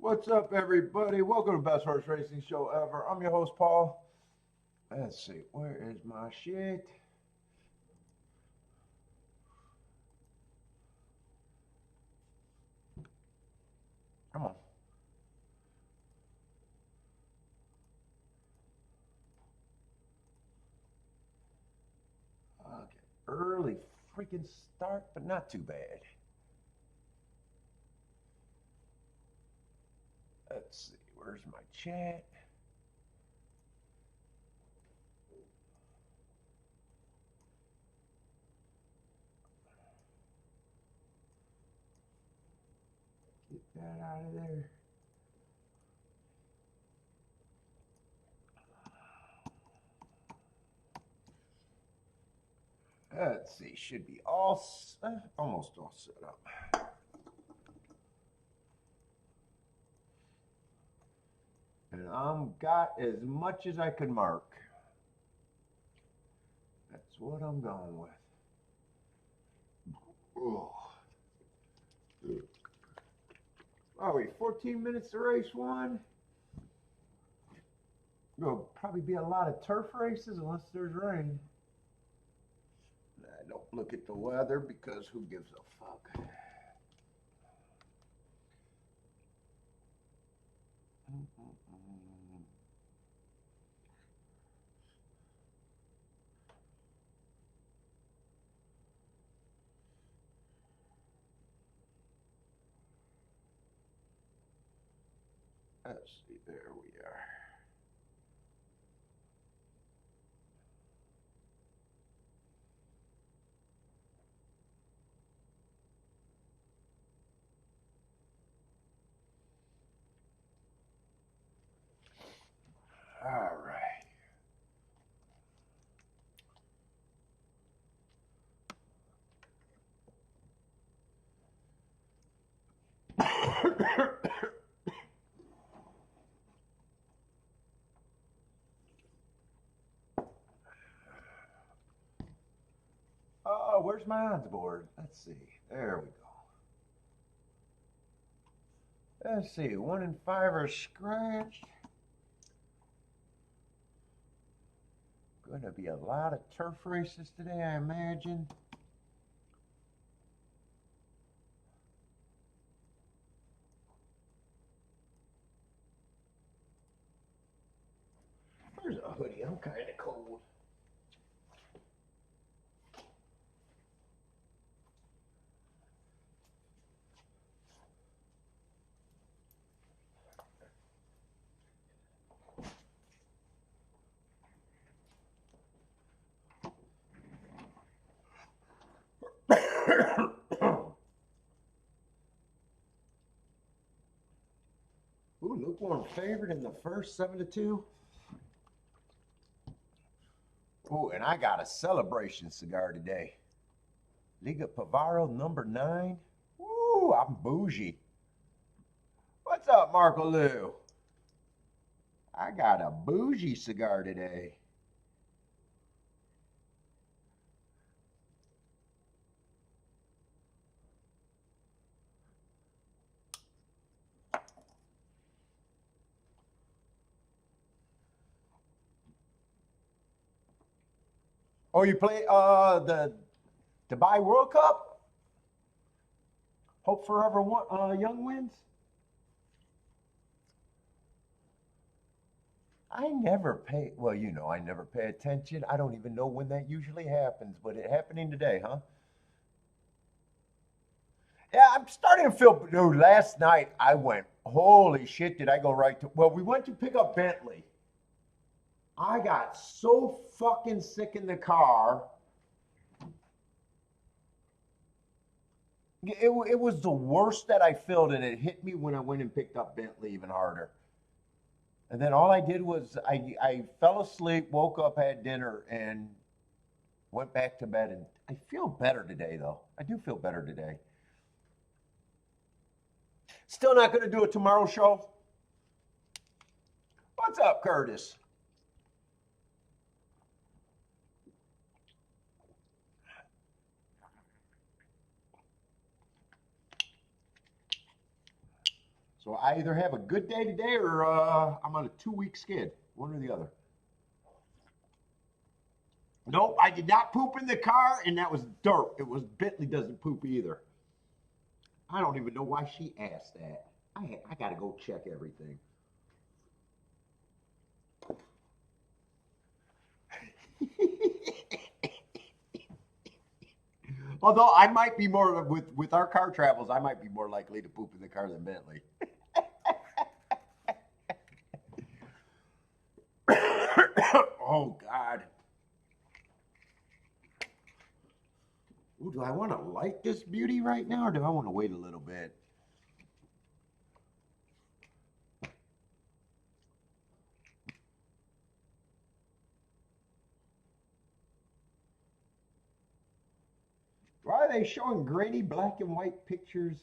What's up, everybody? Welcome to Best Horse Racing Show Ever. I'm your host, Paul. Let's see, where is my shit? Come on. Okay, early freaking start, but not too bad. Let's see, where's my chat? Get that out of there. Let's see, should be almost all set up. And I'm got as much as I could mark. That's what I'm going with. Oh. Are we 14 minutes to race one? There'll probably be a lot of turf races unless there's rain. I don't look at the weather because who gives a fuck? Let's see, there we are. All right. Oh, where's my odds board? Let's see. There we go. Let's see. 1 and 5 are scratched. Going to be a lot of turf races today, I imagine. Where's a hoodie? I'm kind of cold. Ooh, lukewarm favorite in the first, 7-2. Ooh, and I got a celebration cigar today. Liga Pavaro number 9. Ooh, I'm bougie. What's up, Marco Lou? I got a bougie cigar today. Oh, you play the Dubai World Cup? Hope Forever Young wins? I never pay, well, I never pay attention. I don't even know when that usually happens, but it happening today, huh? Yeah, I'm starting to feel, dude, last night I went, holy shit, did I go right to, well, we went to pick up Bentley. I got so fucking sick in the car. It was the worst that I felt, and it hit me when I went and picked up Bentley even harder. And then all I did was I fell asleep, woke up, had dinner, and went back to bed. And I feel better today, though. I do feel better today. Still not going to do a tomorrow show. What's up, Curtis? So I either have a good day today or I'm on a 2-week skid, one or the other. Nope, I did not poop in the car, and that was dirt. It was Bentley doesn't poop either. I don't even know why she asked that. I got to go check everything. Although I might be more with our car travels, I might be more likely to poop in the car than Bentley. Oh God. Ooh, do I want to light this beauty right now, or do I want to wait a little bit? Why are they showing grainy black and white pictures?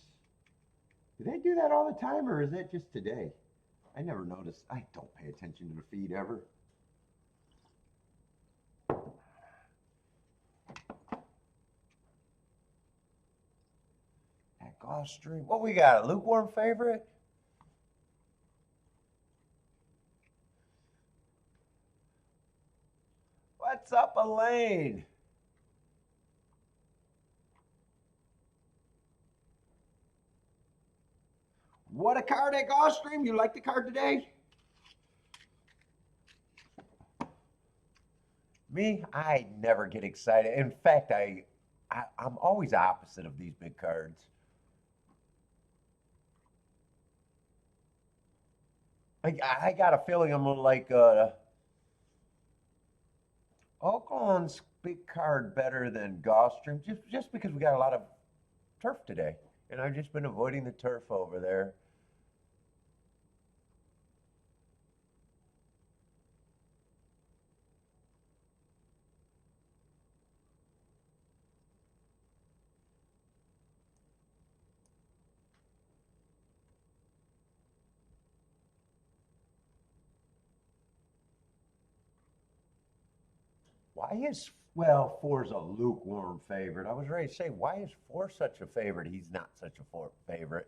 Do they do that all the time, or is that just today? I never noticed. I don't pay attention to the feed ever. At Gulfstream, what we got? A lukewarm favorite? What's up, Elaine? What a card at Gulfstream. You like the card today? Me, I never get excited. In fact, I'm always opposite of these big cards. I got a feeling I'm gonna like Oaklawn's big card better than Gulfstream, just because we got a lot of turf today, and I've just been avoiding the turf over there. Why is well, four's a lukewarm favorite. I was ready to say, why is four such a favorite? He's not such a four favorite.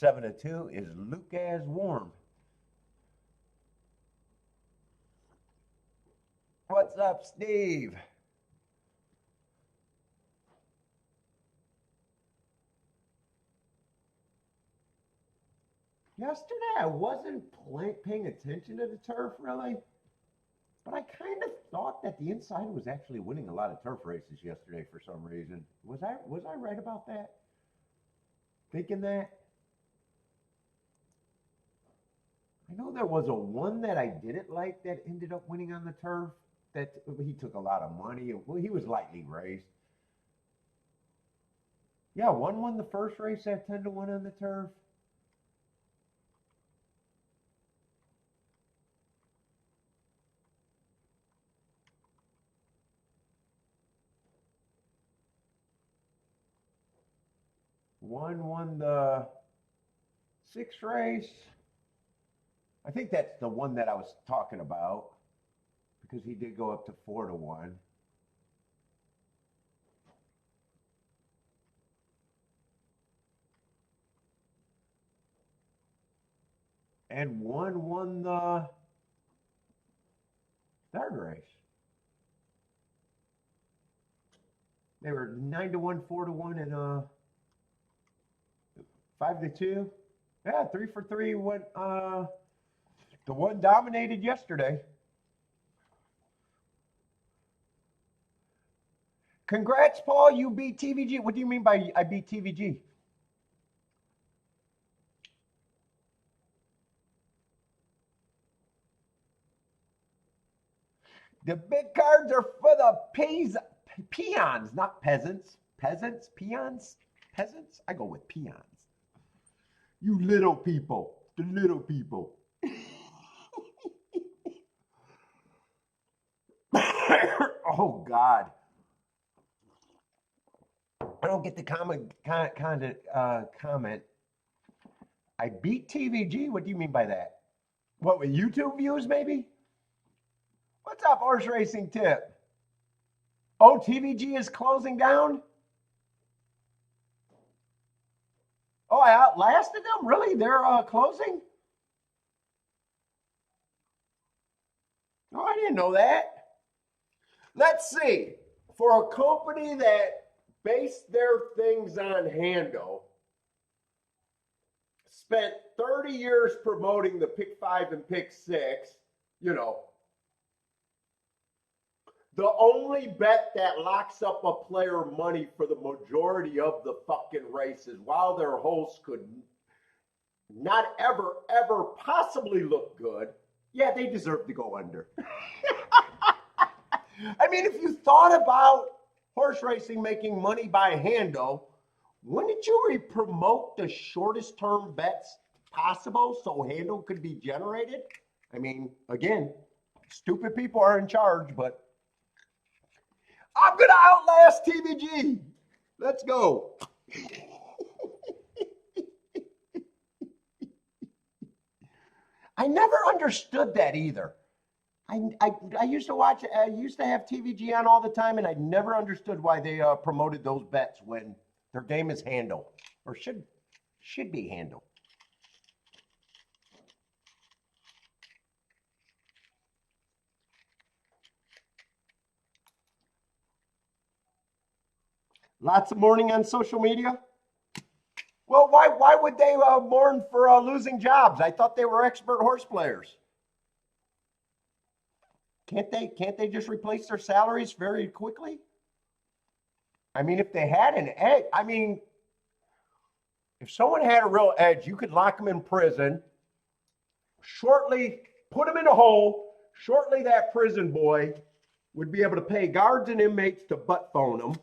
7-2 is Luke as warm. What's up, Steve? Yesterday, I wasn't paying attention to the turf really, but I kind of thought that the inside was actually winning a lot of turf races yesterday for some reason. Was I right about that? Thinking that? I know there was a one that I didn't like that ended up winning on the turf. That he took a lot of money. Well, he was lightly raced. Yeah, one won the first race at 10-1 on the turf. One won the sixth race. I think that's the one that I was talking about because he did go up to 4-1. And one won the third race. They were 9-1, 4-1, and 5-2. Yeah, 3 for 3 went. The one dominated yesterday. Congrats, Paul. You beat TVG. What do you mean by I beat TVG? The big cards are for the peons, not peasants. Peasants? Peons? Peasants? I go with peons. You little people. The little people. Oh, God. I don't get the comment. I beat TVG? What do you mean by that? What, with YouTube views, maybe? What's up, horse racing tip? Oh, TVG is closing down? Oh, I outlasted them? Really? They're closing? Oh, I didn't know that. Let's see. For a company that based their things on handle, spent 30 years promoting the pick five and pick six, you know, the only bet that locks up a player money for the majority of the fucking races while their hosts could not ever possibly look good, yeah, they deserve to go under. I mean, if you thought about horse racing making money by handle, wouldn't you promote the shortest term bets possible so handle could be generated? I mean, again, stupid people are in charge, but I'm going to outlast TVG. Let's go. I never understood that either. I used to watch, I used to have TVG on all the time, and I never understood why they promoted those bets when their game is handle, or should be handle. Lots of mourning on social media. Well, why would they mourn for losing jobs? I thought they were expert horse players. Can't they just replace their salaries very quickly? I mean, if they had an edge, I mean, if someone had a real edge, you could lock them in prison, shortly put them in a hole, shortly that prison boy would be able to pay guards and inmates to butt phone them.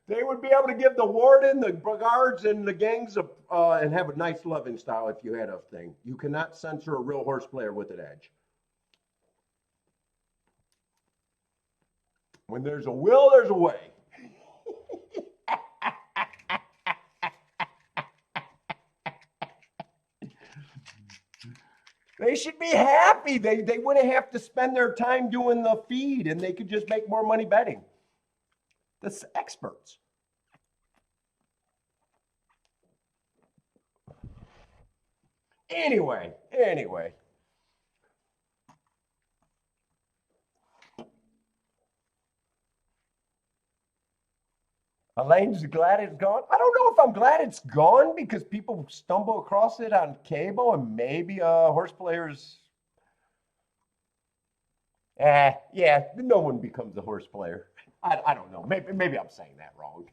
They would be able to give the warden, the guards, and the gangs and have a nice loving style if you had a thing. You cannot censor a real horse player with an edge. When there's a will, there's a way. They should be happy. They wouldn't have to spend their time doing the feed, and they could just make more money betting. That's experts. Anyway. Elaine's glad it's gone. I don't know if I'm glad it's gone because people stumble across it on cable and maybe horse players. Yeah, no one becomes a horse player. I don't know. Maybe I'm saying that wrong.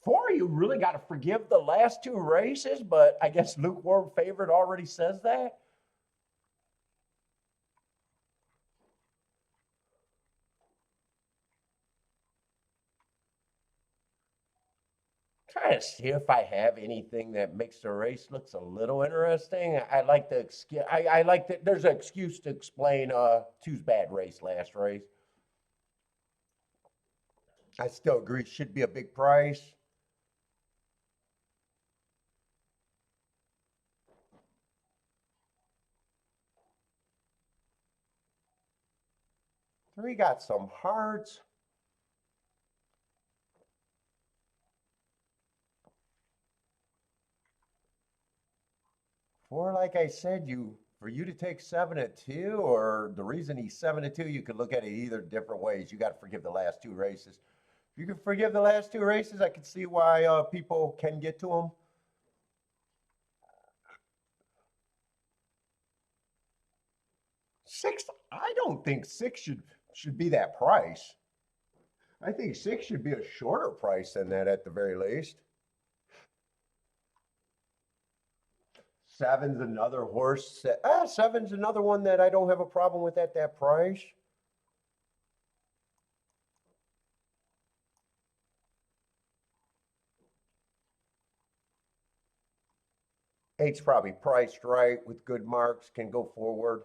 Four, you really got to forgive the last two races, but I guess lukewarm favorite already says that. Trying to see if I have anything that makes the race looks a little interesting. I like the I like that there's an excuse to explain two's bad race last race. I still agree should be a big price. Three got some hearts. Four, like I said, for you to take 7-2, or the reason he's 7-2, you could look at it either different ways. You got to forgive the last two races. If you can forgive the last two races, I can see why people can get to him. Six, I don't think six should be that price. I think six should be a shorter price than that at the very least. Seven's another horse. Seven's another one that I don't have a problem with at that price. Eight's probably priced right with good marks, can go forward.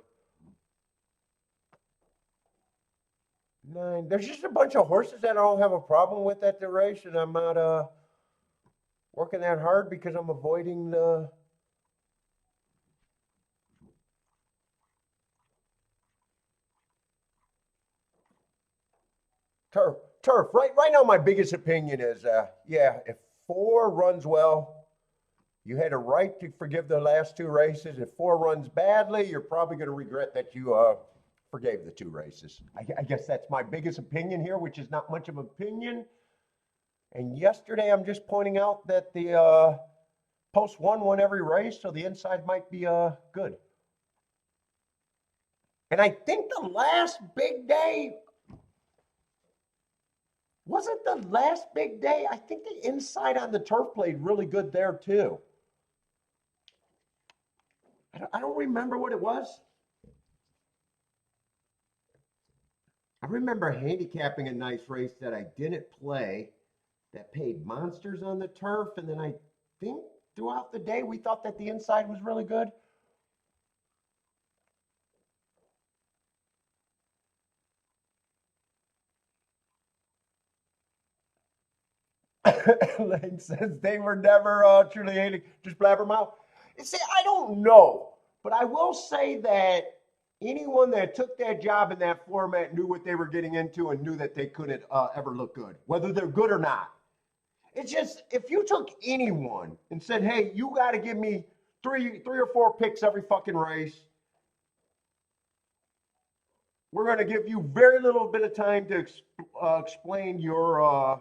9. There's just a bunch of horses that I don't have a problem with at the race, and I'm not working that hard because I'm avoiding the turf. Turf. Right now, my biggest opinion is, yeah, if 4 runs well, you had a right to forgive the last 2 races. If 4 runs badly, you're probably going to regret that you forgave the 2 races. I guess that's my biggest opinion here, which is not much of an opinion. And yesterday, I'm just pointing out that the post 1 won every race, so the inside might be good. And I think the last big day, wasn't the last big day? I think the inside on the turf played really good there too. I don't remember what it was. I remember handicapping a nice race that I didn't play that paid monsters on the turf. And then I think throughout the day, we thought that the inside was really good. Lane says they were never truly hating, just blabber mouth. See, I don't know, but I will say that anyone that took that job in that format knew what they were getting into and knew that they couldn't ever look good, whether they're good or not. It's just, if you took anyone and said, hey, you got to give me three or 4 picks every fucking race, we're going to give you very little bit of time to explain your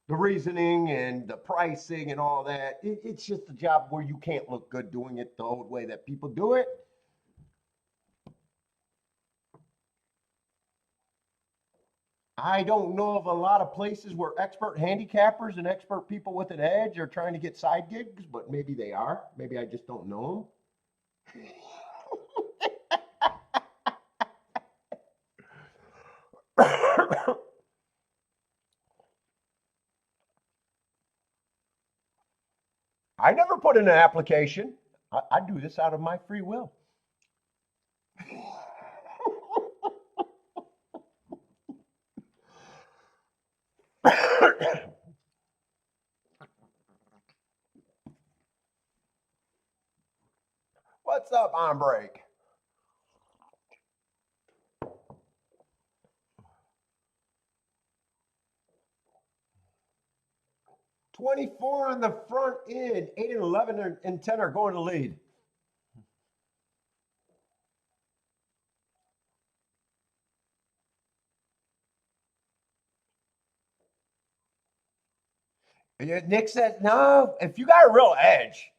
the reasoning and the pricing and all that. It's just a job where you can't look good doing it the old way that people do it. I don't know of a lot of places where expert handicappers and expert people with an edge are trying to get side gigs, but maybe they are. Maybe I just don't know them. I never put in an application. I do this out of my free will. What's up, on break? "24 on the front end, 8 and 11 and 10 are going to lead." Nick says, no, if you got a real edge,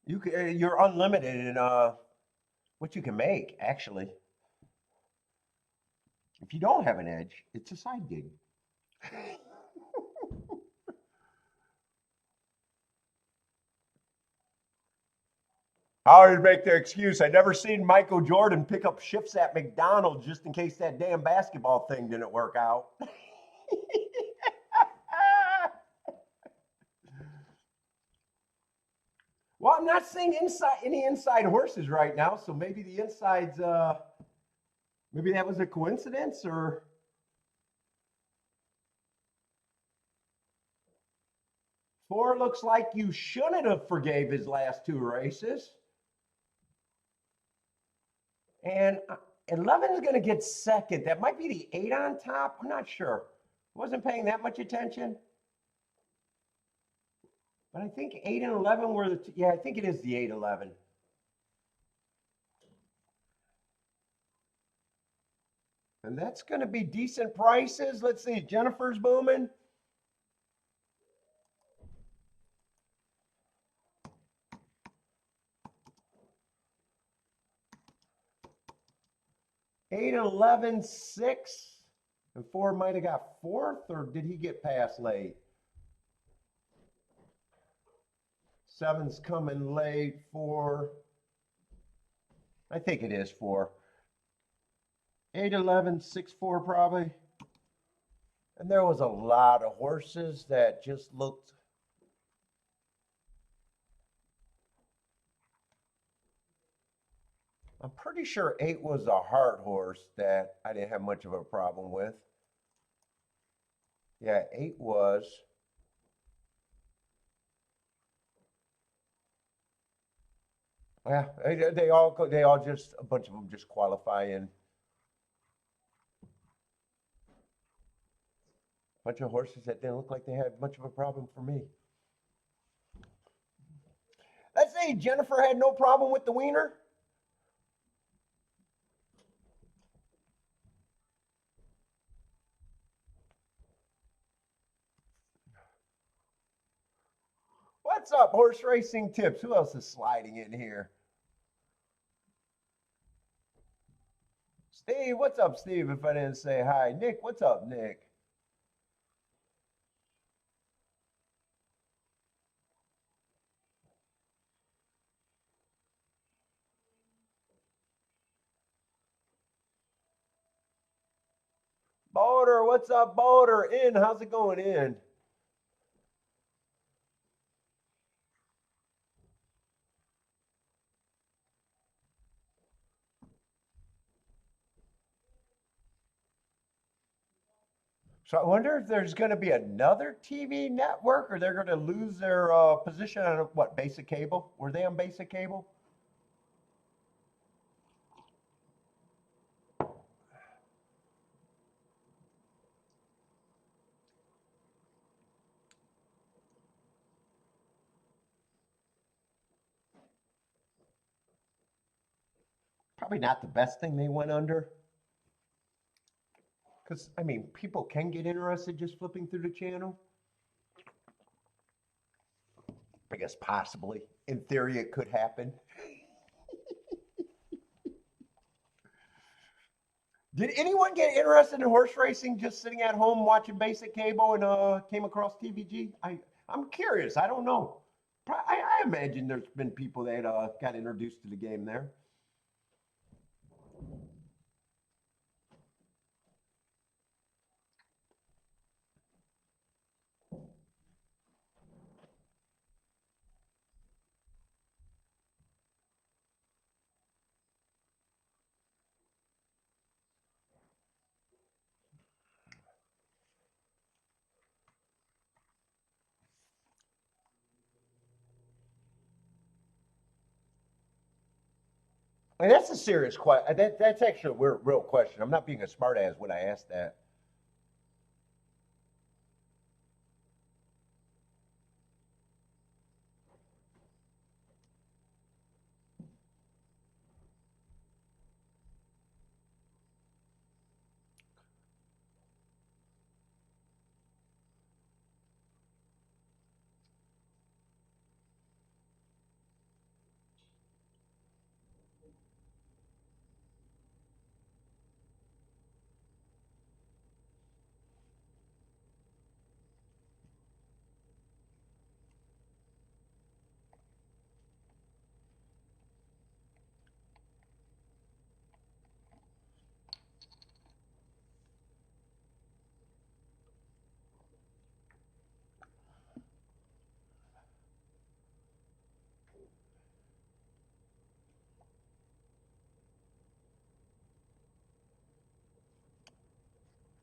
you're unlimited in what you can make, actually. If you don't have an edge, it's a side gig. I always make the excuse. I never seen Michael Jordan pick up shifts at McDonald's just in case that damn basketball thing didn't work out. Well, I'm not seeing any inside horses right now, so maybe the insides, maybe that was a coincidence, or 4 looks like you shouldn't have forgave his last 2 races. And 11 is going to get second. That might be the 8 on top. I'm not sure. Wasn't paying that much attention. But I think 8 and 11 were the, yeah, I think it is the 8-11. And that's going to be decent prices. Let's see, Jennifer's booming. Eight, 11, 6, and 4 might have got 4th, or did he get past late? 7's coming late. 4, I think it is 4. 8, 11, 6, 4 probably. And there was a lot of horses that just looked I'm pretty sure 8 was a hard horse that I didn't have much of a problem with. Yeah, 8 was. Yeah, they all just a bunch of them just qualify in. A bunch of horses that didn't look like they had much of a problem for me. Let's say Jennifer had no problem with the wiener. What's up, horse racing tips? Who else is sliding in here? Steve, what's up, Steve? If I didn't say hi. Nick, what's up, Nick? Boulder, what's up, Boulder? In, how's it going in? So I wonder if there's going to be another TV network, or they're going to lose their position on what, basic cable? Were they on basic cable? Probably not the best thing they went under. Because, I mean, people can get interested just flipping through the channel. I guess possibly. In theory, it could happen. Did anyone get interested in horse racing just sitting at home watching basic cable and came across TVG? I'm curious. I don't know. I imagine there's been people that got introduced to the game there. And that's a serious question. That's actually a real question. I'm not being a smartass when I ask that.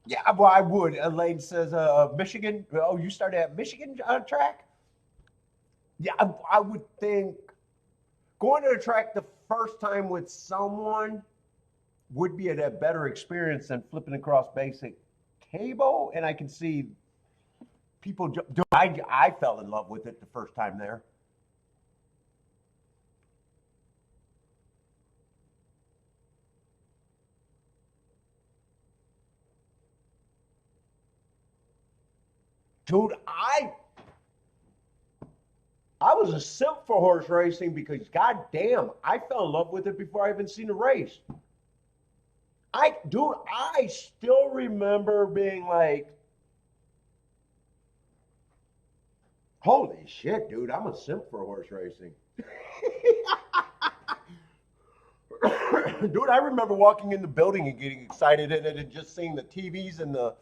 Yeah, well, I would. Elaine says, Michigan. Oh, you started at Michigan track? Yeah, I would think going to the track the first time with someone would be a better experience than flipping across basic cable. And I can see people. I fell in love with it the first time there. Dude, I was a simp for horse racing because goddamn, I fell in love with it before I even seen a race. I still remember being like, holy shit, dude, I'm a simp for horse racing. Dude, I remember walking in the building and getting excited in it and just seeing the TVs and the.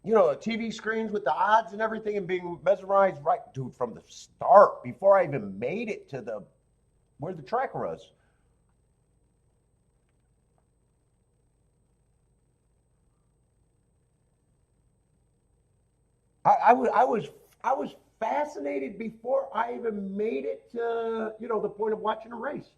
you know, the TV screens with the odds and everything and being mesmerized, right, dude, from the start, before I even made it to the where the track was. I was fascinated before I even made it to, you know, the point of watching a race.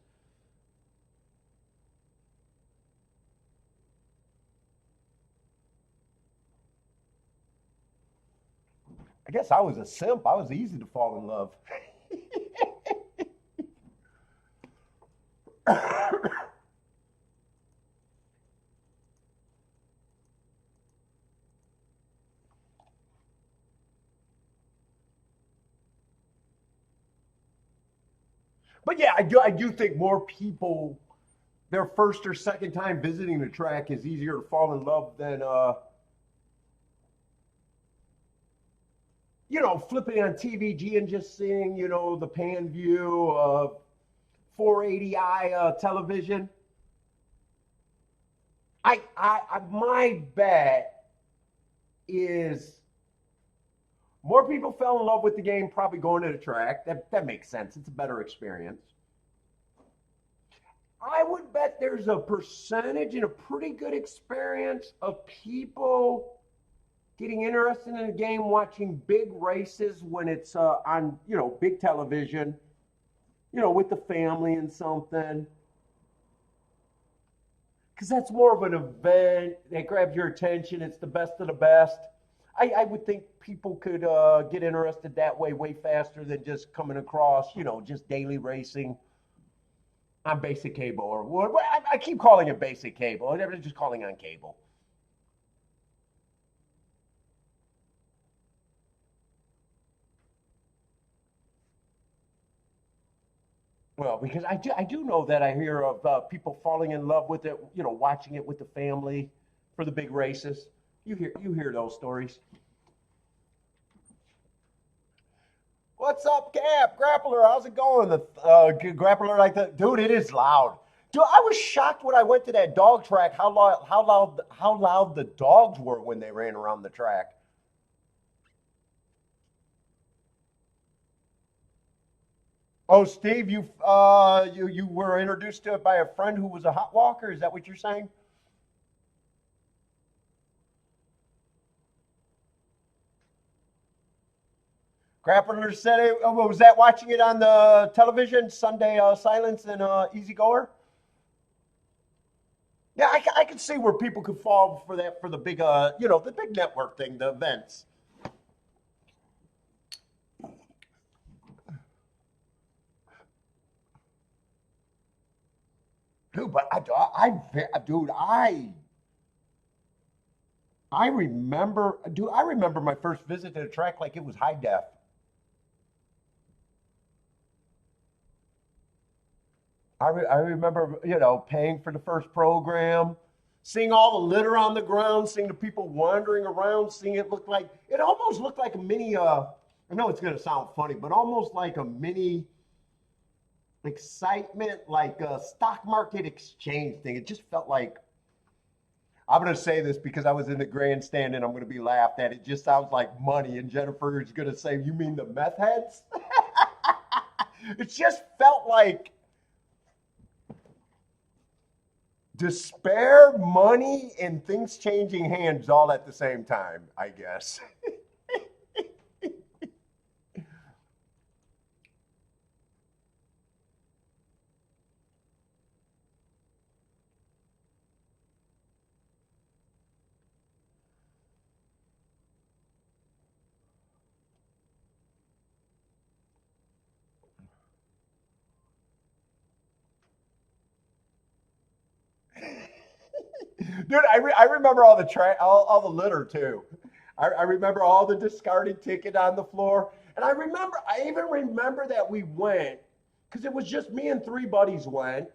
I guess I was a simp. I was easy to fall in love. But yeah, I do think more people, their first or second time visiting the track is easier to fall in love than you know, flipping on TVG and just seeing, you know, the pan view of 480i television. My bet is more people fell in love with the game probably going to the track. That makes sense. It's a better experience. I would bet there's a percentage and a pretty good experience of people getting interested in the game, watching big races when it's on, you know, big television, you know, with the family and something. Because that's more of an event that grabs your attention. It's the best of the best. I would think people could get interested that way faster than just coming across, you know, just daily racing on basic cable or what. I keep calling it basic cable. I'm just calling on cable. Well, because I do know that I hear of people falling in love with it, you know, watching it with the family for the big races. You hear those stories. What's up, Cap? Grappler, how's it going? The grappler like that, dude. It is loud. Dude, I was shocked when I went to that dog track. How loud the dogs were when they ran around the track. Oh, Steve, you were introduced to it by a friend who was a hot walker. Is that what you're saying? Grappler said it. Was that watching it on the television Sunday Silence and Easy Goer? Yeah, I could see where people could fall for that for the big you know, the big network thing, the events. Dude, but dude, I remember my first visit to the track like it was high def. I remember, you know, paying for the first program, seeing all the litter on the ground, seeing the people wandering around, seeing it almost looked like a mini, I know it's going to sound funny, but almost like a mini excitement, like a stock market exchange thing. It just felt like, I'm going to say this because I was in the grandstand and I'm going to be laughed at. It just sounds like money. And Jennifer is going to say, "You mean the meth heads?" It just felt like despair, money, and things changing hands all at the same time, I guess. Dude, I remember all the litter too. I remember all the discarded ticket on the floor. And I even remember that we went, because it was just me and three buddies went.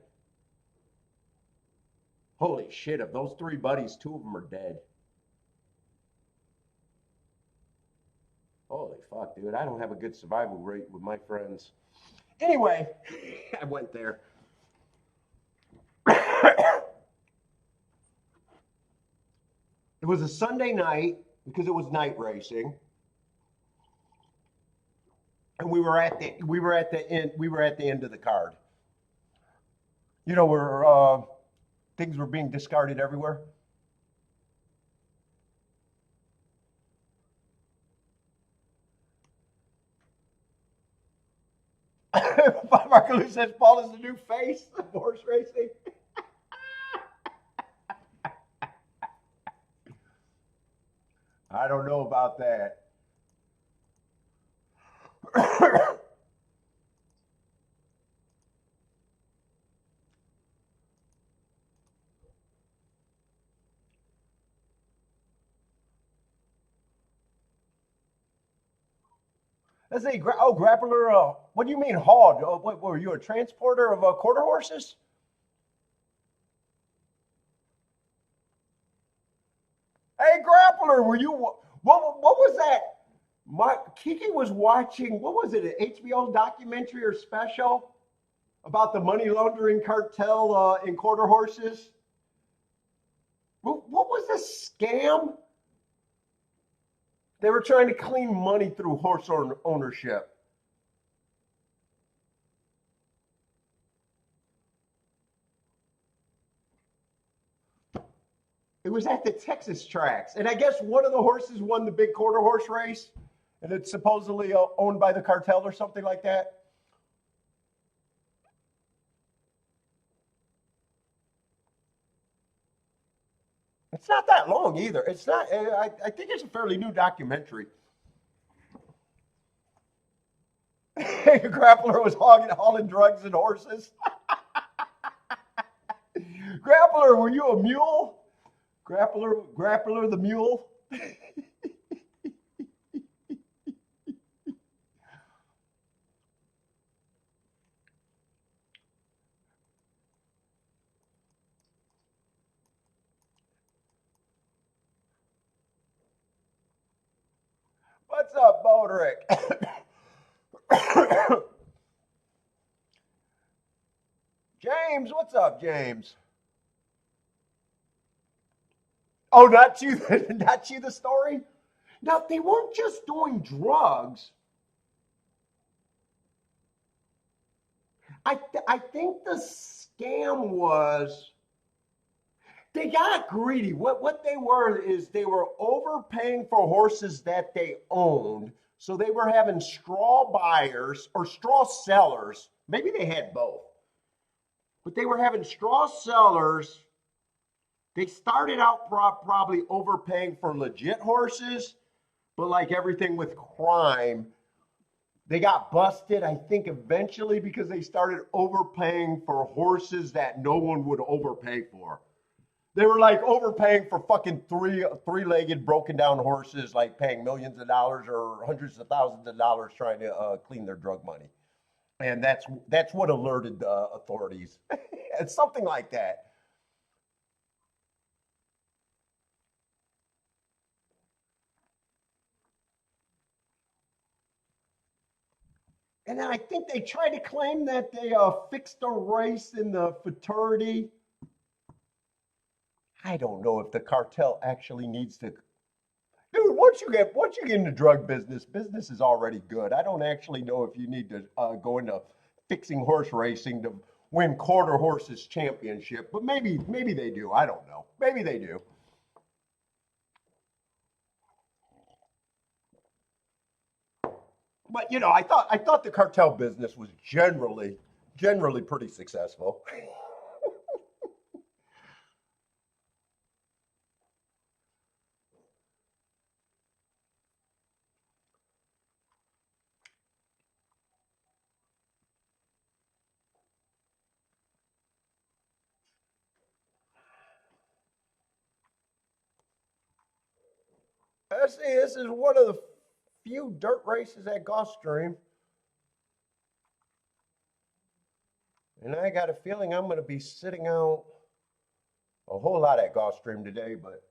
Holy shit, of those three buddies, two of them are dead. Holy fuck, dude. I don't have a good survival rate with my friends. Anyway, I went there. It was a Sunday night. because it was night racing, and we were at the end of the card. You know where things were being discarded everywhere. Marco says Paul is the new face of horse racing. I don't know about that. Let's say, grappler. What do you mean hauled? What were you, a transporter of quarter horses? Hey, grappler, were you? What was that? Kiki was watching. What was it? An HBO documentary or special about the money laundering cartel in quarter horses? What was this scam? They were trying to clean money through horse ownership. It was at the Texas tracks. And I guess one of the horses won the big quarter horse race. And it's supposedly owned by the cartel or something like that. It's not that long either. It's not, I think it's a fairly new documentary. Grappler was hauling drugs and horses. Grappler, were you a mule? Grappler the mule. What's up, Bodrick? James, what's up, James? Oh, not you, not you, the story? Now, they weren't just doing drugs. I think the scam was they got greedy. What they were is they were overpaying for horses that they owned. So they were having straw buyers or straw sellers. Maybe they had both. But they were having straw sellers. They started out probably overpaying for legit horses, but like everything with crime, they got busted, I think, eventually because they started overpaying for horses that no one would overpay for. They were like overpaying for fucking three-legged broken down horses, like paying millions of dollars or hundreds of thousands of dollars trying to clean their drug money. And that's what alerted the authorities. It's something like that. And then I think they tried to claim that they fixed a race in the fraternity. I don't know if the cartel actually needs to. Dude, once you get into drug business is already good. I don't actually know if you need to go into fixing horse racing to win quarter horses championship, but maybe they do. I don't know. Maybe they do. But I thought the cartel business was generally pretty successful. I see this is one of the few dirt races at Gulfstream, and I got a feeling I'm going to be sitting out a whole lot at Gulfstream today, but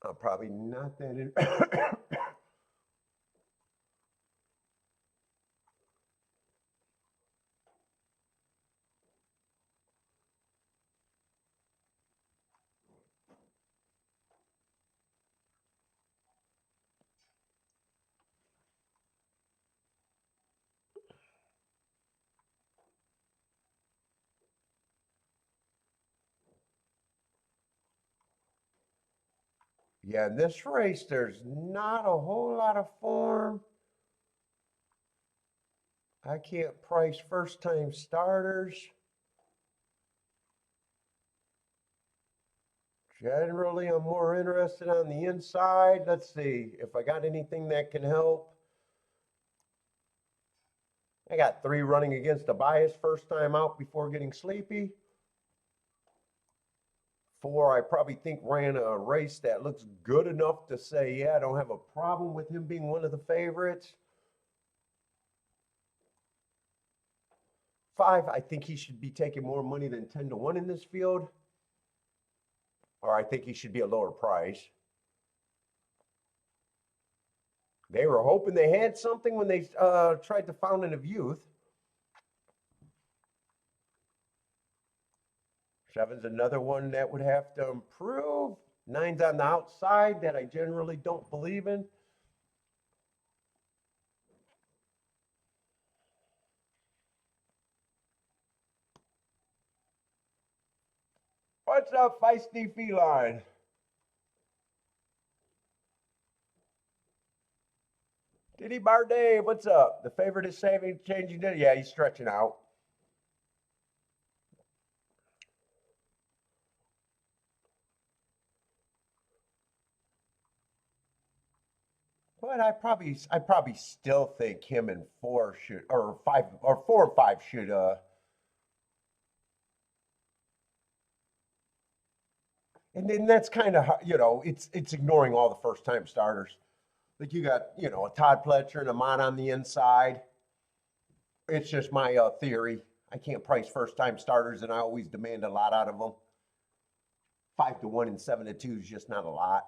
I'm probably not that. Yeah, in this race, there's not a whole lot of form. I can't price first-time starters. Generally, I'm more interested on the inside. Let's see if I got anything that can help. I got 3 running against a bias first time out before getting sleepy. 4, I probably think ran a race that looks good enough to say, yeah, I don't have a problem with him being one of the favorites. 5, I think he should be taking more money than 10-1 in this field. Or I think he should be a lower price. They were hoping they had something when they tried the Fountain of Youth. 7's another one that would have to improve. 9's on the outside that I generally don't believe in. What's up, feisty feline? Diddy Bar Dave, what's up? The favorite is saving, changing it. Yeah, he's stretching out. But I probably still think him and 4 should, or 5, or 4 and 5 should. And then that's kind of, you know, it's ignoring all the first time starters. Like you got, you know, a Todd Pletcher and a Mott on the inside. It's just my theory. I can't price first time starters, and I always demand a lot out of them. 5-1 and 7-2 is just not a lot.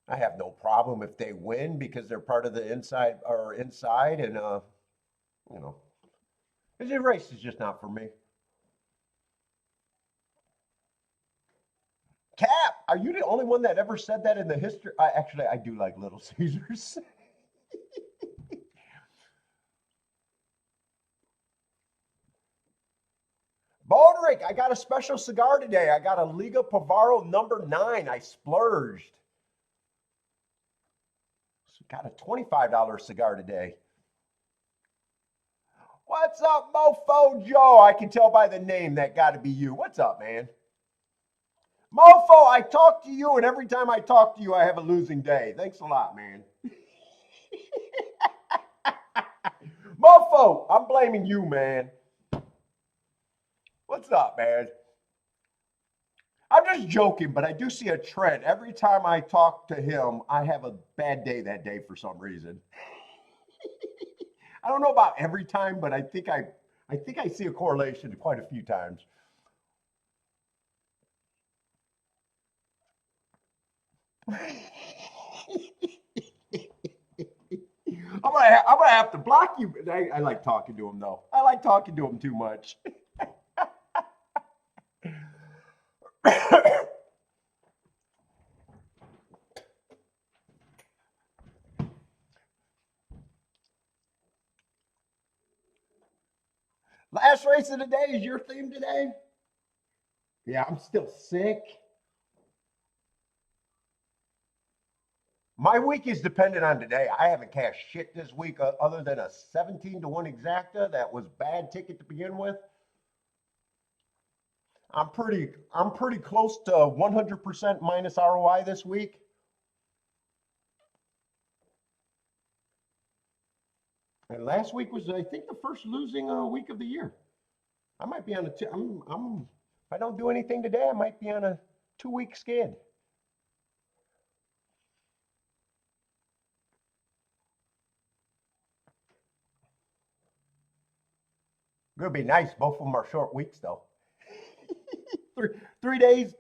I have no problem if they win because they're part of the inside, and you know, the race is just not for me. Cap, are you the only one that ever said that in the history? Actually, I do like Little Caesars. Baldrick, I got a special cigar today. I got a Liga Pavaro number 9. I splurged. Got a $25 cigar today. What's up, Mofo Joe? I can tell by the name that got to be you. What's up, man? Mofo, I talk to you, and every time I talk to you, I have a losing day. Thanks a lot, man. Mofo, I'm blaming you, man. What's up, man? I'm just joking, but I do see a trend. Every time I talk to him, I have a bad day that day for some reason. I don't know about every time, but I think I see a correlation quite a few times. I'm gonna have to block you. I like talking to him though. I like talking to him too much. Last race of the day is your theme today? Yeah, I'm still sick. My week is dependent on today. I haven't cashed shit this week other than a 17-1 exacta that was bad ticket to begin with. I'm pretty close to 100% minus ROI this week. And last week was, I think, the first losing week of the year. I might be on if I don't do anything today, I might be on a 2-week skid. Gonna be nice. Both of them are short weeks though. three days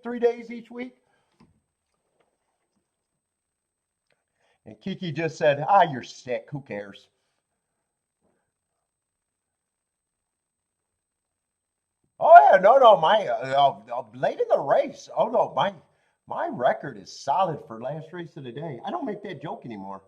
each week. And Kiki just said, you're sick. Who cares? Oh yeah, no, my late in the race. Oh no, my record is solid for last race of the day. I don't make that joke anymore.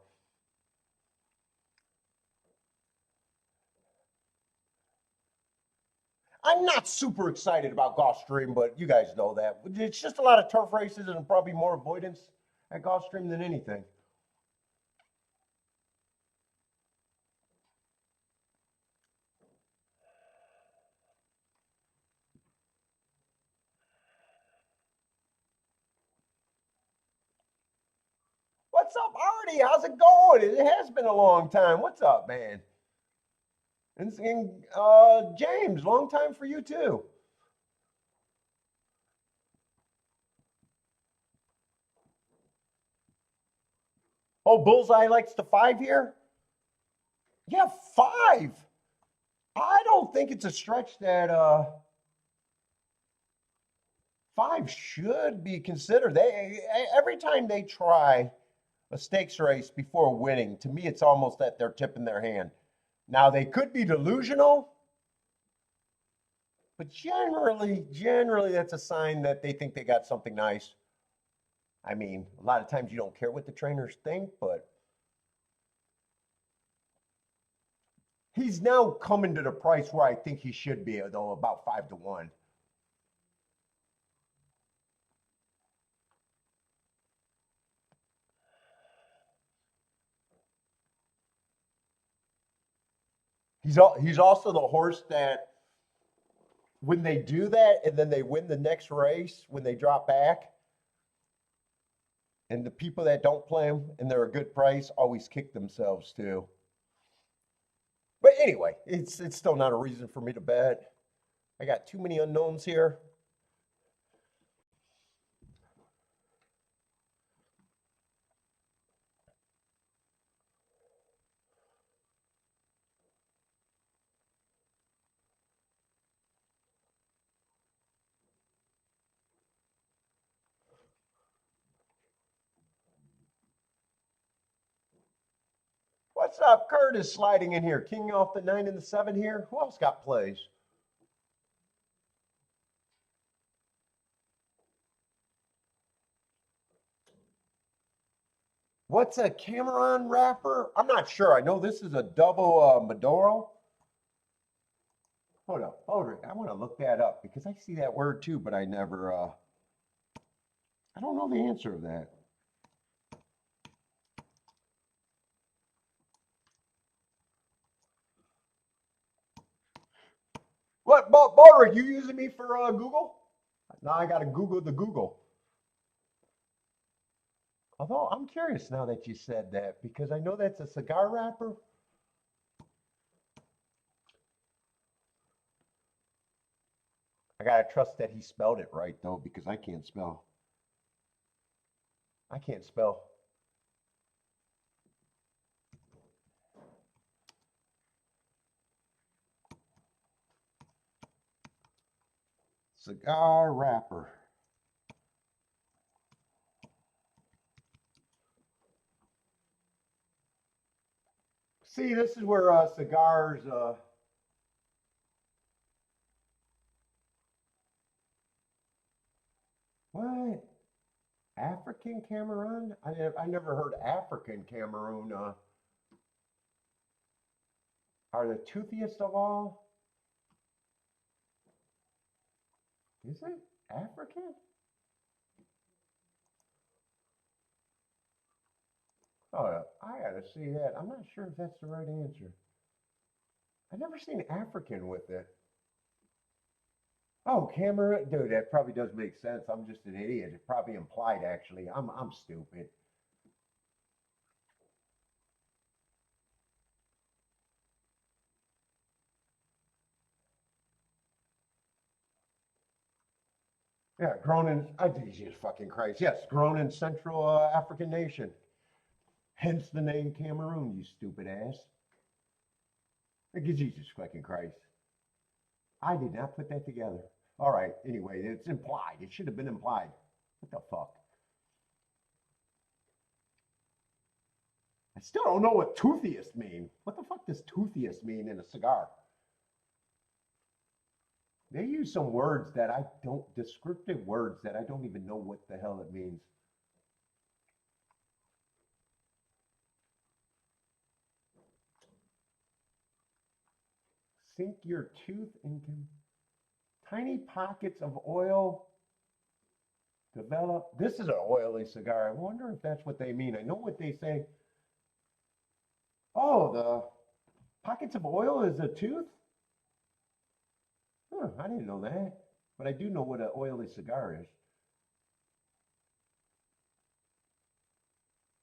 I'm not super excited about Gulfstream, but you guys know that. It's just a lot of turf races and probably more avoidance at Gulfstream than anything. What's up, Artie? How's it going? It has been a long time. What's up, man? And James, long time for you too. Oh, Bullseye likes the 5 here? Yeah, 5. I don't think it's a stretch that 5 should be considered. They every time they try a stakes race before winning, to me it's almost that they're tipping their hand. Now they could be delusional, but generally that's a sign that they think they got something nice. I mean, a lot of times you don't care what the trainers think, but he's now coming to the price where I think he should be, though, about 5 to 1. He's also the horse that when they do that and then they win the next race, when they drop back, and the people that don't play him and they're a good price always kick themselves too. But anyway, it's still not a reason for me to bet. I got too many unknowns here. What's up? Curtis sliding in here. King off the 9 and the 7 here. Who else got plays? What's a Cameron wrapper? I'm not sure. I know this is a double Maduro. Hold up. Hold it. I want to look that up because I see that word too, but I never, I don't know the answer of that. What, Bodrick, you using me for Google? Now I got to Google the Google. Although I'm curious now that you said that because I know that's a cigar wrapper. I got to trust that he spelled it right though because I can't spell. I can't spell. Cigar wrapper. See, this is where cigars. What? African Cameroon? I never heard African Cameroon. Are the toothiest of all? Is it African? Oh, I gotta see that. I'm not sure if that's the right answer. I've never seen African with it. Oh, Cameroon, dude, that probably does make sense. I'm just an idiot. It probably implied actually. I'm stupid. Yeah, grown in. Jesus fucking Christ. Yes, grown in Central African nation. Hence the name Cameroon. You stupid ass. Jesus fucking Christ. I did not put that together. All right. Anyway, it's implied. It should have been implied. What the fuck? I still don't know what toothiest mean. What the fuck does toothiest mean in a cigar? They use some words that I don't, descriptive words that I don't even know what the hell it means. Sink your tooth into. Tiny pockets of oil develop. This is an oily cigar. I wonder if that's what they mean. I know what they say. Oh, the pockets of oil is a tooth? Huh, I didn't know that. But I do know what an oily cigar is.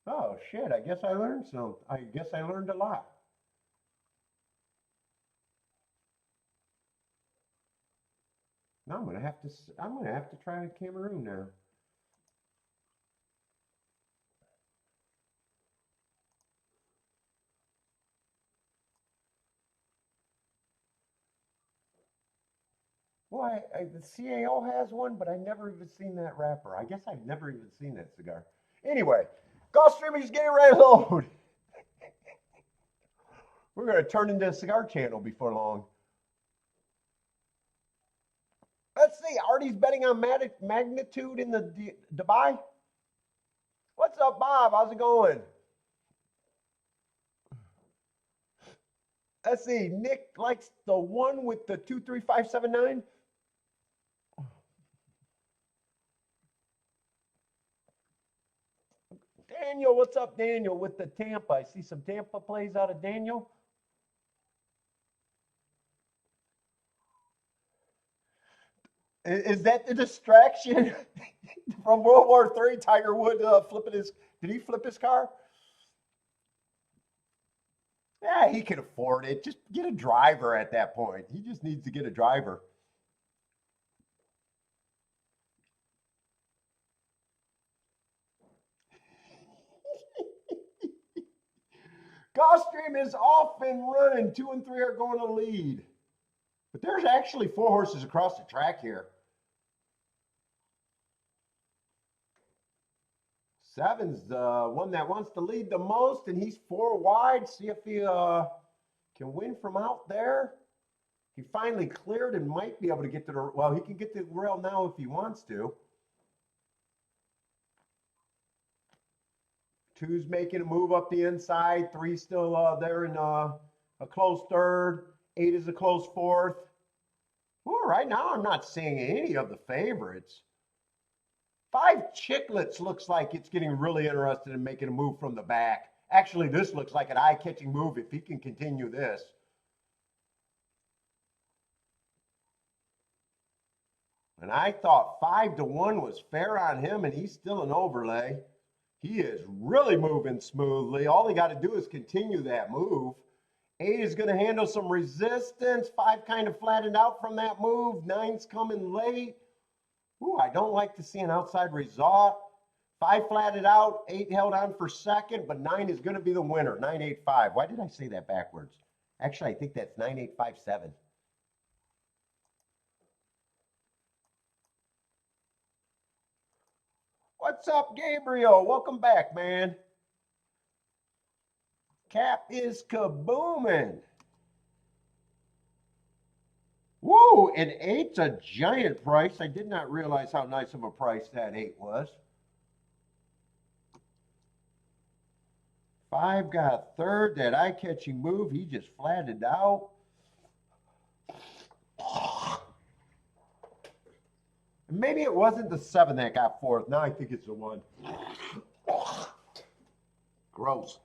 Oh, shit, I guess I learned some. I guess I learned a lot. Now I'm gonna have to try Cameroon now. Well, the CAO has one, but I never even seen that wrapper. I guess I've never even seen that cigar. Anyway, Gulfstream is getting ready to load. We're going to turn into a cigar channel before long. Let's see. Artie's betting on magnitude in the Dubai. What's up, Bob? How's it going? Let's see. Nick likes the one with the 23579. Daniel, what's up, Daniel, with the Tampa? I see some Tampa plays out of Daniel. Is that the distraction from World War III? Tiger Woods flipping his, did he flip his car? Yeah, he can afford it. Just get a driver at that point. He just needs to get a driver. Gulfstream is off and running. 2 and 3 are going to lead. But there's actually 4 horses across the track here. 7's the one that wants to lead the most, and he's 4 wide. See if he can win from out there. He finally cleared and might be able to get to the, well, he can get to the rail now if he wants to. 2's making a move up the inside. 3's still there in a close third. 8 is a close fourth. Ooh, right now I'm not seeing any of the favorites. 5 Chiclets looks like it's getting really interested in making a move from the back. Actually, this looks like an eye-catching move if he can continue this. And I thought 5 to 1 was fair on him, and he's still an overlay. He is really moving smoothly. All he got to do is continue that move. 8 is going to handle some resistance. 5 kind of flattened out from that move. 9's coming late. Ooh, I don't like to see an outside result. 5 flatted out. 8 held on for second, but 9 is going to be the winner. 9-8-5. Why did I say that backwards? Actually, I think that's 9-8-5-7. What's up, Gabriel? Welcome back, man. Cap is kabooming. Woo, and 8's a giant price. I did not realize how nice of a price that 8 was. 5 got third, that eye-catching move. He just flattened out. Maybe it wasn't the 7 that got fourth. Now I think it's the 1. Gross.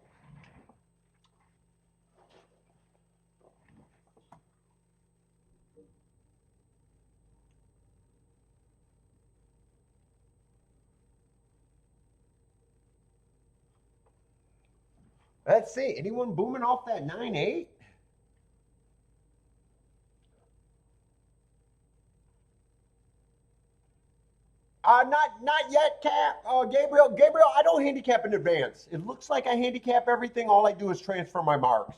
Let's see. Anyone booming off that 9-8? Not yet, Cap. Gabriel, I don't handicap in advance. It looks like I handicap everything. All I do is transfer my marks.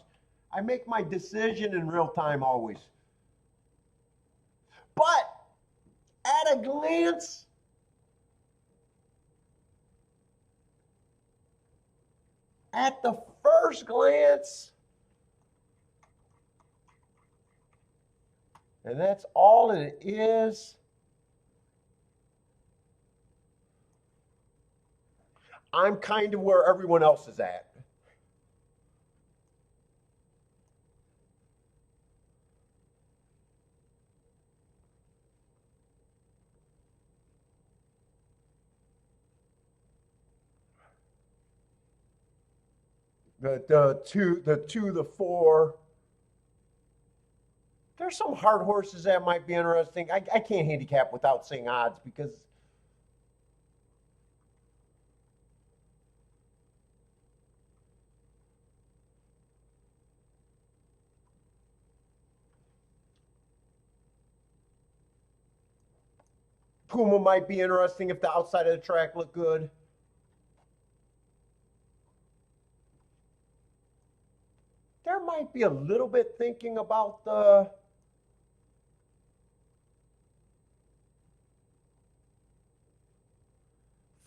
I make my decision in real time always. But at a glance, at the first glance, and that's all it is, I'm kind of where everyone else is at. the 4. There's some hard horses that might be interesting. I can't handicap without seeing odds because Puma might be interesting if the outside of the track look good. There might be a little bit thinking about the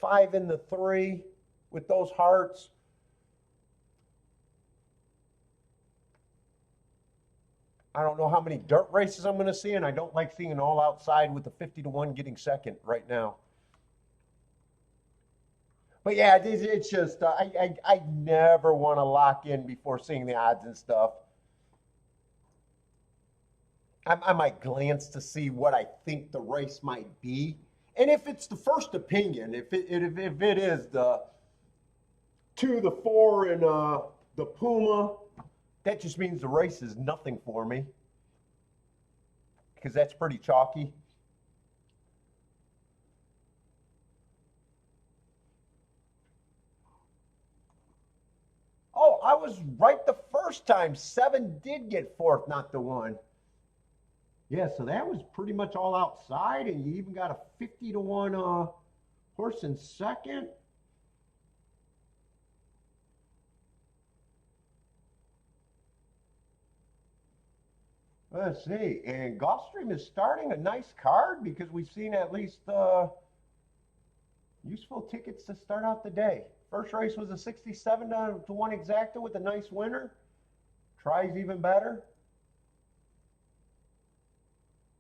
five and the 3 with those hearts. I don't know how many dirt races I'm going to see, and I don't like seeing all outside with the 50-1 getting second right now. But yeah, it's just I never want to lock in before seeing the odds and stuff. I might glance to see what I think the race might be, and if it's the first opinion, if it is the 2, the 4, and the Puma, that just means the race is nothing for me because that's pretty chalky. Oh, I was right the first time. 7 did get 4th, not the 1. Yeah, so that was pretty much all outside, and you even got a 50-1 horse in second. Let's see, and Gulfstream is starting a nice card because we've seen at least useful tickets to start out the day. First race was a 67-1 exacta with a nice winner. Tries even better.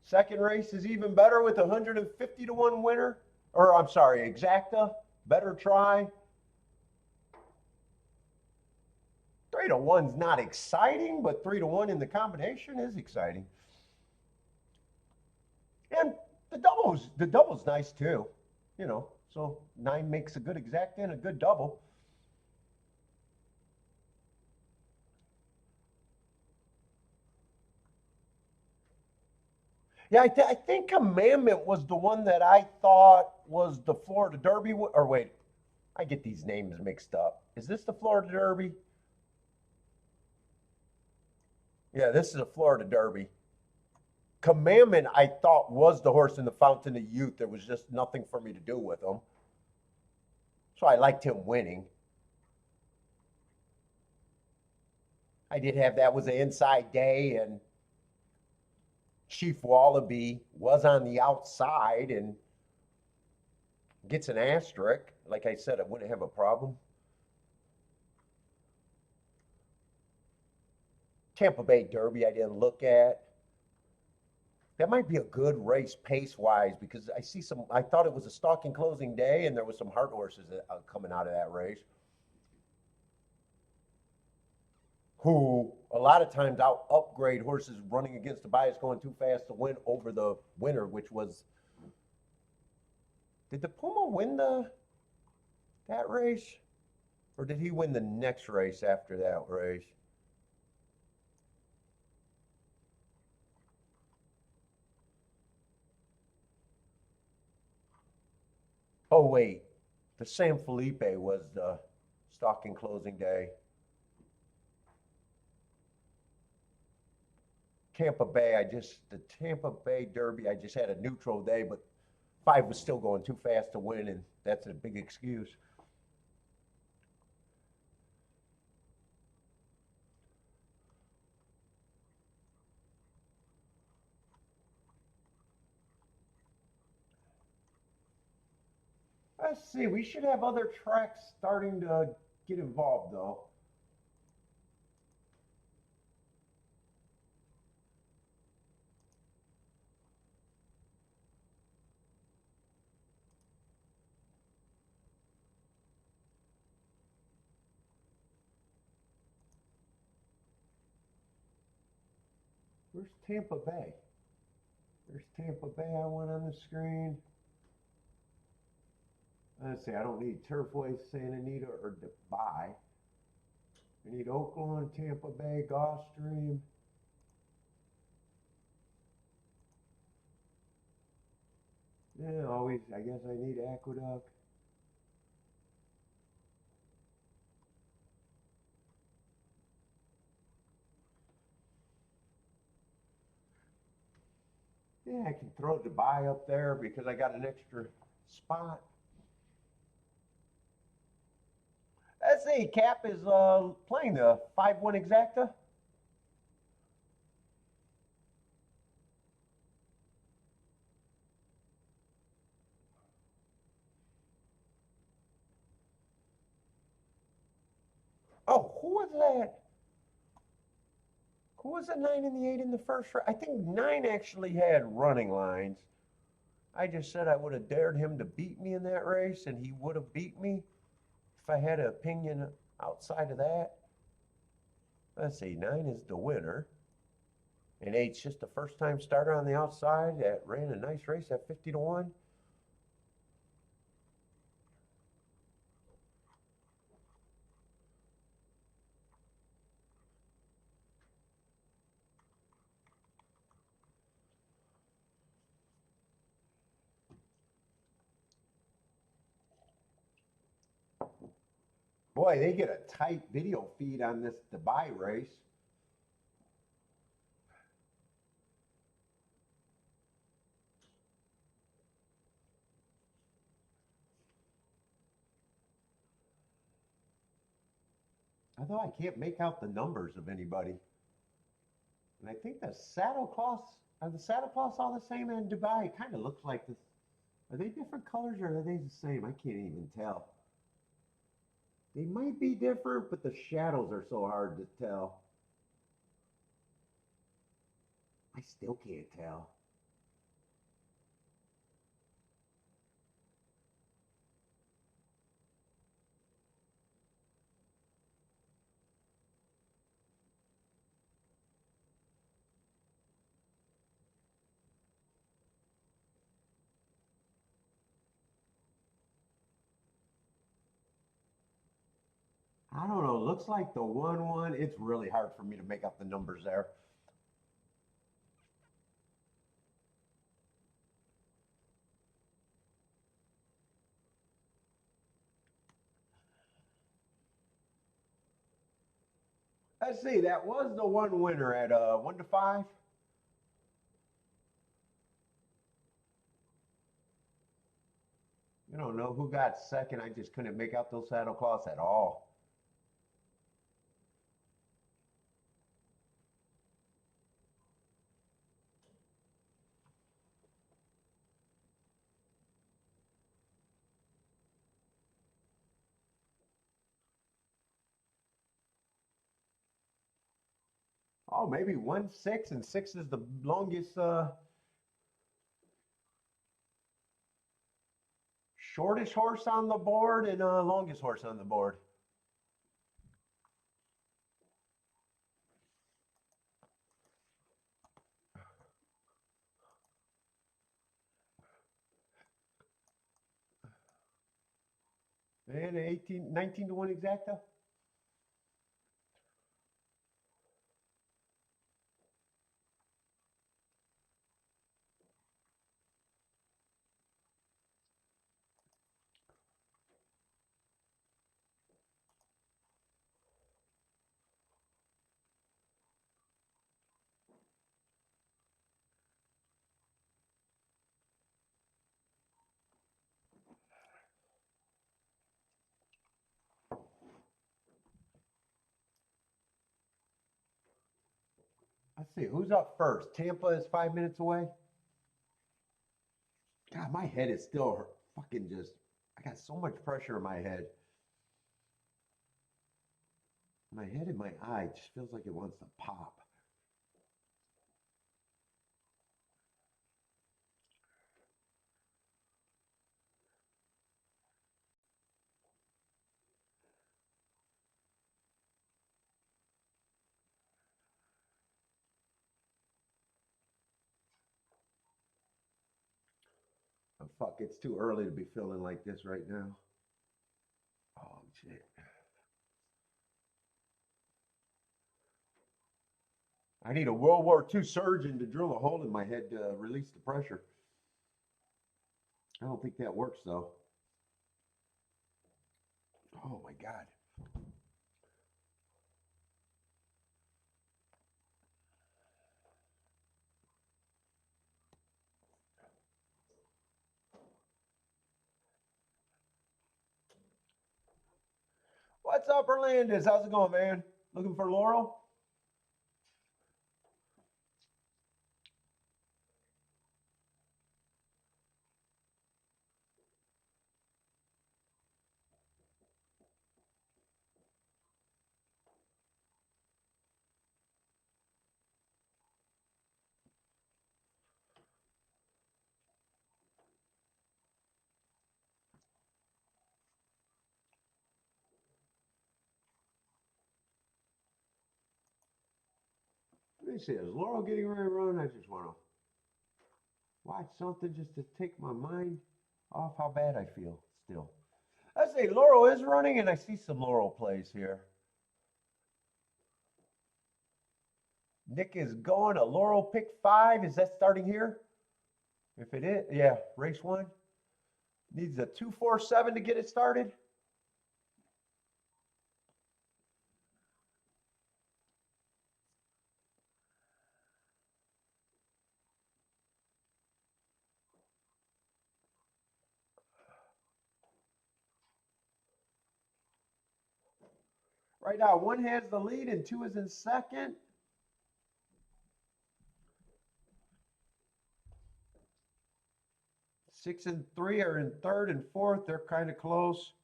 Second race is even better with a 150-1 winner. Or I'm sorry, exacta. Better try. 3-1's not exciting, but 3-1 in the combination is exciting. And the double's nice too. You know, so 9 makes a good exacta and a good double. Yeah, I think Commandment was the one that I thought was the Florida Derby. Or wait, I get these names mixed up. Is this the Florida Derby? Yeah, this is a Florida Derby. Commandment, I thought, was the horse in the Fountain of Youth. There was just nothing for me to do with him. So I liked him winning. I did have that was an inside day, and Chief Wallaby was on the outside and gets an asterisk. Like I said, I wouldn't have a problem. Tampa Bay Derby, I didn't look at. That might be a good race pace-wise because I see some. I thought it was a stalking closing day, and there was some hard horses coming out of that race. Who a lot of times out upgrade horses running against the bias going too fast to win over the winner, which was. Did the Puma win that race, or did he win the next race after that race? Oh wait, the San Felipe was the stalking closing day. Tampa Bay, the Tampa Bay Derby, I just had a neutral day, but 5 was still going too fast to win, and that's a big excuse. Let's see, we should have other tracks starting to get involved, though. Where's Tampa Bay? There's Tampa Bay I want on the screen. Let's see, I don't need Turfway, Santa Anita, or Dubai. I need Oaklawn, Tampa Bay, Gulfstream. Yeah, always, I guess I need Aqueduct. Yeah, I can throw Dubai up there because I got an extra spot. Let's see, Cap is playing the 5-1 exacta. Oh, who was that? Who was the 9 and the 8 in the first round? I think 9 actually had running lines. I just said I would have dared him to beat me in that race, and he would have beat me if I had an opinion outside of that. Let's see, 9 is the winner. And 8's just a first time starter on the outside that ran a nice race at 50 to 1. Boy, they get a tight video feed on this Dubai race. Although I can't make out the numbers of anybody. And I think the saddlecloths, are the saddlecloths all the same in Dubai? It kind of looks like this. Are they different colors or are they the same? I can't even tell. They might be different, but the shadows are so hard to tell. I still can't tell. I don't know. Looks like the 1-1. It's really hard for me to make out the numbers there. Let's see. That was the one winner at 1 to 5. I don't know who got second. I just couldn't make out those saddlecloths at all. Oh, maybe 1-6, and 6 is the longest, shortest horse on the board and longest horse on the board. And 18, 19 to 1 exacta. Let's see, who's up first? Tampa is 5 minutes away. God, my head is still fucking just, I got so much pressure in my head. My head and my eye just feels like it wants to pop. Oh, fuck, it's too early to be feeling like this right now. Oh, shit. I need a World War II surgeon to drill a hole in my head to release the pressure. I don't think that works though. Oh my God. What's up, Orlandis? How's it going, man? Looking for Laurel? Let me see. Is Laurel getting ready to run? I just want to watch something just to take my mind off how bad I feel still. I say Laurel is running, and I see some Laurel plays here. Nick is going. A Laurel pick 5. Is that starting here? If it is, yeah, race 1. Needs a 247 to get it started. Right now, 1 has the lead and 2 is in second. 6 and 3 are in third and fourth. They're kind of close.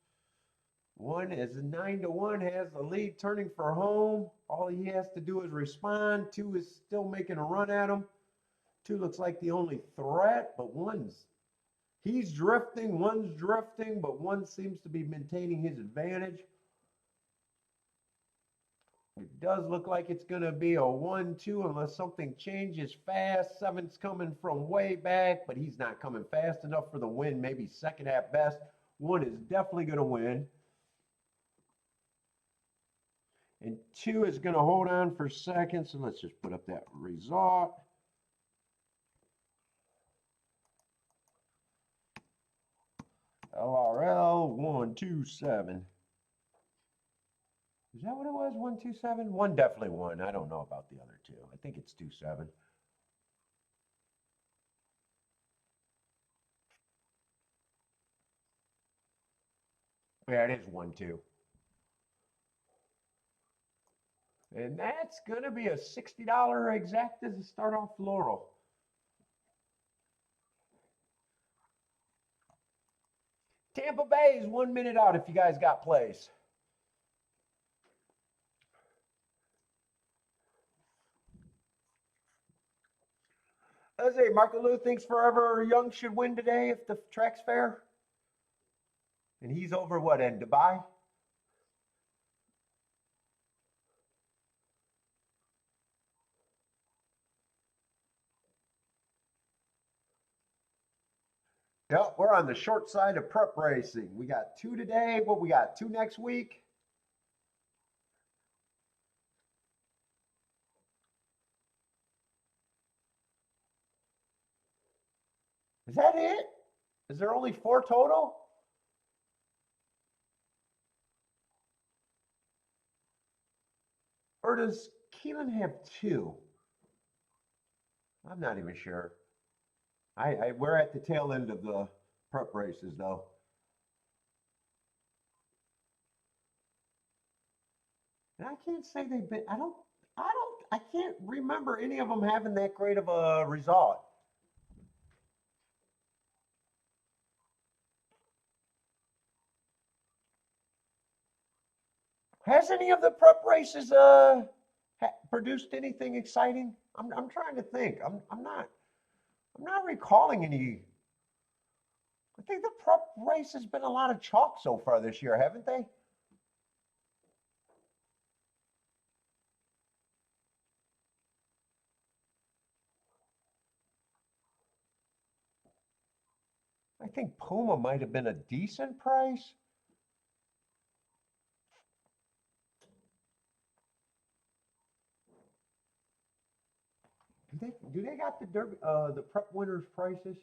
1 is 9-1, has the lead, turning for home. All he has to do is respond. 2 is still making a run at him. 2 looks like the only threat, but he's drifting, 1's drifting, but 1 seems to be maintaining his advantage. It does look like it's going to be a 1-2 unless something changes fast. 7's coming from way back, but he's not coming fast enough for the win. Maybe second at best. 1 is definitely going to win. And 2 is going to hold on for second. So let's just put up that result. LRL 127. Is that what it was? 127? 1 definitely won. I don't know about the other 2. I think it's 27. Yeah, it is 1-2. And that's going to be a $60 exact as a start off Laurel. Tampa Bay is 1 minute out if you guys got plays. Let's say Marco Lou thinks Forever Young should win today if the track's fair. And he's over what, in Dubai? Yep, we're on the short side of prep racing. We got 2 today. What we got? 2 next week. Is that it? Is there only 4 total? Or does Keelan have 2? I'm not even sure. We're at the tail end of the prep races though. And I can't say they've been, I can't remember any of them having that great of a result. Has any of the prep races produced anything exciting? I'm trying to think. I'm not recalling any. I think the prep race has been a lot of chalk so far this year, haven't they? I think Puma might have been a decent price. Do they got the Derby, the prep winners prices?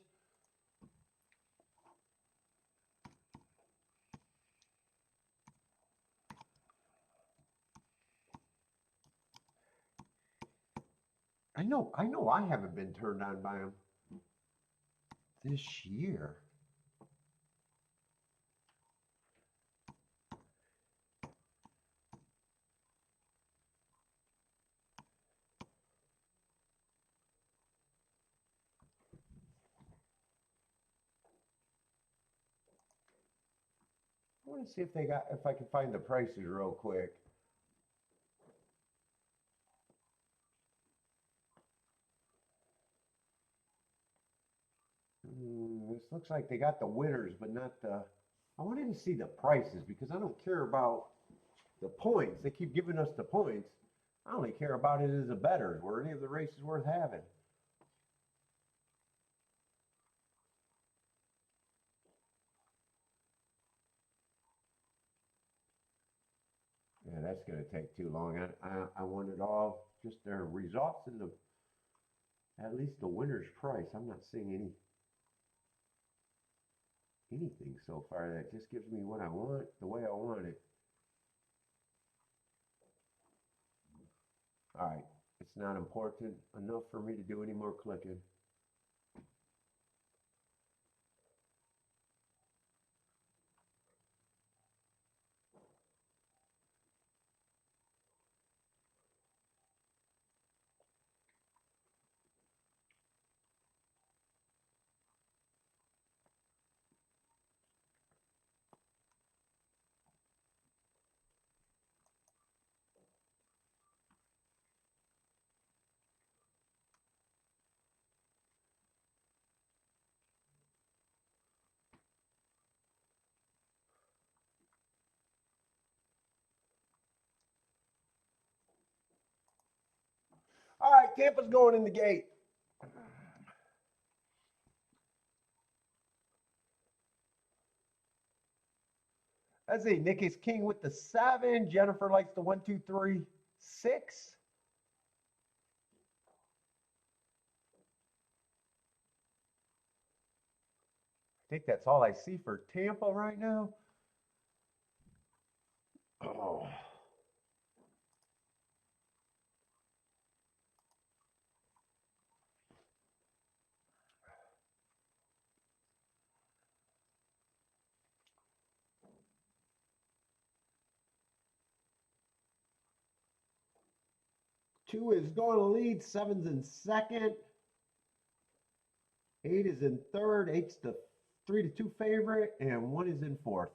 I know I haven't been turned on by them this year. I want to see if they got, if I can find the prices real quick. This looks like they got the winners, but not the. I wanted to see the prices because I don't care about the points. They keep giving us the points. I only care about it as a bettor. Were any of the races worth having? Yeah, that's going to take too long. I want it all, just their results and the, at least the winner's price. I'm not seeing anything so far that just gives me what I want, the way I want it. All right, it's not important enough for me to do any more clicking. All right, Tampa's going in the gate. Let's see. Nick is king with the 7. Jennifer likes the 1, 2, 3, 6. I think that's all I see for Tampa right now. Oh. Two is going to lead. 7's in second. 8 is in third. 8's the 3 to 2 favorite, and 1 is in fourth.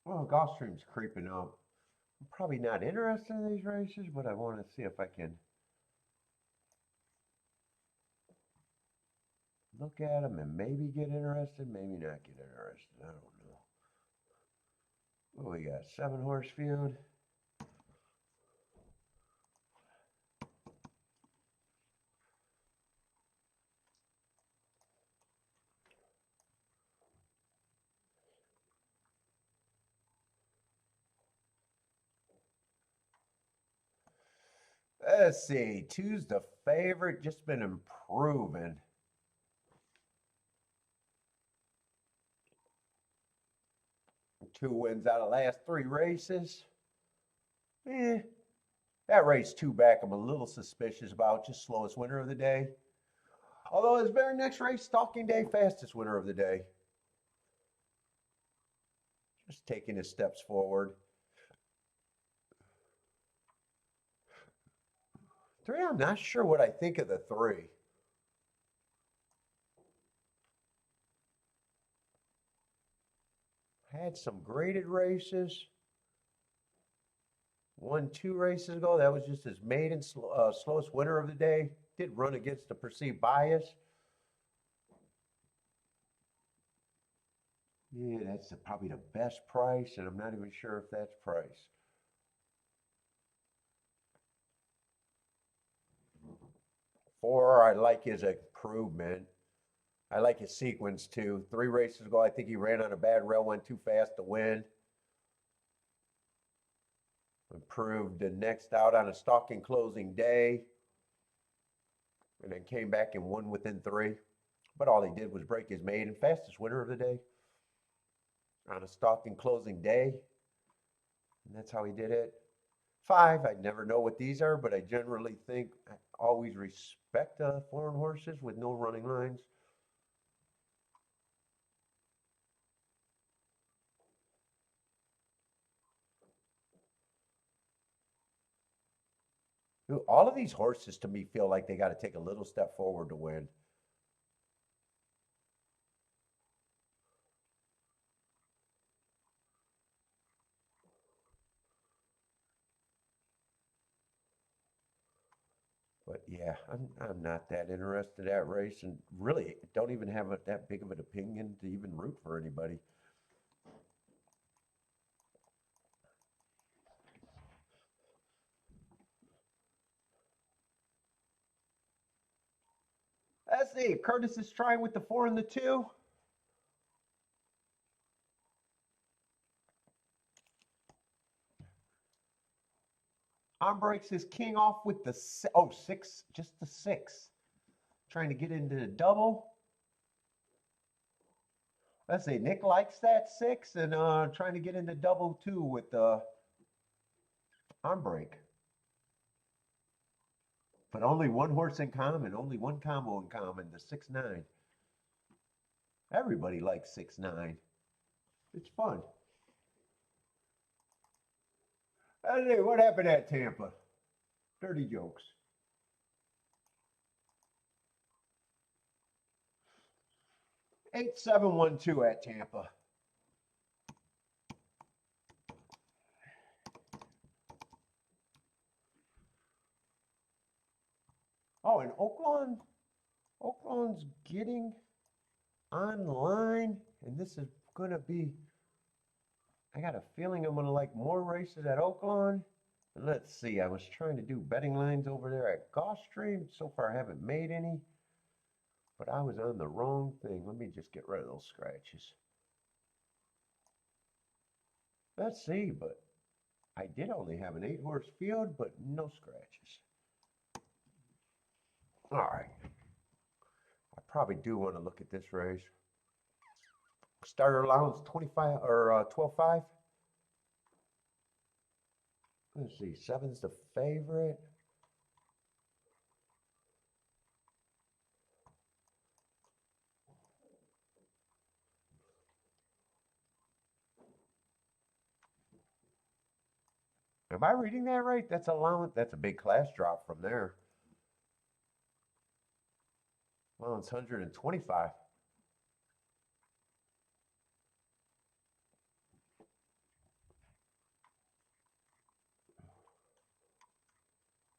Well, Gulfstream's creeping up. I'm probably not interested in these races, but I want to see if I can look at them and maybe get interested, maybe not get interested. I don't know. What we got? 7-horse field. Let's see. 2's the favorite, just been improving. Two wins out of last 3 races. That race 2 back I'm a little suspicious about, just slowest winner of the day. Although his very next race, Stalking Day, fastest winner of the day. Just taking his steps forward. 3, I'm not sure what I think of the 3. Had some graded races. Won 2 races ago. That was just his maiden slowest winner of the day. Did run against the perceived bias. Yeah, that's probably the best price, and I'm not even sure if that's price. 4, I like his improvement. I like his sequence too. 3 races ago, I think he ran on a bad rail, went too fast to win. Improved the next out on a stalking closing day, and then came back and won within 3. But all he did was break his maiden, fastest winner of the day on a stalking closing day, and that's how he did it. 5, I never know what these are, but I generally think I always respect foreign horses with no running lines. All of these horses to me feel like they got to take a little step forward to win. But yeah, I'm not that interested in that race, and really don't even have that big of an opinion to even root for anybody. Let's see. Curtis is trying with the 4 and the 2. On breaks his king off with the 6, just the 6. Trying to get into the double. Let's see. Nick likes that 6 and trying to get into double 2 with the on break. But only one horse in common, only one combo in common, the 6-9. Everybody likes 6-9. It's fun. Hey, what happened at Tampa? Dirty jokes. 8712 at Tampa. Oh, and Oaklawn's getting online, and this is gonna be. I got a feeling I'm gonna like more races at Oaklawn. And let's see, I was trying to do betting lines over there at Gulfstream. So far, I haven't made any, but I was on the wrong thing. Let me just get rid of those scratches. Let's see, but I did only have an 8-horse field, but no scratches. All right. I probably do want to look at this race. Starter allowance 25 or 12.5. Let's see, 7's the favorite. Am I reading that right? That's allowance. That's a big class drop from there. Allowance 125.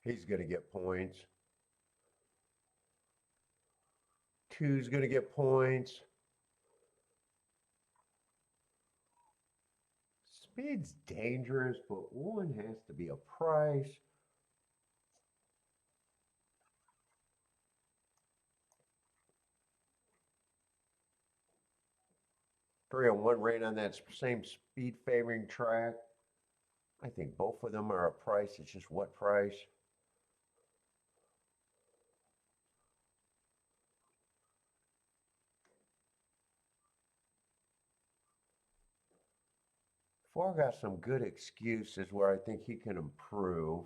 He's going to get points. 2's going to get points. Speed's dangerous, but 1 has to be a price. Three and 1 ran on that same speed favoring track. I think both of them are a price. It's just what price. Four got some good excuses where I think he can improve.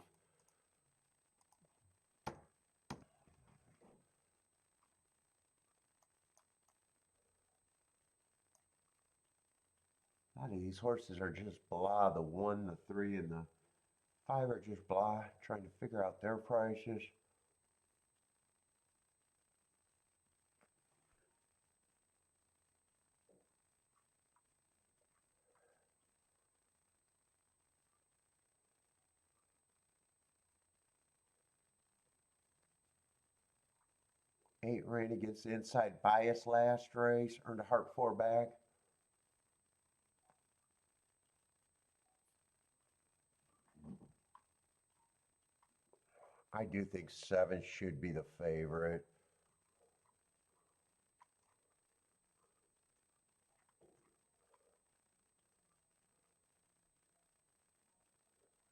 A lot of these horses are just blah. The 1, the 3, and the 5 are just blah, trying to figure out their prices. Eight ran against the inside bias last race, earned a Heart 4 back. I do think 7 should be the favorite.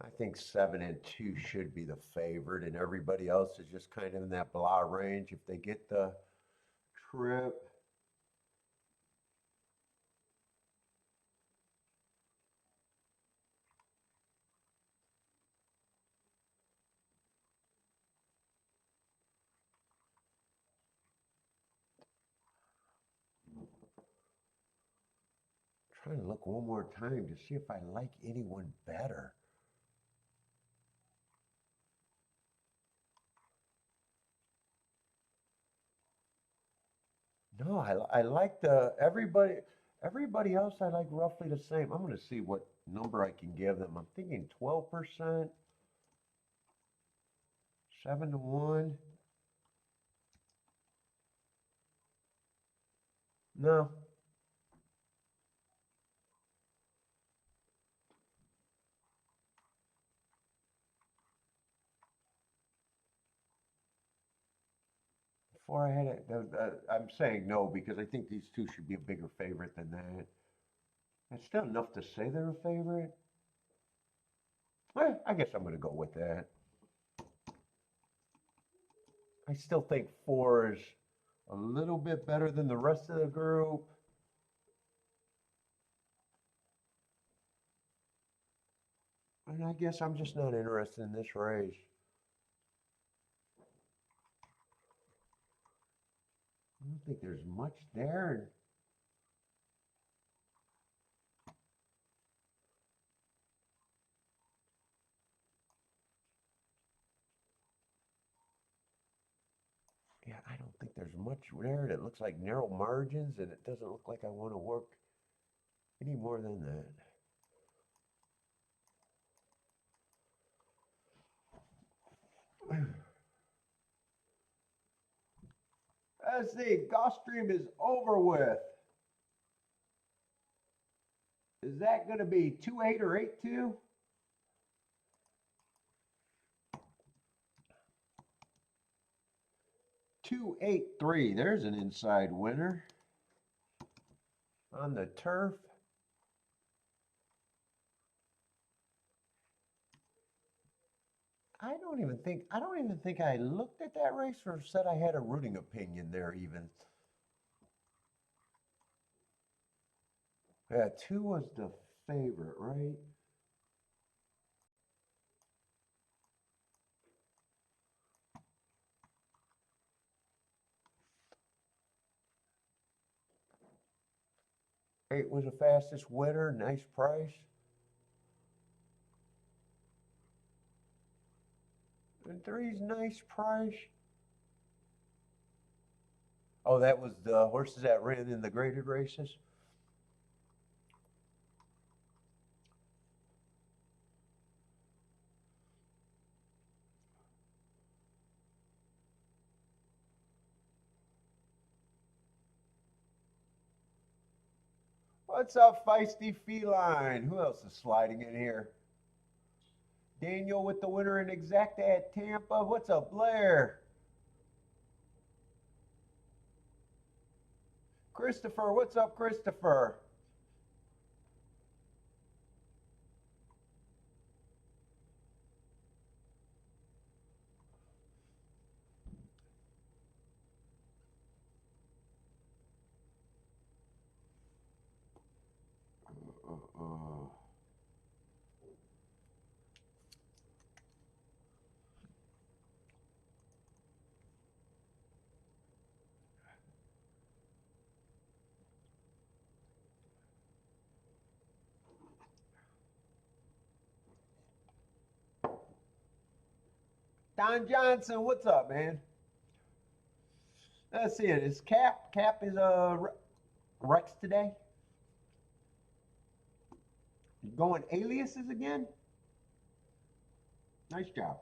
I think 7 and 2 should be the favorite, and everybody else is just kind of in that blah range. If they get the trip, trying to look one more time to see if I like anyone better. No, I like everybody else I like roughly the same. I'm going to see what number I can give them. I'm thinking 12%, 7 to 1. No. Before I had it, I'm saying no because I think these two should be a bigger favorite than that. It's still enough to say they're a favorite. I guess I'm going to go with that. I still think 4 is a little bit better than the rest of the group. And I guess I'm just not interested in this race. I don't think there's much there. Yeah, I don't think there's much there. It looks like narrow margins, and it doesn't look like I want to work any more than that. Let's see, Gulfstream is over with. Is that going to be 2-8 or 8-2? Two, 8-3. There's an inside winner on the turf. I don't even think I looked at that race or said I had a rooting opinion there even. Yeah, 2 was the favorite, right? Eight was the fastest winner, nice price. And 3's nice price. Oh, that was the horses that ran in the graded races? What's up, Feisty Feline? Who else is sliding in here? Daniel with the winner in exacta at Tampa. What's up, Blair? Christopher, what's up, Christopher? Don Johnson, what's up, man? Let's see it. Is Cap is Rex today? Going aliases again? Nice job.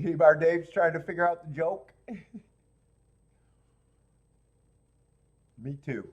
T-Bar Dave's trying to figure out the joke. Me too.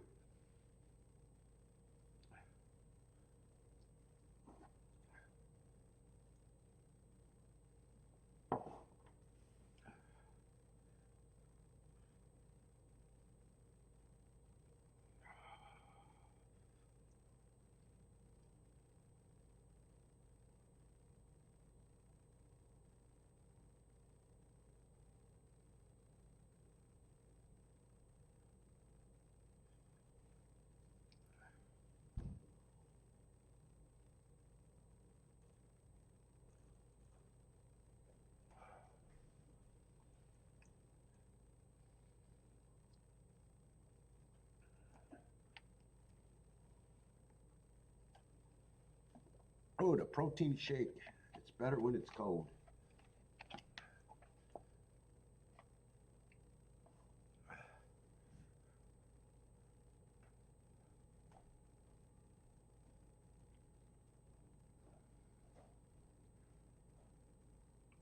Oh, the protein shake. It's better when it's cold.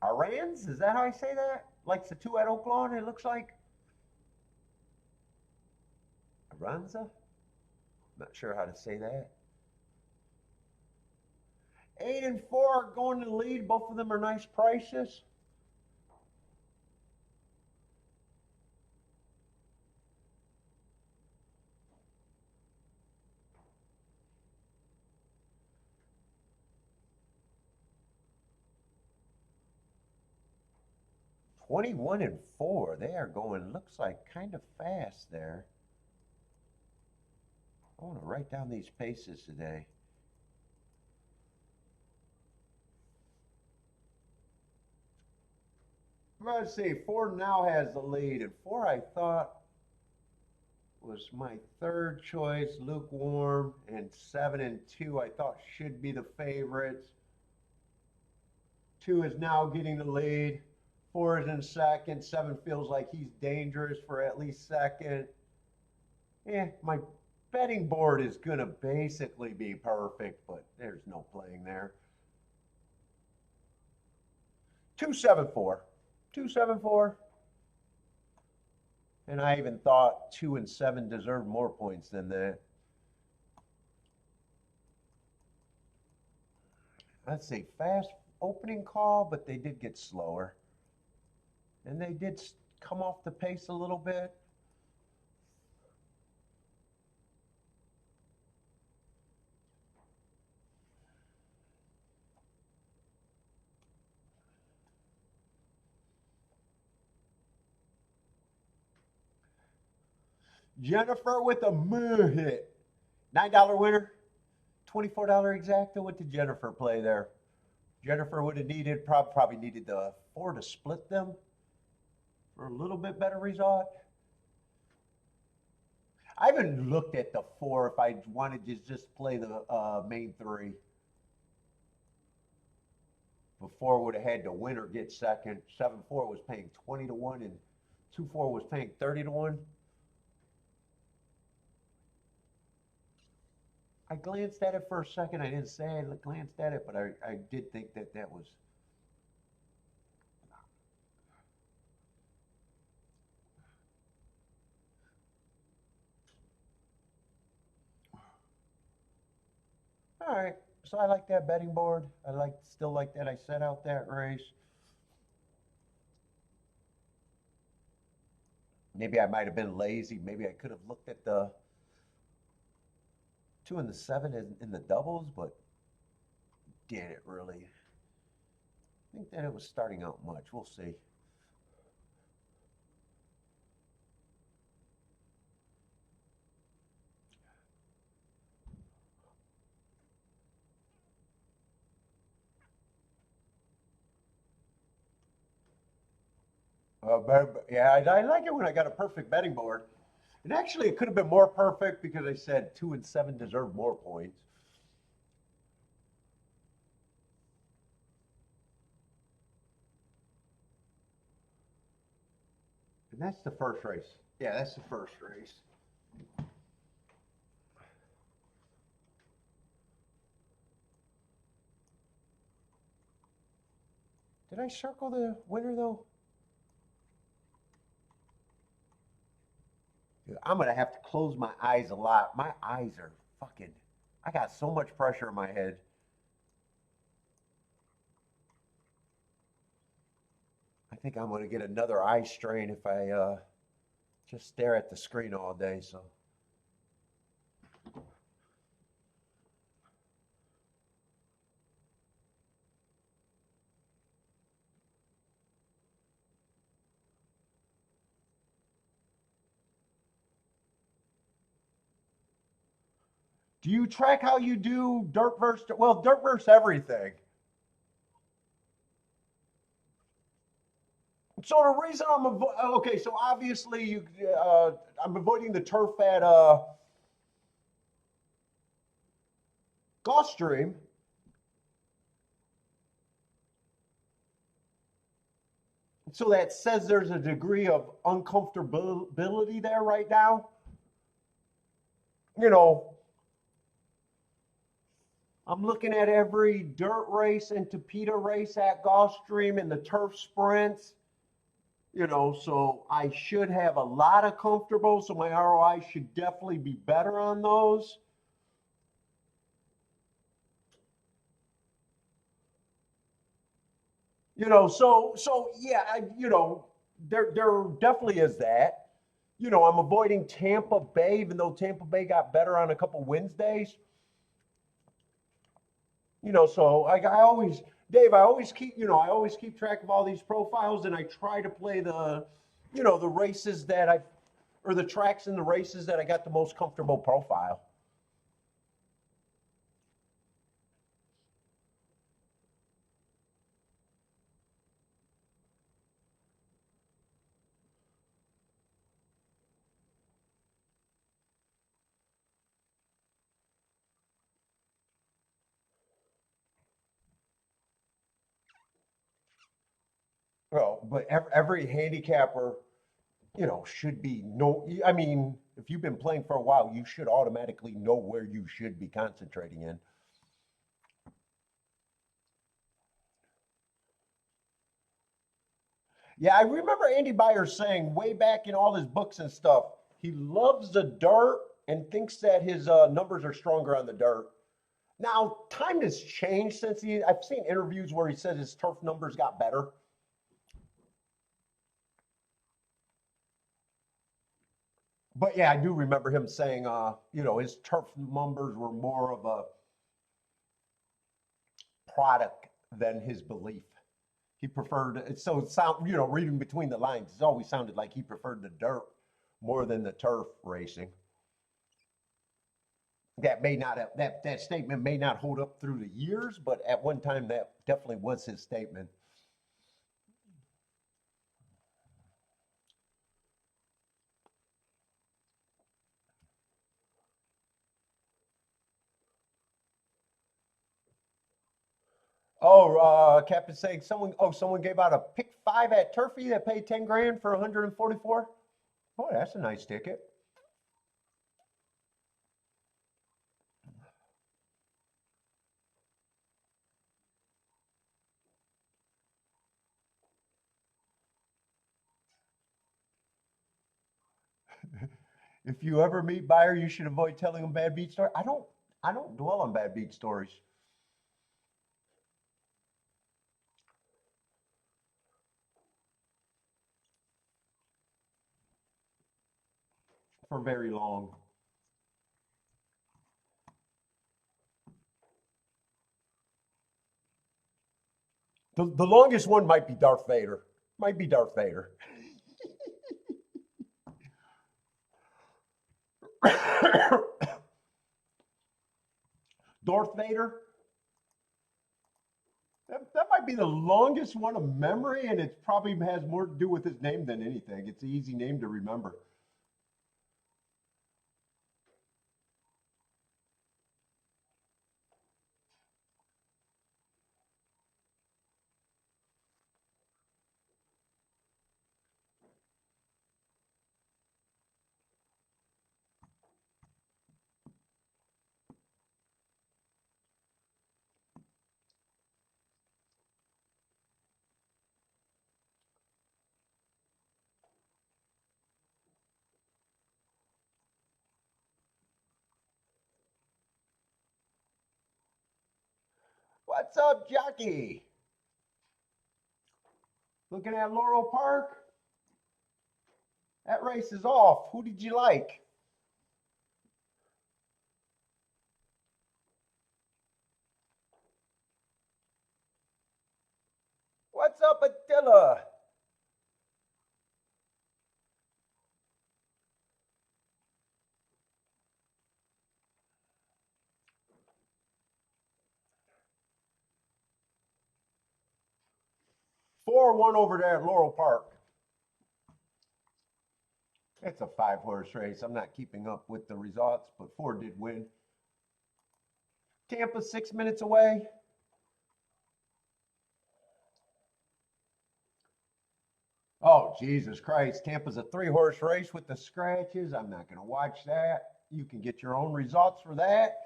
Arans? Is that how I say that? Like the two at Oaklawn, it looks like? Aranza? Not sure how to say that. 8 and 4 are going to the lead. Both of them are nice prices. $21 and 4. They are going, looks like, kind of fast there. I want to write down these paces today. Let's see, 4 now has the lead, and 4 I thought was my third choice, lukewarm, and 7 and 2 I thought should be the favorites. 2 is now getting the lead. 4 is in second. 7 feels like he's dangerous for at least second. My betting board is going to basically be perfect, but there's no playing there. 274. 274. And I even thought 2 and 7 deserved more points than that. Let's see, fast opening call, but they did get slower. And they did come off the pace a little bit. Jennifer with a moo hit. $9 winner. $24 exacta. What did Jennifer play there? Jennifer would have needed, probably needed the 4 to split them for a little bit better result. I haven't looked at the 4 if I wanted to just play the main 3. Before would have had the winner get second. 7-4 was paying 20 to 1 and 2-4 was paying 30 to 1. I glanced at it for a second. I didn't say I glanced at it, but I did think that that was. All right, so I like that betting board. I still like that I set out that race. Maybe I might have been lazy. Maybe I could have looked at the 2 and the 7 in the doubles, but did it really? I think that it was starting out much. We'll see. Yeah, I like it when I got a perfect betting board. And actually, it could have been more perfect because I said 2 and 7 deserve more points. And that's the first race. Yeah, that's the first race. Did I circle the winner though? Dude, I'm gonna have to close my eyes a lot. My eyes are fucking. I got so much pressure in my head. I think I'm gonna get another eye strain if I just stare at the screen all day. So. Do you track how you do dirt versus dirt versus everything? So the reason okay, so obviously I'm avoiding the turf at Gulfstream. So that says there's a degree of uncomfortability there right now. You know, I'm looking at every dirt race and Tapeta race at Gulfstream and the turf sprints. So I should have a lot of comfortable. So my ROI should definitely be better on those. So yeah, there definitely is that. I'm avoiding Tampa Bay, even though Tampa Bay got better on a couple Wednesdays. So I always, Dave, I always keep track of all these profiles, and I try to play the races or the tracks and the races that I got the most comfortable profile. Well, but every handicapper, should be no. I mean, if you've been playing for a while, you should automatically know where you should be concentrating in. Yeah, I remember Andy Byers saying way back in all his books and stuff, he loves the dirt and thinks that his numbers are stronger on the dirt. Now, time has changed since I've seen interviews where he says his turf numbers got better. But yeah, I do remember him saying, his turf numbers were more of a product than his belief. He preferred it. So it sound, reading between the lines, it's always sounded like he preferred the dirt more than the turf racing. That may not have, that statement may not hold up through the years, but at one time that definitely was his statement. Oh, Captain saying someone gave out a pick five at Turfy that paid 10 grand for 144. Oh, that's a nice ticket. If you ever meet buyer, you should avoid telling them bad beat stories. I don't dwell on bad beat stories for very long. The longest one might be Darth Vader. Might be Darth Vader. Darth Vader. That might be the longest one of memory, and it probably has more to do with his name than anything. It's an easy name to remember. What's up, jockey? Looking at Laurel Park? That race is off. Who did you like? What's up, Attila? Four-one over there at Laurel Park. It's a 5-horse race. I'm not keeping up with the results, but 4 did win. Tampa 6 minutes away. Oh, Jesus Christ. Tampa's a 3-horse race with the scratches. I'm not going to watch that. You can get your own results for that.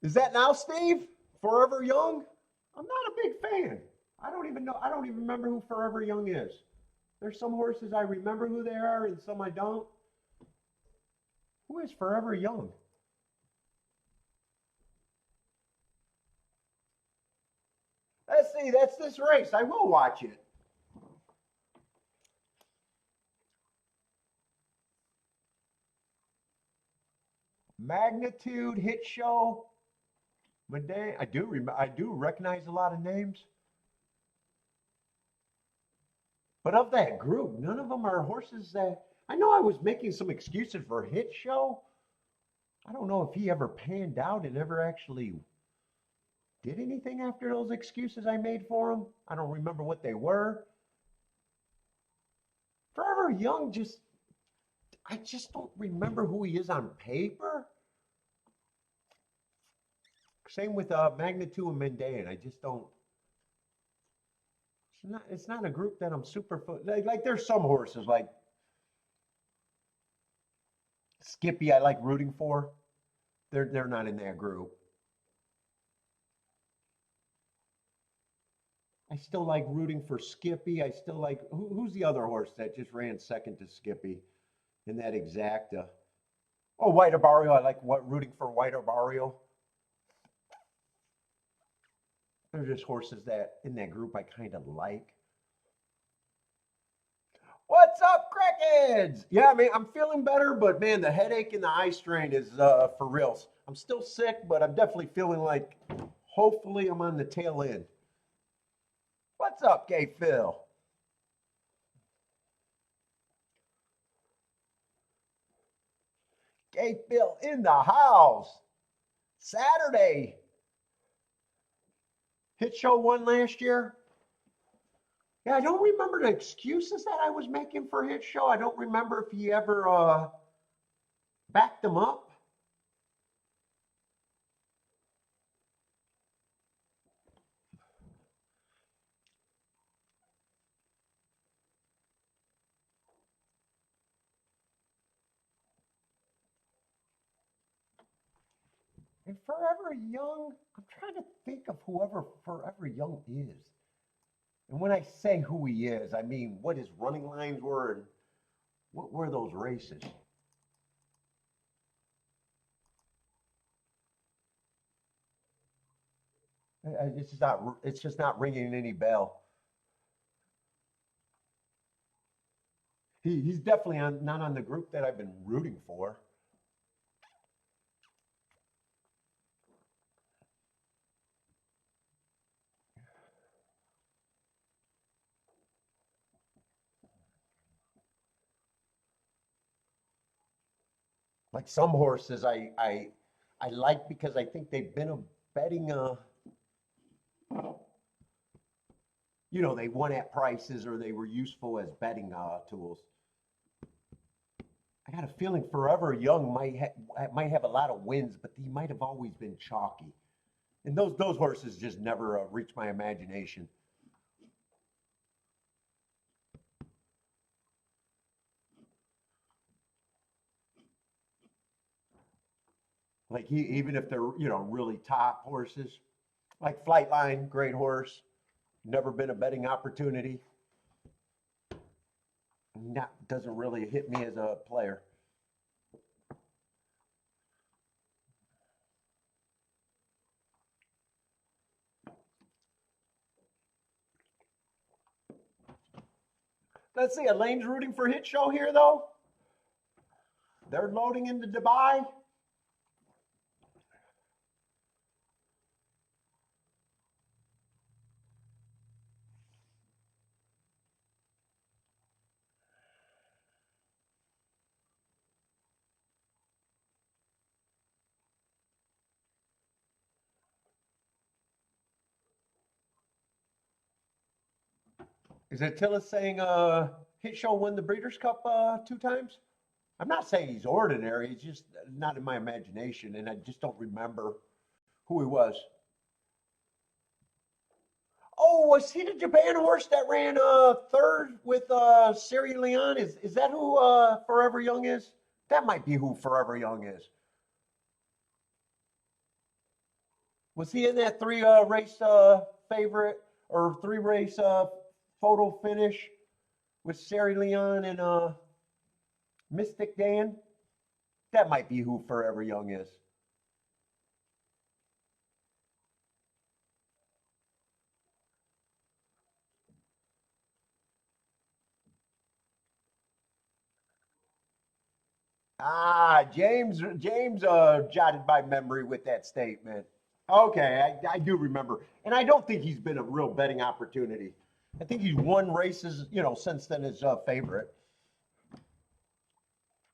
Is that now, Steve? Forever Young? I'm not a big fan. I don't even know. I don't even remember who Forever Young is. There's some horses I remember who they are and some I don't. Who is Forever Young? Let's see. That's this race. I will watch it. Magnitude, Hit Show. I do recognize a lot of names. But of that group, none of them are horses that I know. I was making some excuses for Hit Show. I don't know if he ever panned out and ever actually did anything after those excuses I made for him. I don't remember what they were. Forever Young, I just don't remember who he is on paper. Same with Magnitude and Mendean. I just don't. It's not a group that I'm super like. There's some horses like Skippy I like rooting for. They're not in that group. I still like rooting for Skippy. I still like who's the other horse that just ran second to Skippy in that exacta? Oh, White Barrio. I like rooting for White Barrio. They're just horses that in that group I kind of like. What's up, crackheads? Yeah, man, I'm feeling better, but man, the headache and the eye strain is for reals. I'm still sick, but I'm definitely feeling like hopefully I'm on the tail end. What's up, Gay Phil? Gay Phil in the house. Saturday. Hit Show won last year. Yeah, I don't remember the excuses that I was making for Hit Show. I don't remember if he ever backed them up. And Forever Young, I'm trying to think of whoever Forever Young is. And when I say who he is, I mean what his running lines were and what were those races. It's just not ringing any bell. He's definitely not on the group that I've been rooting for. Like some horses I like because I think they've been a betting they won at prices or they were useful as betting tools. I got a feeling Forever Young might have a lot of wins, but he might have always been chalky. And those horses just never reach my imagination. Like even if they're really top horses, like Flightline, great horse, never been a betting opportunity. Not doesn't really hit me as a player. Let's see, Elaine's rooting for Hit Show here, though. They're loading into Dubai. Is it Tillis saying Hit Show won the Breeders' Cup 2 times? I'm not saying he's ordinary. He's just not in my imagination, and I just don't remember who he was. Oh, was he the Japan horse that ran third with Siri Leon? Is that who Forever Young is? That might be who Forever Young is. Was he in that three race favorite or 3 race photo finish with Sari Leon and Mystic Dan? That might be who Forever Young is. Ah, James jotted my memory with that statement. Okay, I do remember. And I don't think he's been a real betting opportunity. I think he's won races, since then as favorite.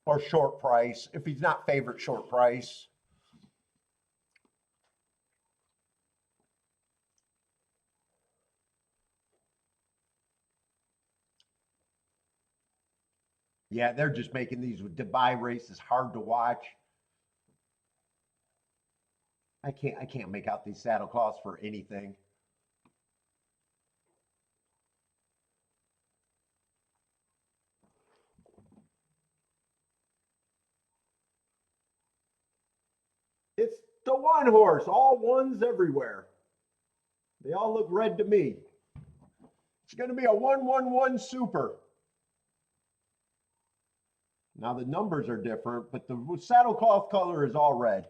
Or short price. If he's not favorite, short price. Yeah, they're just making these Dubai races hard to watch. I can't make out these saddle cloths for anything. It's the one horse, all ones everywhere. They all look red to me. It's going to be a 1-1-1 super. Now the numbers are different, but the saddle cloth color is all red.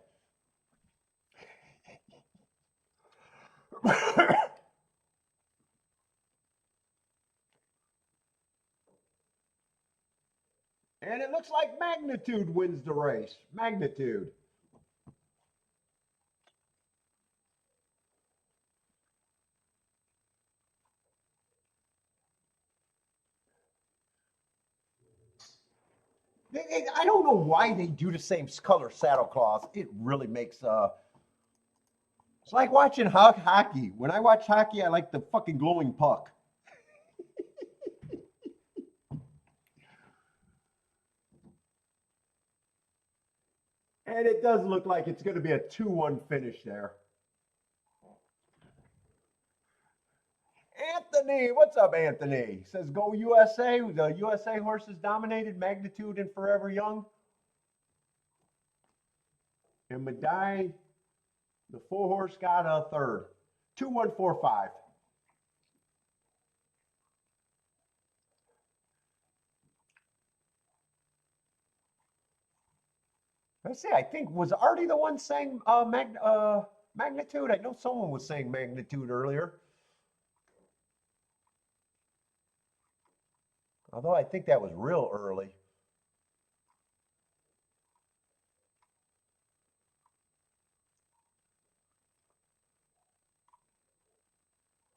And it looks like Magnitude wins the race. Magnitude. I don't know why they do the same color saddle cloths. It really makes it's like watching hockey. When I watch hockey, I like the fucking glowing puck. And it does look like it's going to be a 2-1 finish there. Anthony, what's up, Anthony? Says go USA. The USA horses dominated Magnitude and Forever Young. And Madai, the 4-horse, got a third. 2-1-4-5. Let's see. I think was Artie the one saying Magnitude. I know someone was saying Magnitude earlier. Although I think that was real early.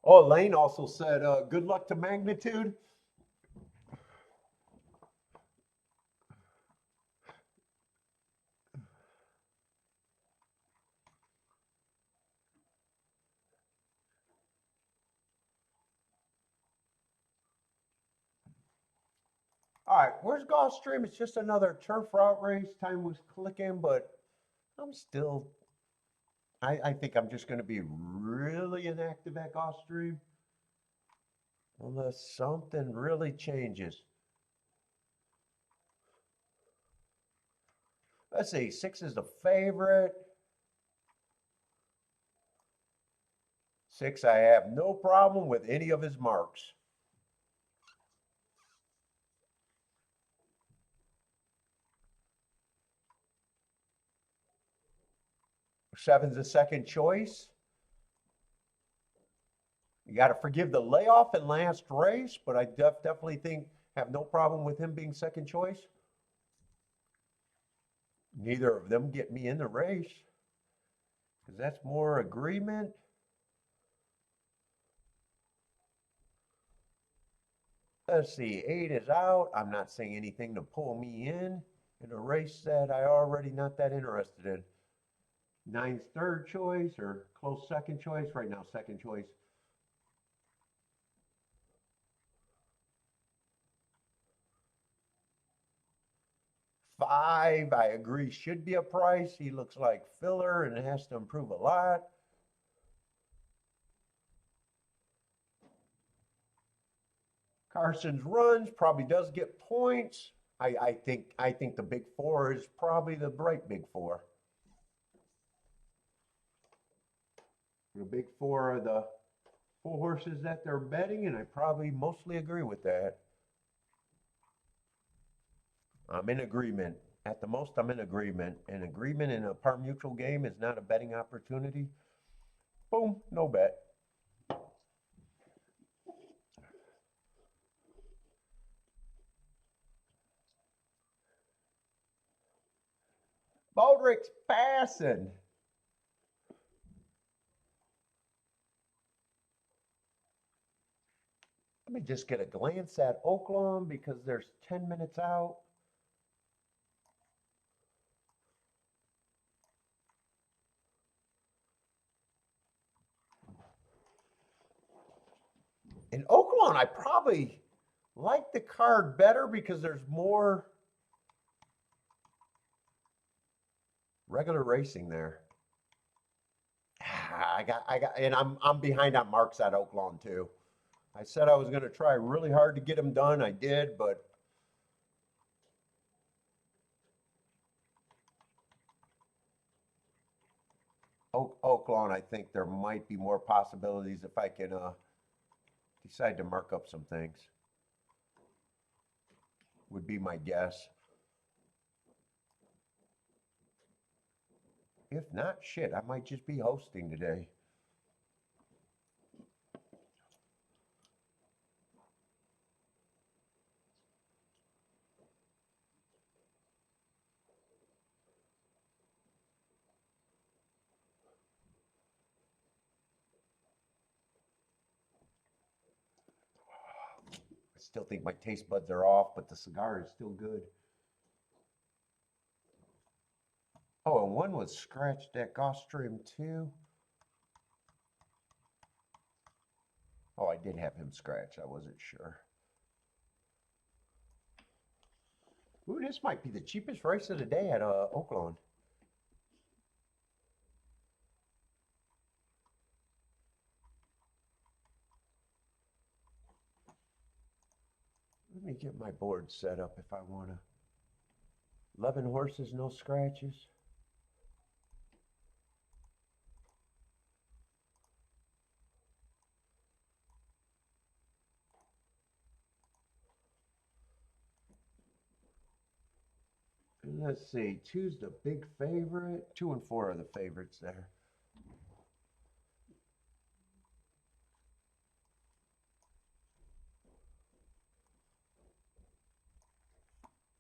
Oh, Elaine also said, good luck to Magnitude. All right, where's Gulfstream? It's just another turf route race. Time was clicking, but I'm still, I think I'm just going to be really inactive at Gulfstream unless something really changes. Let's see, 6 is the favorite. 6, I have no problem with any of his marks. 7's a second choice. You got to forgive the layoff in last race, but I definitely think Have no problem with him being second choice. Neither of them get me in the race because that's more agreement. Let's see, 8 is out. I'm not saying anything to pull me in a race that I already not that interested in. 9's third choice or close second choice. Right now, second choice. 5, I agree, should be a price. He looks like filler and has to improve a lot. Carson's runs probably does get points. I think the big 4 is probably the right big 4. The big 4 are the 4 horses that they're betting, and I probably mostly agree with that. I'm in agreement. At the most, I'm in agreement. And agreement in a par mutual game is not a betting opportunity. Boom, no bet. Baldrick's passing. Let me just get a glance at Oaklawn because there's 10 minutes out. In Oaklawn, I probably like the card better because there's more regular racing there. And I'm behind on marks at Oaklawn too. I said I was going to try really hard to get them done. I did, but Oaklawn, I think there might be more possibilities if I can decide to mark up some things. Would be my guess. If not, shit, I might just be hosting today. I still think my taste buds are off, but the cigar is still good. Oh, and one was scratched at Gulfstream too. Oh, I did have him scratch. I wasn't sure. Ooh, this might be the cheapest race of the day at Oaklawn. Let me get my board set up if I want to. 11 horses, no scratches. And let's see, 2's the big favorite. 2 and 4 are the favorites there.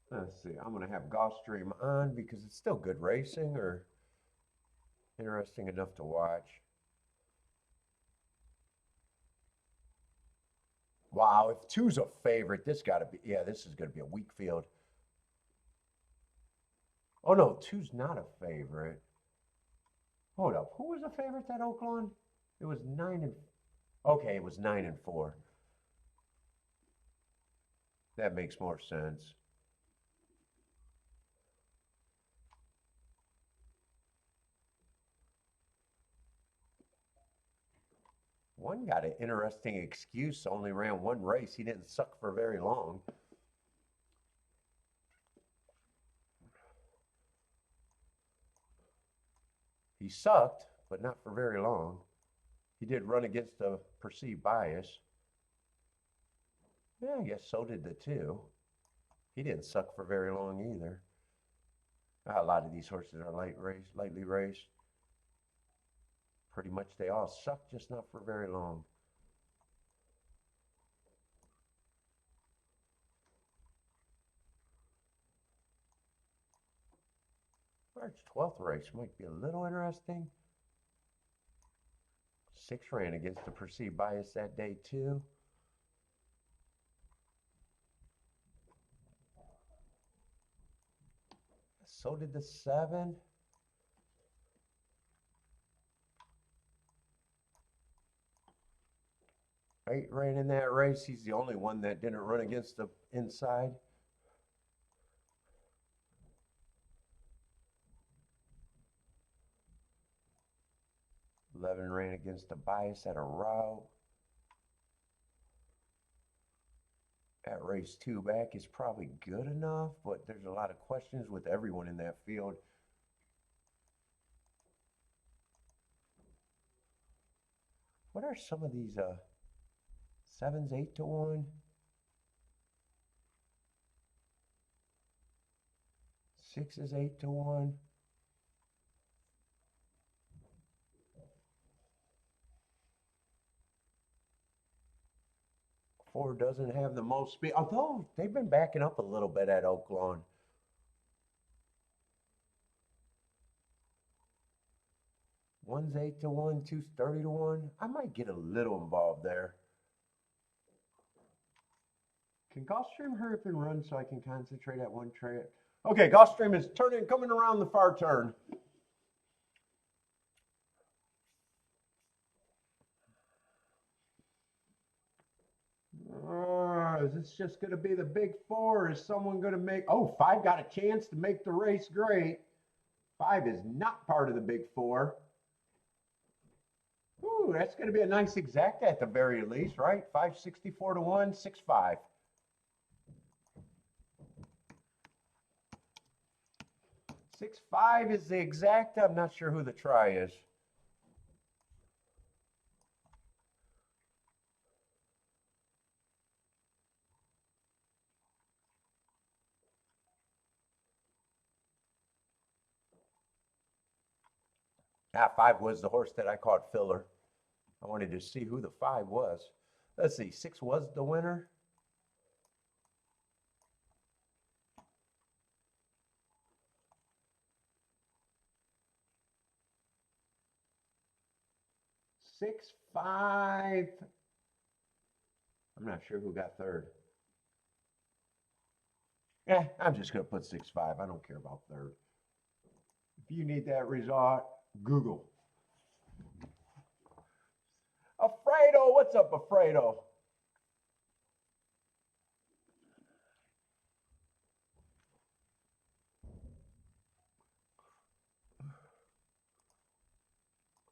Let's see, I'm going to have Gulfstream on because it's still good racing or interesting enough to watch. Wow, if 2's a favorite, this got to be, yeah, this is going to be a weak field. Oh no, 2's not a favorite. Hold up, who was a favorite at Oaklawn? It was 9 and, okay, it was 9 and 4. That makes more sense. One got an interesting excuse, only ran one race. He didn't suck for very long. He sucked, but not for very long. He did run against a perceived bias. Yeah, I guess so did the 2. He didn't suck for very long either. A lot of these horses are lightly raced. Pretty much they all suck, just not for very long. March 12th race might be a little interesting. 6 ran against the perceived bias that day too. So did the 7. 8 ran in that race. He's the only one that didn't run against the inside. Eleven ran against the bias at a route. At race 2 back is probably good enough, but there's a lot of questions with everyone in that field. What are some of these 7s 8 to 1? 6s 8 to 1. 4 doesn't have the most speed, although they've been backing up a little bit at Oaklawn. One's 8 to 1, 2's 30 to 1. I might get a little involved there. Can Gulfstream hurry up and run so I can concentrate at one track? Okay, Gulfstream is coming around the far turn. Is this just going to be the big 4? Is someone going to make... Oh, 5 got a chance to make the race great. 5 is not part of the big 4. Ooh, that's going to be a nice exacta at the very least, right? 564 to 1, 6-5. Six five is the exacta. I'm not sure who the try is. Ah, 5 was the horse that I caught filler. I wanted to see who the 5 was. Let's see, 6 was the winner. Six, 5. I'm not sure who got third. I'm just going to put 6-5. I don't care about third. If you need that result, Google. Alfredo, what's up, Alfredo?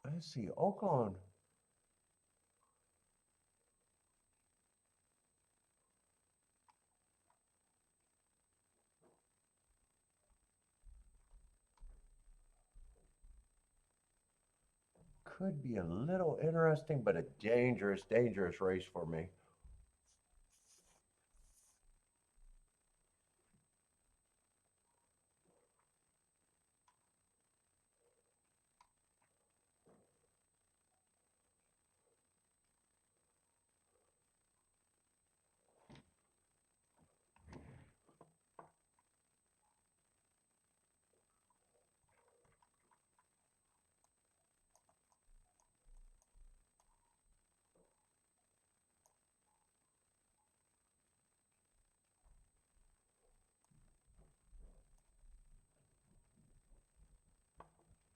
Let's see, Oaklawn. Could be a little interesting, but a dangerous, dangerous race for me.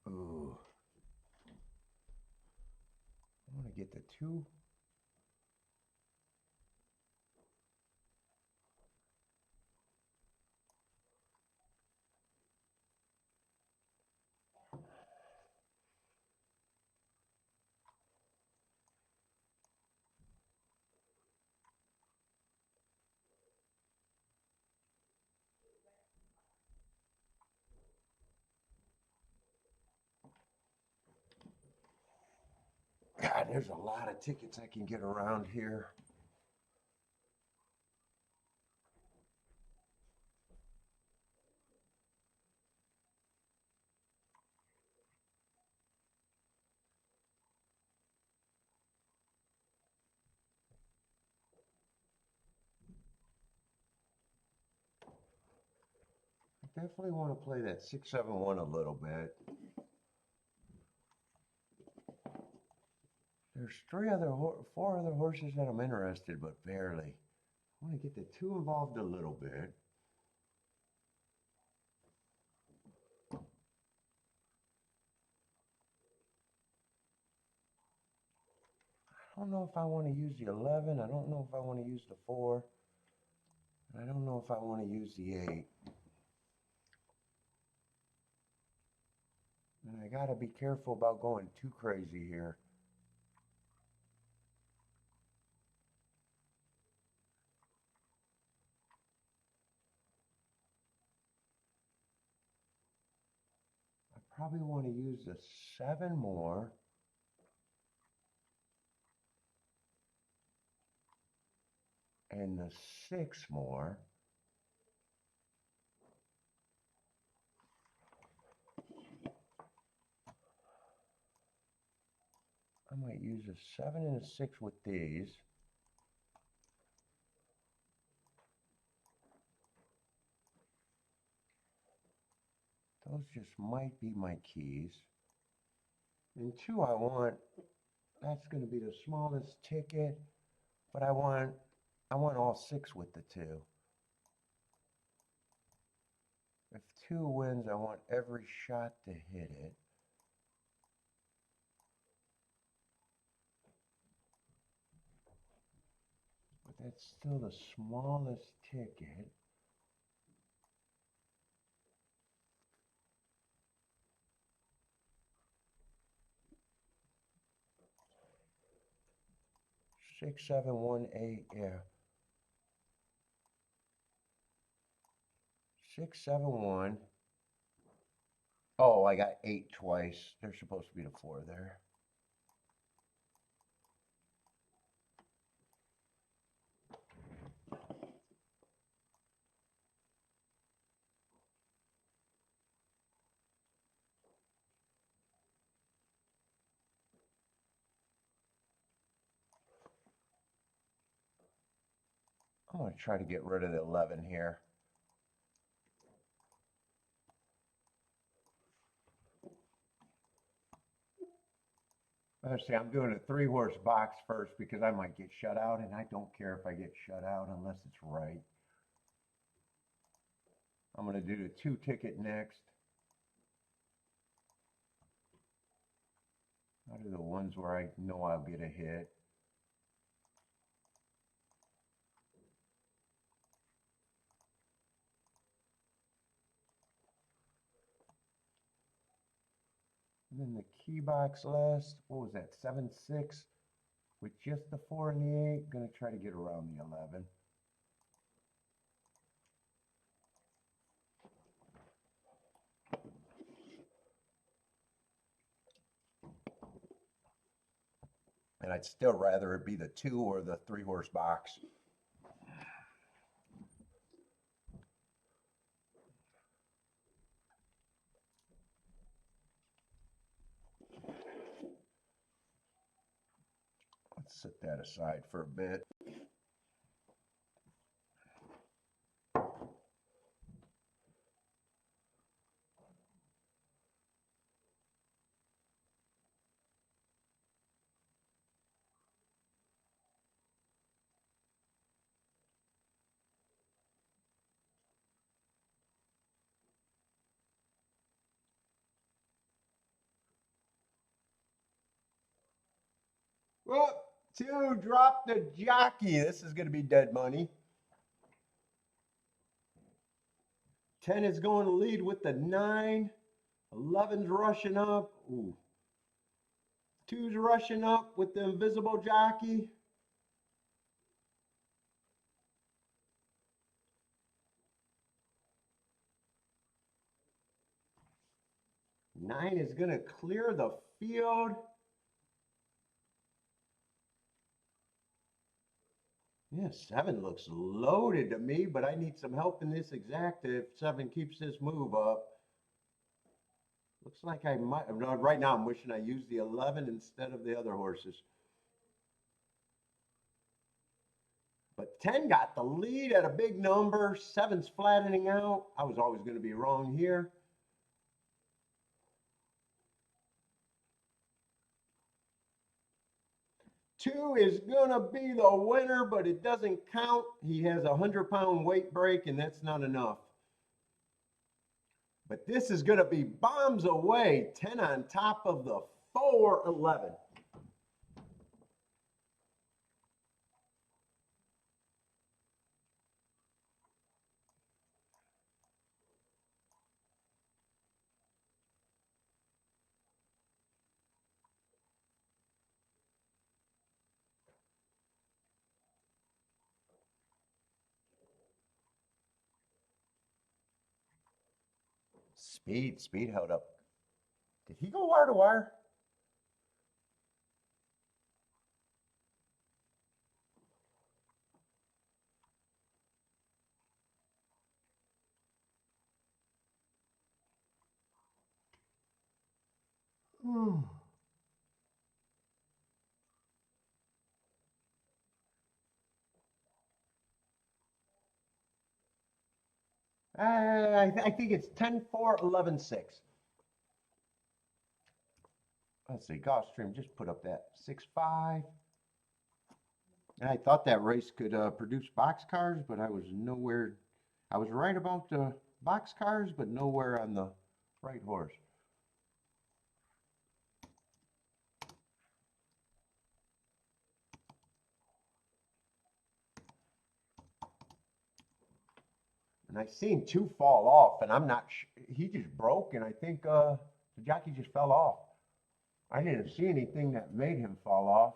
Ooh. I want to get the 2. God, there's a lot of tickets I can get around here. Definitely want to play that 671 a little bit. There's four other horses that I'm interested, but barely. I want to get the two involved a little bit. I don't know if I want to use the 11. I don't know if I want to use the 4. I don't know if I want to use the 8. And I got to be careful about going too crazy here. I probably want to use the 7 more. And the 6 more. I might use a 7 and a 6 with these. Those just might be my keys. And 2 I want, that's going to be the smallest ticket, but I want all 6 with the 2. If 2 wins, I want every shot to hit it. But that's still the smallest ticket. Six, 7, 1, 8, yeah. 6, 7, 1. Oh, I got 8 twice. There's supposed to be the 4 there. I'm going to try to get rid of the 11 here. Let's see, I'm doing a 3-horse box first because I might get shut out, and I don't care if I get shut out unless it's right. I'm going to do the 2 ticket next. I'll do the ones where I know I'll get a hit. And then the key box last, what was that, 7, 6? With just the 4 and the 8, going to try to get around the 11. And I'd still rather it be the 2 or the 3-horse box. Let's set that aside for a bit. Well, 2, drop the jockey. This is going to be dead money. 10 is going to lead with the 9. 11's rushing up. Ooh. 2's rushing up with the invisible jockey. Nine is going to clear the field. Yeah, 7 looks loaded to me, but I need some help in this exacta if 7 keeps this move up. Looks like I might, right now I'm wishing I used the 11 instead of the other horses. But 10 got the lead at a big number. 7's flattening out. I was always going to be wrong here. Two is going to be the winner, but it doesn't count. He has a 100-pound weight break, and that's not enough. But this is going to be bombs away. 10 on top of the 4-11. Speed held up. Did he go wire to wire? I think it's 10-4, 11-6. Let's see, Gulfstream just put up that 6-5. I thought that race could produce boxcars, but I was nowhere. I was right about the boxcars, but nowhere on the right horse. And I seen 2 fall off, and I'm not he just broke, and I think the jockey just fell off. I didn't see anything that made him fall off.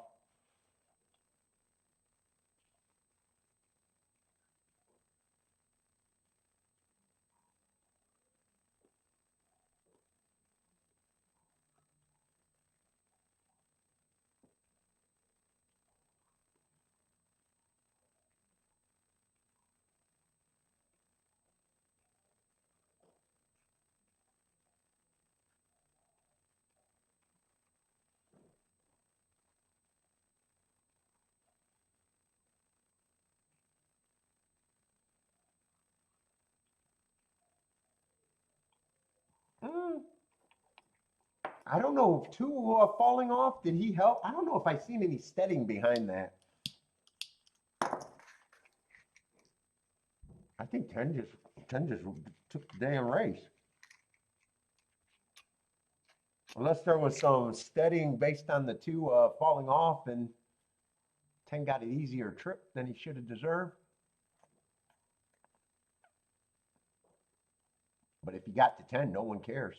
I don't know if 2 falling off, did he help? I don't know if I seen any steading behind that. I think 10 just took the damn race. Unless there was some steadying based on the 2 falling off and 10 got an easier trip than he should have deserved. But if he got to 10, no one cares.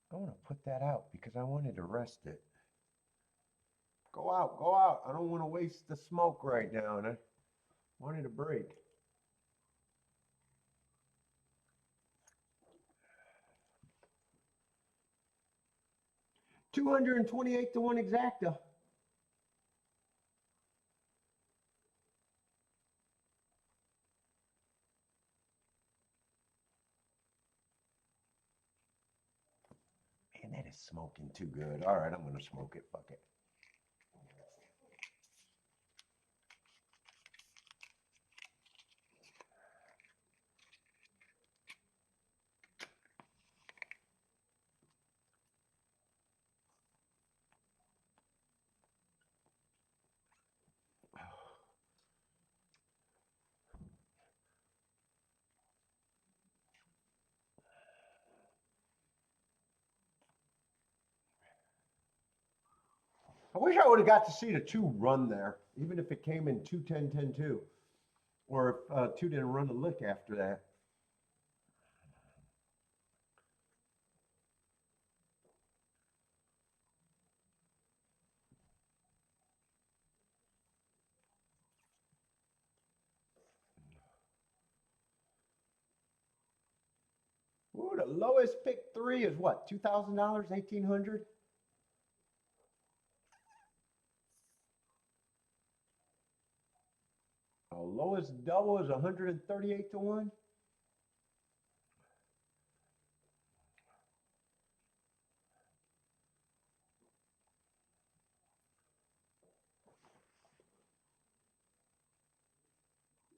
I want to put that out because I wanted to rest it. Go out, go out. I don't want to waste the smoke right now, and I wanted a break. $228 to 1 exacta. Man, that is smoking too good. All right, I'm going to smoke it. Fuck it. I wish I would have got to see the 2 run there, even if it came in 2-10-10-2. or if two didn't run a lick after that. Ooh, the lowest pick three is what? $2,000, 1,800. The lowest double is 138 to 1.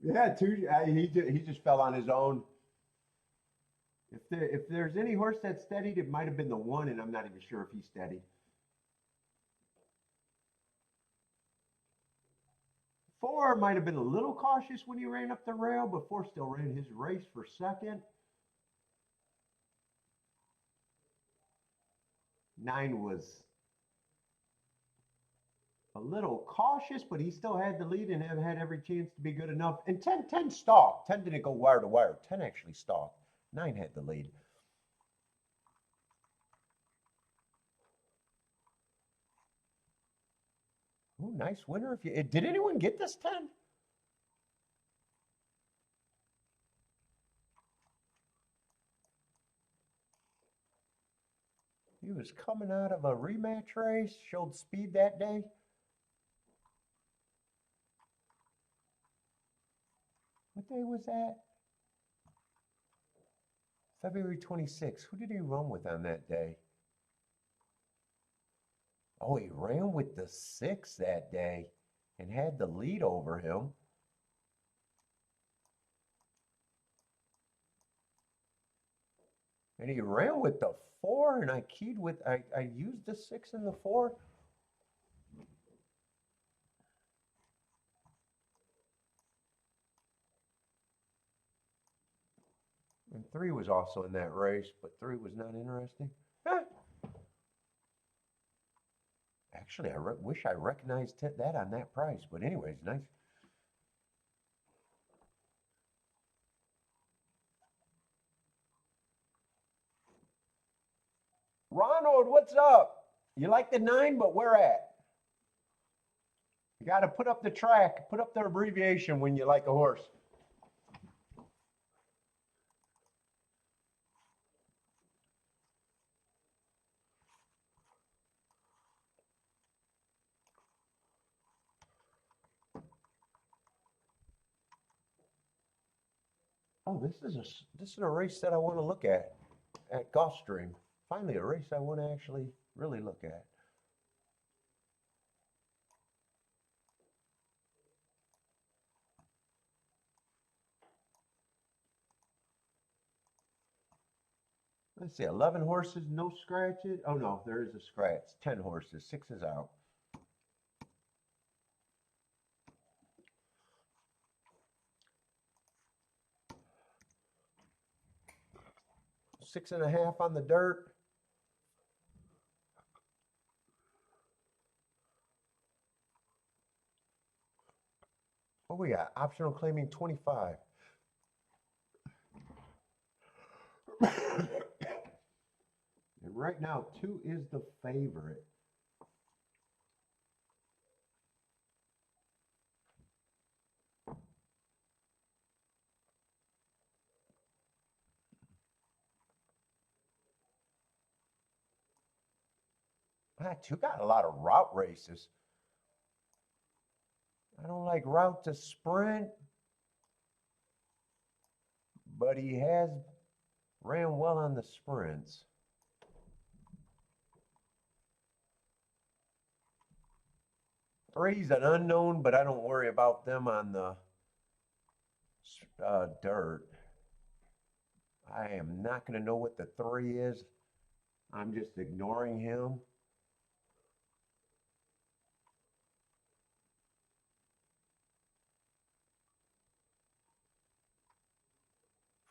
Yeah, he just fell on his own. If there's any horse that steadied, it might have been the one, and I'm not even sure if he steadied. Four might have been a little cautious when he ran up the rail, but four still ran his race for second. Nine was a little cautious, but he still had the lead and had every chance to be good enough. And 10 stalked. 10 didn't go wire to wire. 10 actually stalked. 9 had the lead. Ooh, nice winner. Did anyone get this 10? He was coming out of a rematch race, showed speed that day. What day was that? February 26th. Who did he run with on that day? Oh, he ran with the 6 that day and had the lead over him. And he ran with the 4, and I used the 6 and the 4. And 3 was also in that race, but 3 was not interesting. Actually, I wish I recognized that on that price, but anyways, nice. Ronald, what's up? You like the 9, but where at? You got to put up the track, put up the abbreviation when you like a horse. Oh, this is a race that I want to look at Gulfstream. Finally, a race I want to actually really look at. Let's see, 11 horses, no scratches. Oh no, there is a scratch. 10 horses, 6 is out. Six and a half on the dirt. What we got? Optional claiming 25. And right now, 2 is the favorite. Ah, 2 got a lot of route races. I don't like route to sprint, but he has ran well on the sprints. Three's an unknown, but I don't worry about them on the dirt. I am not going to know what the 3 is. I'm just ignoring him.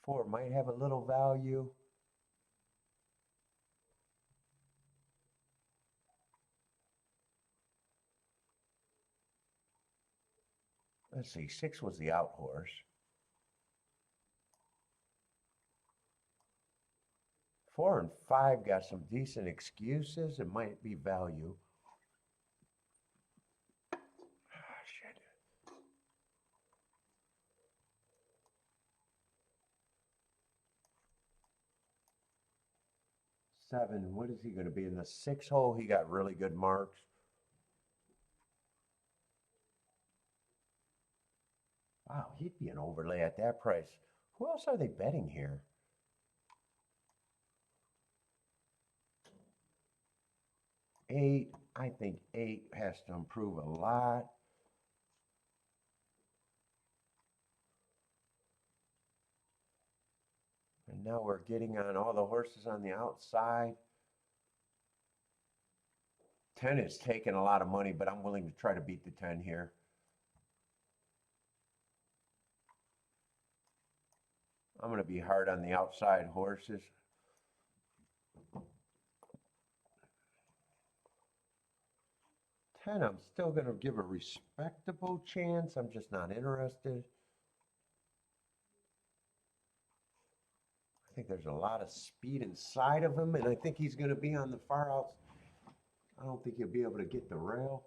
Four might have a little value. Let's see, 6 was the out horse. 4 and 5 got some decent excuses. It might be value. Ah, shit. 7, what is he going to be? In the 6 hole, he got really good marks. Wow, he'd be an overlay at that price. Who else are they betting here? Eight, I think 8 has to improve a lot. And now we're getting on all the horses on the outside. 10 is taking a lot of money, but I'm willing to try to beat the 10 here. I'm going to be hard on the outside horses. 10, I'm still going to give a respectable chance. I'm just not interested. I think there's a lot of speed inside of him, and I think he's going to be on the far outs. I don't think he'll be able to get the rail.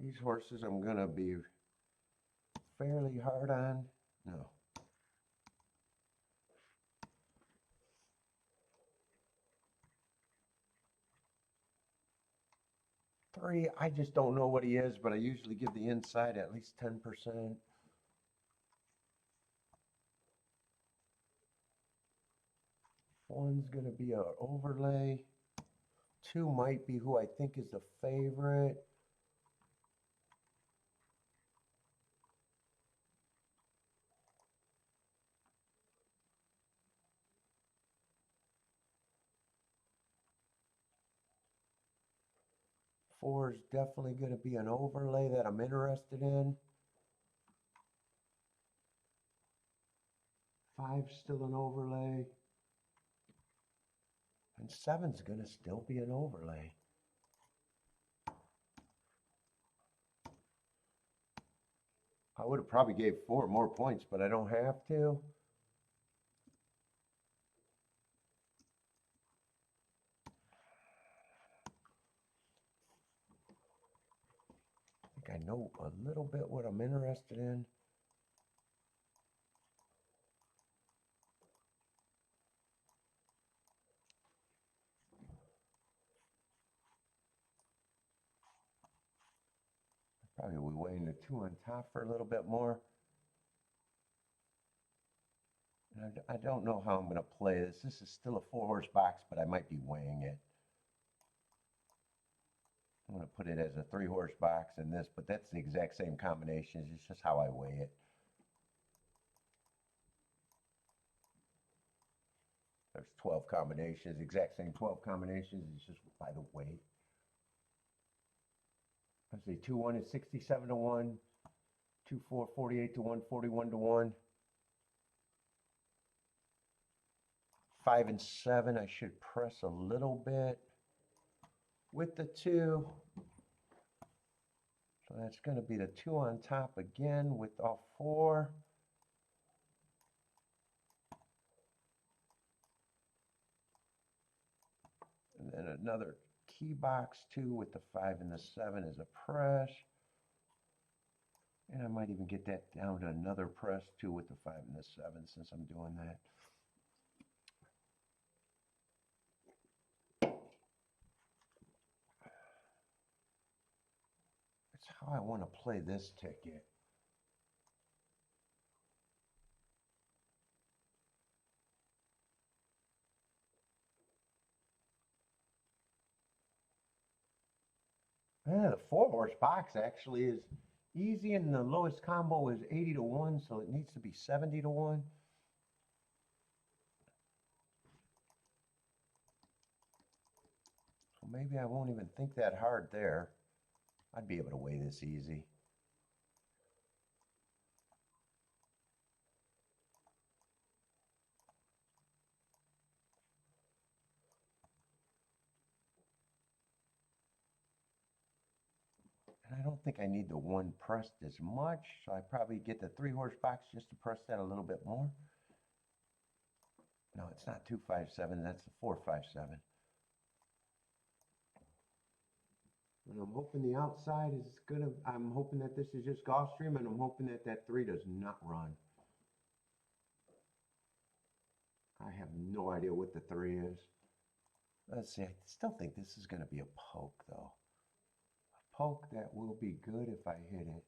These horses I'm going to be fairly hard on. No. 3, I just don't know what he is, but I usually give the inside at least 10%. One's going to be an overlay. 2 might be who I think is the favorite. Four is definitely going to be an overlay that I'm interested in. 5's still an overlay. And 7's going to still be an overlay. I would have probably gave 4 more points, but I don't have to. I think I know a little bit what I'm interested in. Probably will be weighing the 2 on top for a little bit more. And I don't know how I'm going to play this. This is still a 4-horse box, but I might be weighing it. I'm going to put it as a 3-horse box in this, but that's the exact same combinations. It's just how I weigh it. There's 12 combinations, exact same 12 combinations. It's just by the weight. Let's see, 2-1 is 67 to 1. 2-4, 48 to 1, 41 to 1. 5 and 7, I should press a little bit with the 2. So that's going to be the 2 on top again with all 4. And then another key box 2 with the 5 and the 7 is a press. And I might even get that down to another press 2 with the 5 and the 7 since I'm doing that. That's how I want to play this ticket. Yeah, the 4-horse box actually is easy, and the lowest combo is 80 to 1, so it needs to be 70 to 1. So maybe I won't even think that hard there. I'd be able to weigh this easy. And I don't think I need the one pressed as much, so I probably get the 3-horse box just to press that a little bit more. No, it's not 257, that's the 457. And I'm hoping the outside is gonna, I'm hoping that this is just Gulfstream, and I'm hoping that that 3 does not run. I have no idea what the 3 is. Let's see, I still think this is gonna be a poke though. A poke that will be good if I hit it.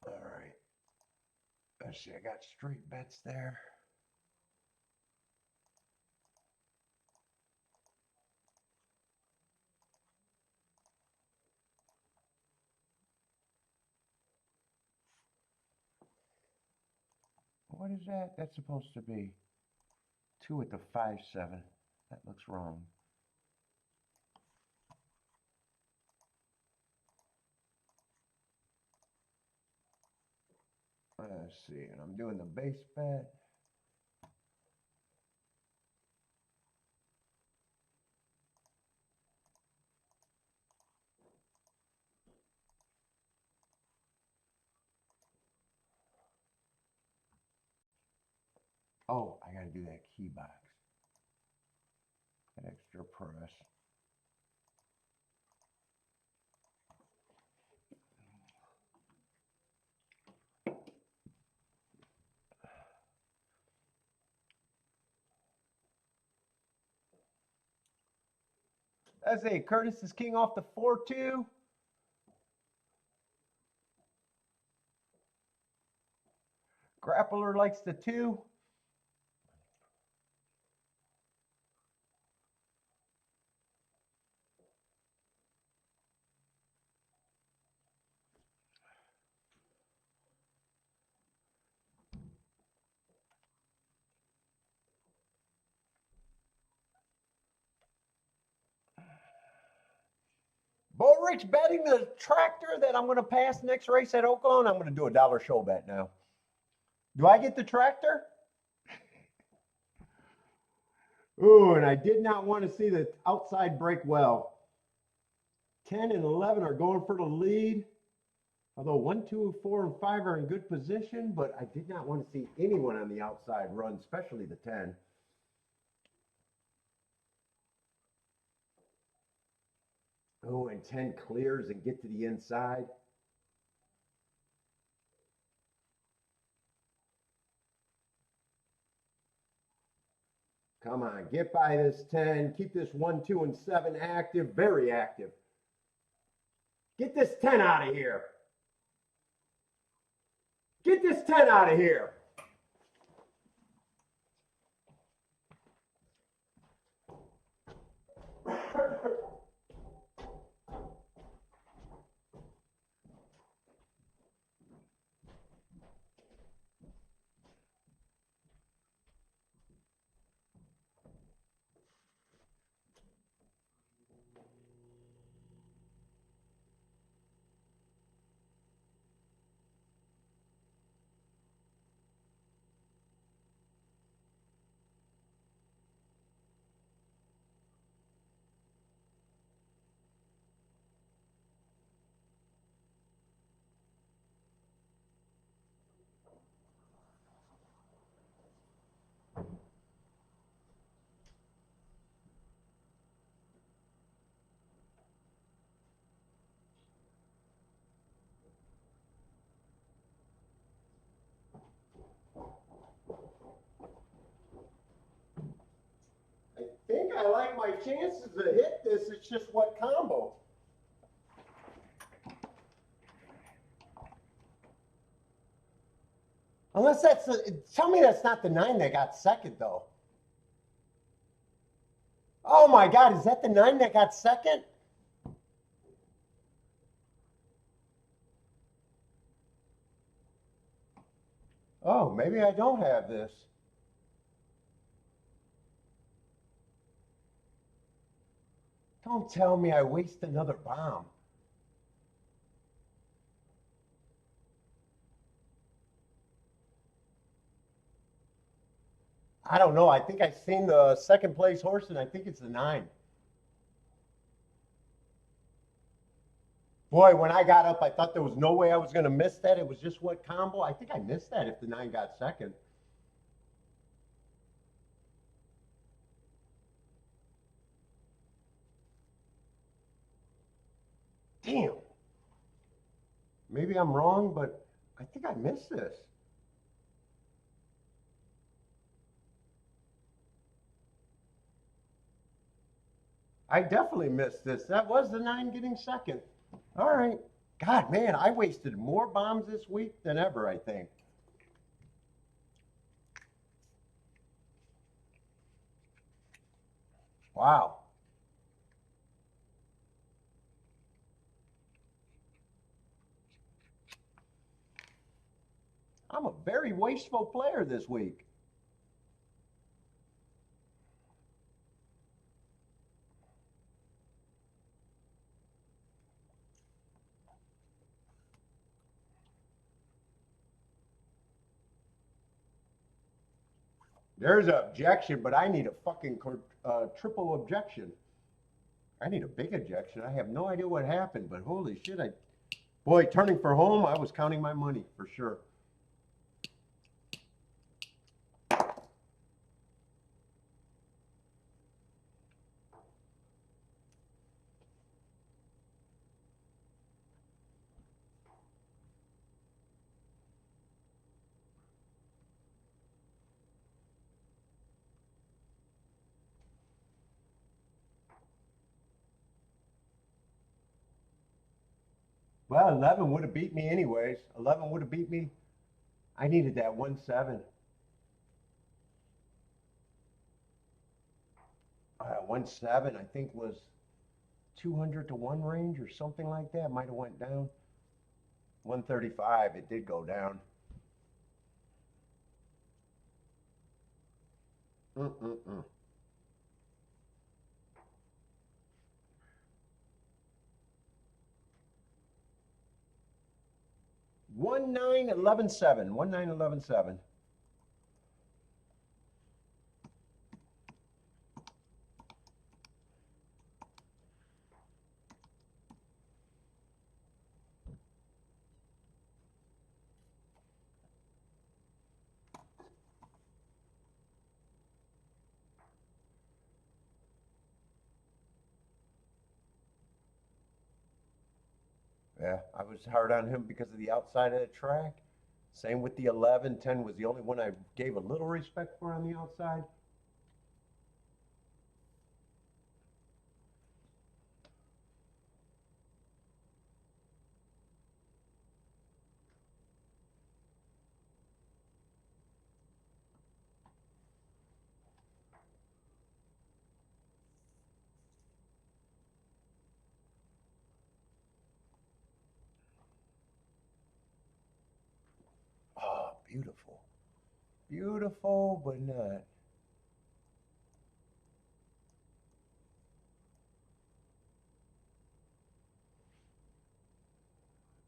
All right. Let's see, I got straight bets there. What is that? That's supposed to be 2 at the 5-7. That looks wrong. Let's see, and I'm doing the base bet. Oh, I gotta do that key box. That extra press. That's a Curtis is king off the 4-2. Grappler likes the 2. Bo Rich betting the tractor that I'm going to pass next race at Oaklawn. I'm going to do a dollar show bet now. Do I get the tractor? Ooh, and I did not want to see the outside break well. 10 and 11 are going for the lead. Although 1, 2, 4, and 5 are in good position, but I did not want to see anyone on the outside run, especially the 10. Oh, and 10 clears and get to the inside. Come on, get by this 10. Keep this 1, 2, and 7 active, very active. Get this 10 out of here. Get this 10 out of here. I think I like my chances to hit this. It's just what combo. Unless that's tell me that's not the 9 that got second though. Oh my God, is that the 9 that got second? Oh, maybe I don't have this. Don't tell me I waste another bomb. I don't know. I think I've seen the second place horse, and I think it's the 9. Boy, when I got up, I thought there was no way I was going to miss that. It was just what combo. I think I missed that if the 9 got second. Damn. Maybe I'm wrong, but I think I missed this. I definitely missed this. That was the 9 getting second. All right. God, man, I wasted more bombs this week than ever, I think. Wow. I'm a very wasteful player this week. There's an objection, but I need a fucking triple objection. I need a big objection. I have no idea what happened, but holy shit, boy, turning for home, I was counting my money for sure. Well, 11 would have beat me anyways. 11 would have beat me. I needed that 1-7. 1-7, I think was 200 to 1 range or something like that. Might have went down. 135, it did go down. Mm-mm-mm. 1-9-11-7. 1-9-11-7. Yeah, I was hard on him because of the outside of the track. Same with the 11. 10 was the only one I gave a little respect for on the outside. Oh, beautiful. Beautiful, but not.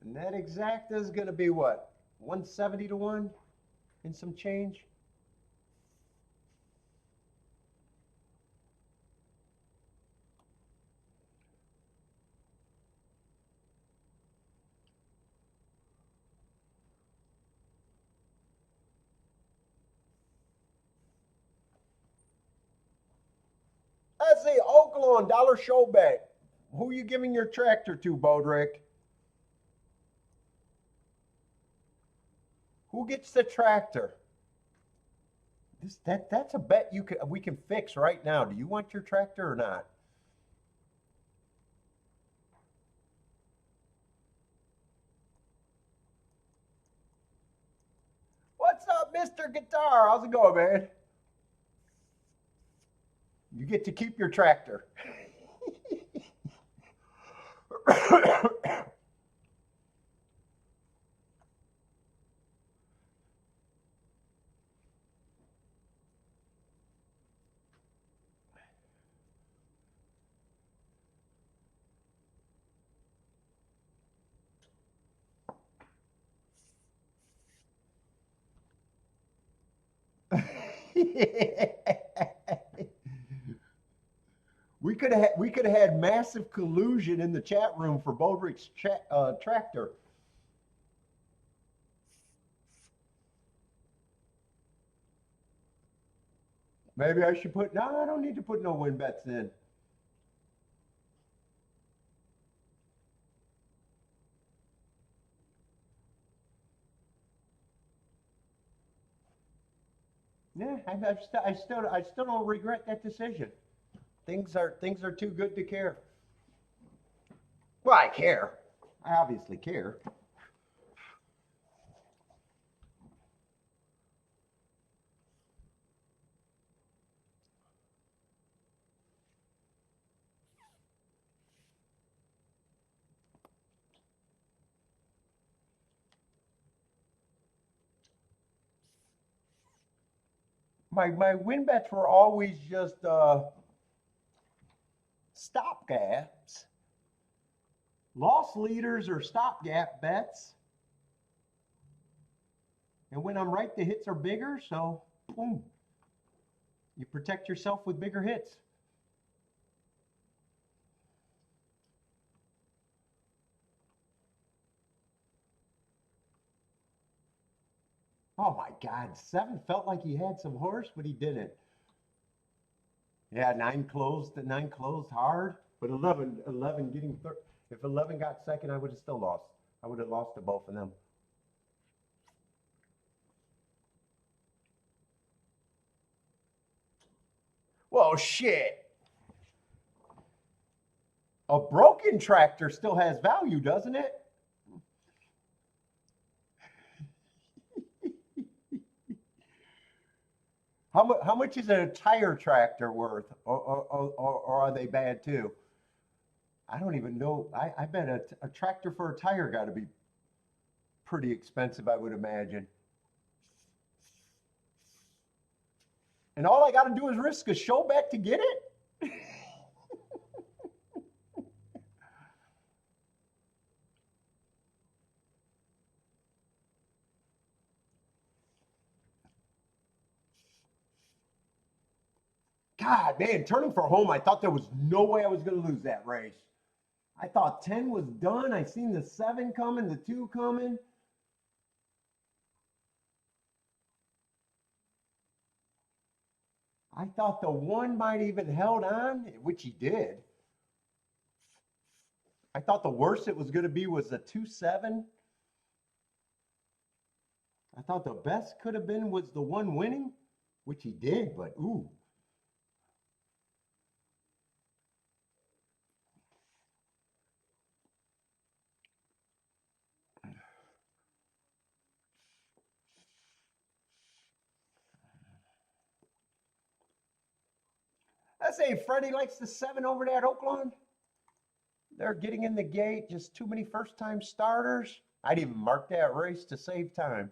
And that exacta is going to be what? 170 to 1 and some change? That's the Oaklawn dollar show bet. Who you giving your tractor to, Bodrick? Who gets the tractor? That's a bet we can fix right now. Do you want your tractor or not? What's up, Mr. Guitar? How's it going, man? You get to keep your tractor. We could have had massive collusion in the chat room for Bodrick's tractor. Maybe I should put. No, I don't need to put no win bets in. Yeah, I still don't regret that decision. Things are too good to care. Well, I care. I obviously care. My win bets were always just stopgaps, loss leaders or stopgap bets. And when I'm right, the hits are bigger, so boom, you protect yourself with bigger hits. Oh my God, 7 felt like he had some horse, but he didn't. Yeah, 9 closed hard, but 11 getting third. If 11 got second, I would have still lost. I would have lost to both of them. Well, shit. A broken tractor still has value, doesn't it? How much is a tire tractor worth, or are they bad too? I don't even know. I bet a tractor for a tire got to be pretty expensive, I would imagine. And all I got to do is risk a show bet to get it? God, man, turning for home, I thought there was no way I was going to lose that race. I thought 10 was done. I seen the 7 coming, the 2 coming. I thought the 1 might even held on, which he did. I thought the worst it was going to be was the 2-7. I thought the best could have been was the 1 winning, which he did, but ooh. I say Freddie likes the 7 over there at Oaklawn. They're getting in the gate, just too many first-time starters. I'd even mark that race to save time.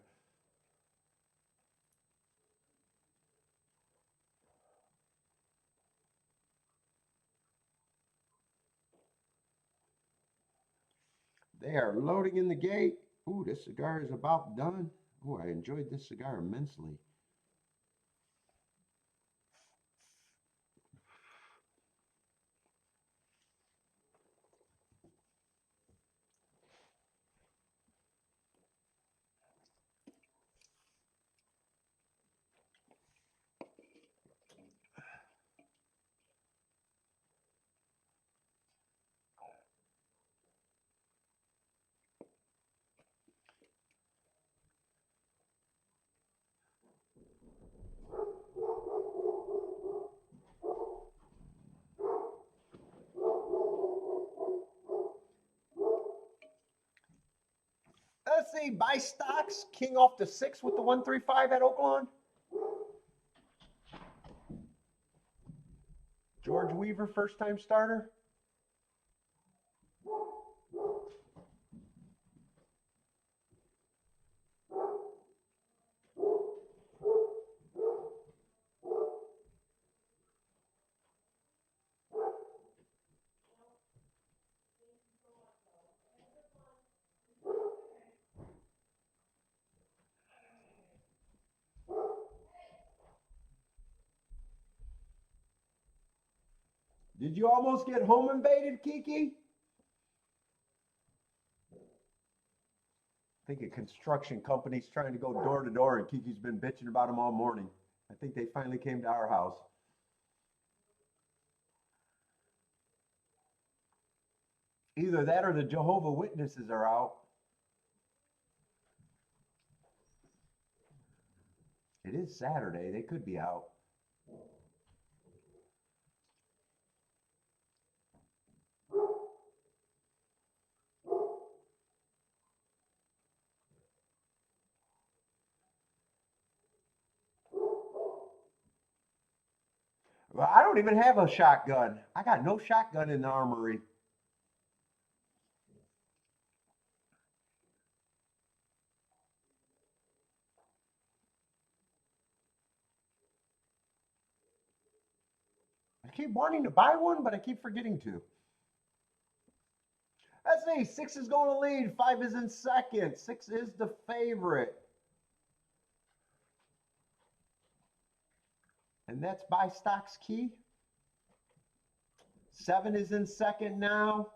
They are loading in the gate. Ooh, this cigar is about done. Ooh, I enjoyed this cigar immensely. Let's see, buy stocks, king off the 6 with the 135 at Oaklawn. George Weaver, first-time starter. Did you almost get home invaded, Kiki? I think a construction company's trying to go door to door, and Kiki's been bitching about them all morning. I think they finally came to our house. Either that or the Jehovah's Witnesses are out. It is Saturday. They could be out. Well, I don't even have a shotgun. I got no shotgun in the armory. I keep wanting to buy one, but I keep forgetting to. Let's see, 6 is going to lead, 5 is in second. 6 is the favorite. And that's by Stock's Key. 7 is in second now.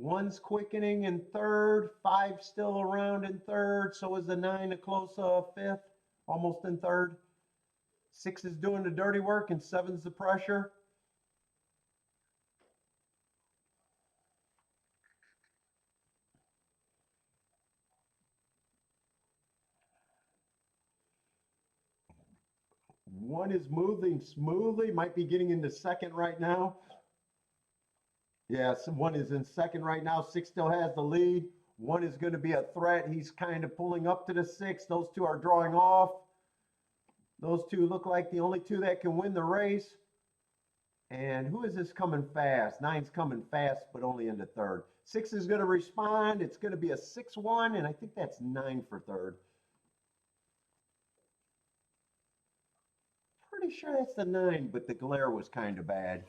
1's quickening in third. 5 still around in third. So is the 9 a close fifth, almost in third. 6 is doing the dirty work and 7's the pressure. One is moving smoothly, might be getting into second right now. Yes, 1 is in second right now. 6 still has the lead. 1 is going to be a threat. He's kind of pulling up to the 6. Those two are drawing off. Those two look like the only two that can win the race. And who is this coming fast? 9's coming fast, but only into third. 6 is going to respond. It's going to be a 6-1, and I think that's 9 for third. Pretty sure that's the 9, but the glare was kind of bad.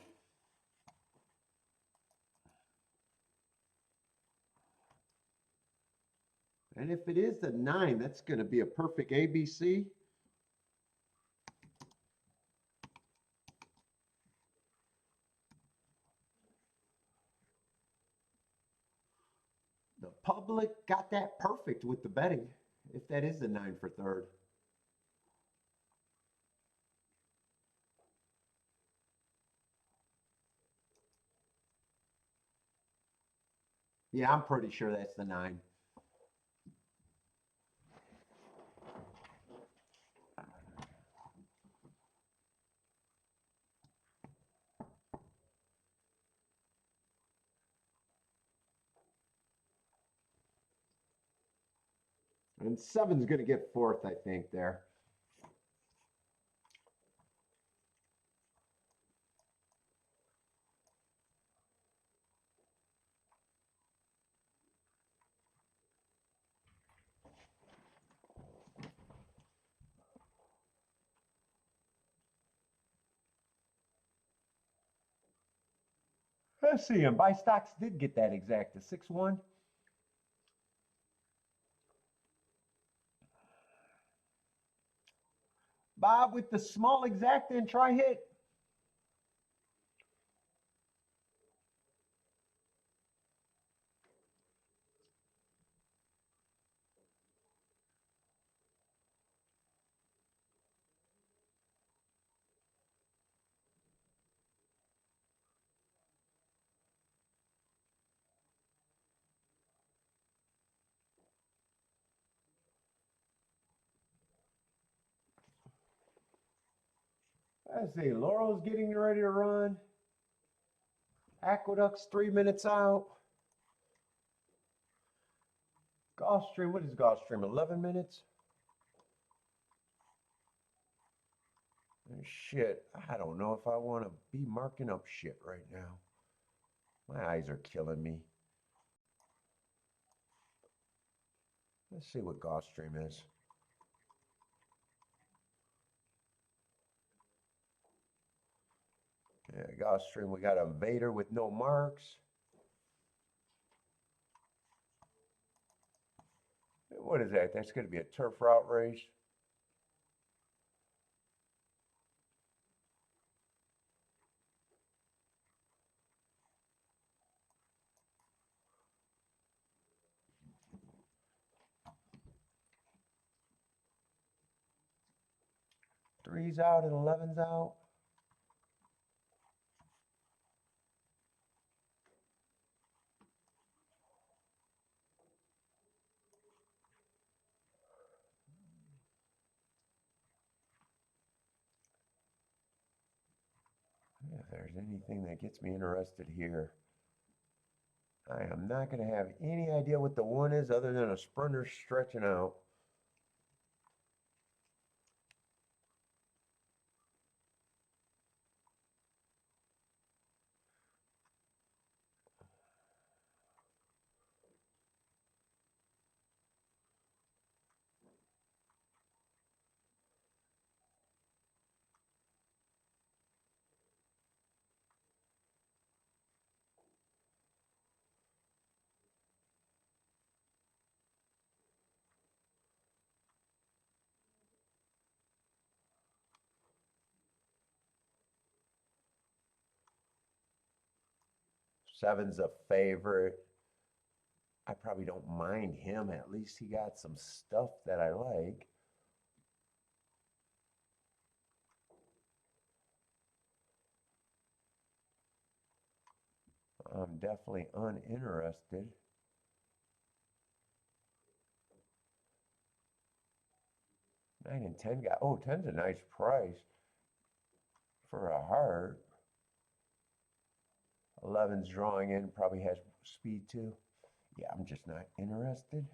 And if it is the 9, that's going to be a perfect ABC. The public got that perfect with the betting, if that is the 9 for third. Yeah, I'm pretty sure that's the 9. And 7's going to get fourth, I think, there. Let's see, and Buy Stocks did get that exact, a 6-1. Bob with the small exact and try hit. Let's see, Laurel's getting ready to run. Aqueduct's 3 minutes out. Gulfstream, what is Gulfstream, 11 minutes? Shit, I don't know if I want to be marking up shit right now. My eyes are killing me. Let's see what Gulfstream is. Yeah, Gulfstream, we got a Vader with no marks. What is that? That's going to be a turf route race. 3's out and 11's out. If there's anything that gets me interested here, I am not going to have any idea what the 1 is other than a sprinter stretching out. Seven's a favorite. I probably don't mind him. At least he got some stuff that I like. I'm definitely uninterested. 9 and 10 got, oh, 10's a nice price for a heart. 11's drawing in, probably has speed too. Yeah, I'm just not interested.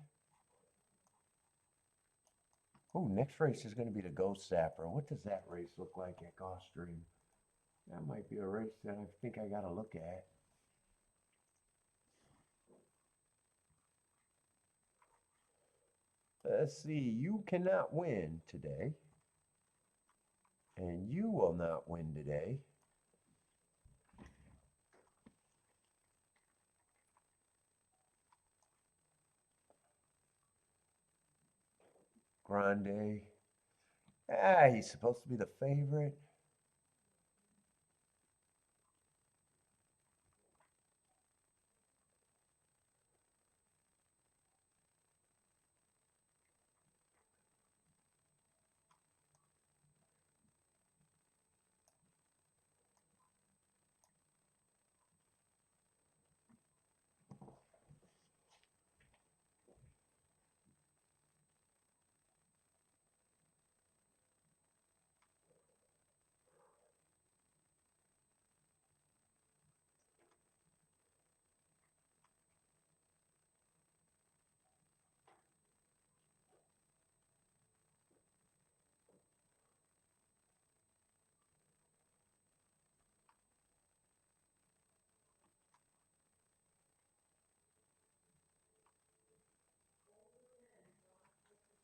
Oh, next race is going to be the Ghost Sapper. What does that race look like at Gulfstream? That might be a race that I think I got to look at. Let's see, you cannot win today. And you will not win today. Grande. Ah, he's supposed to be the favorite.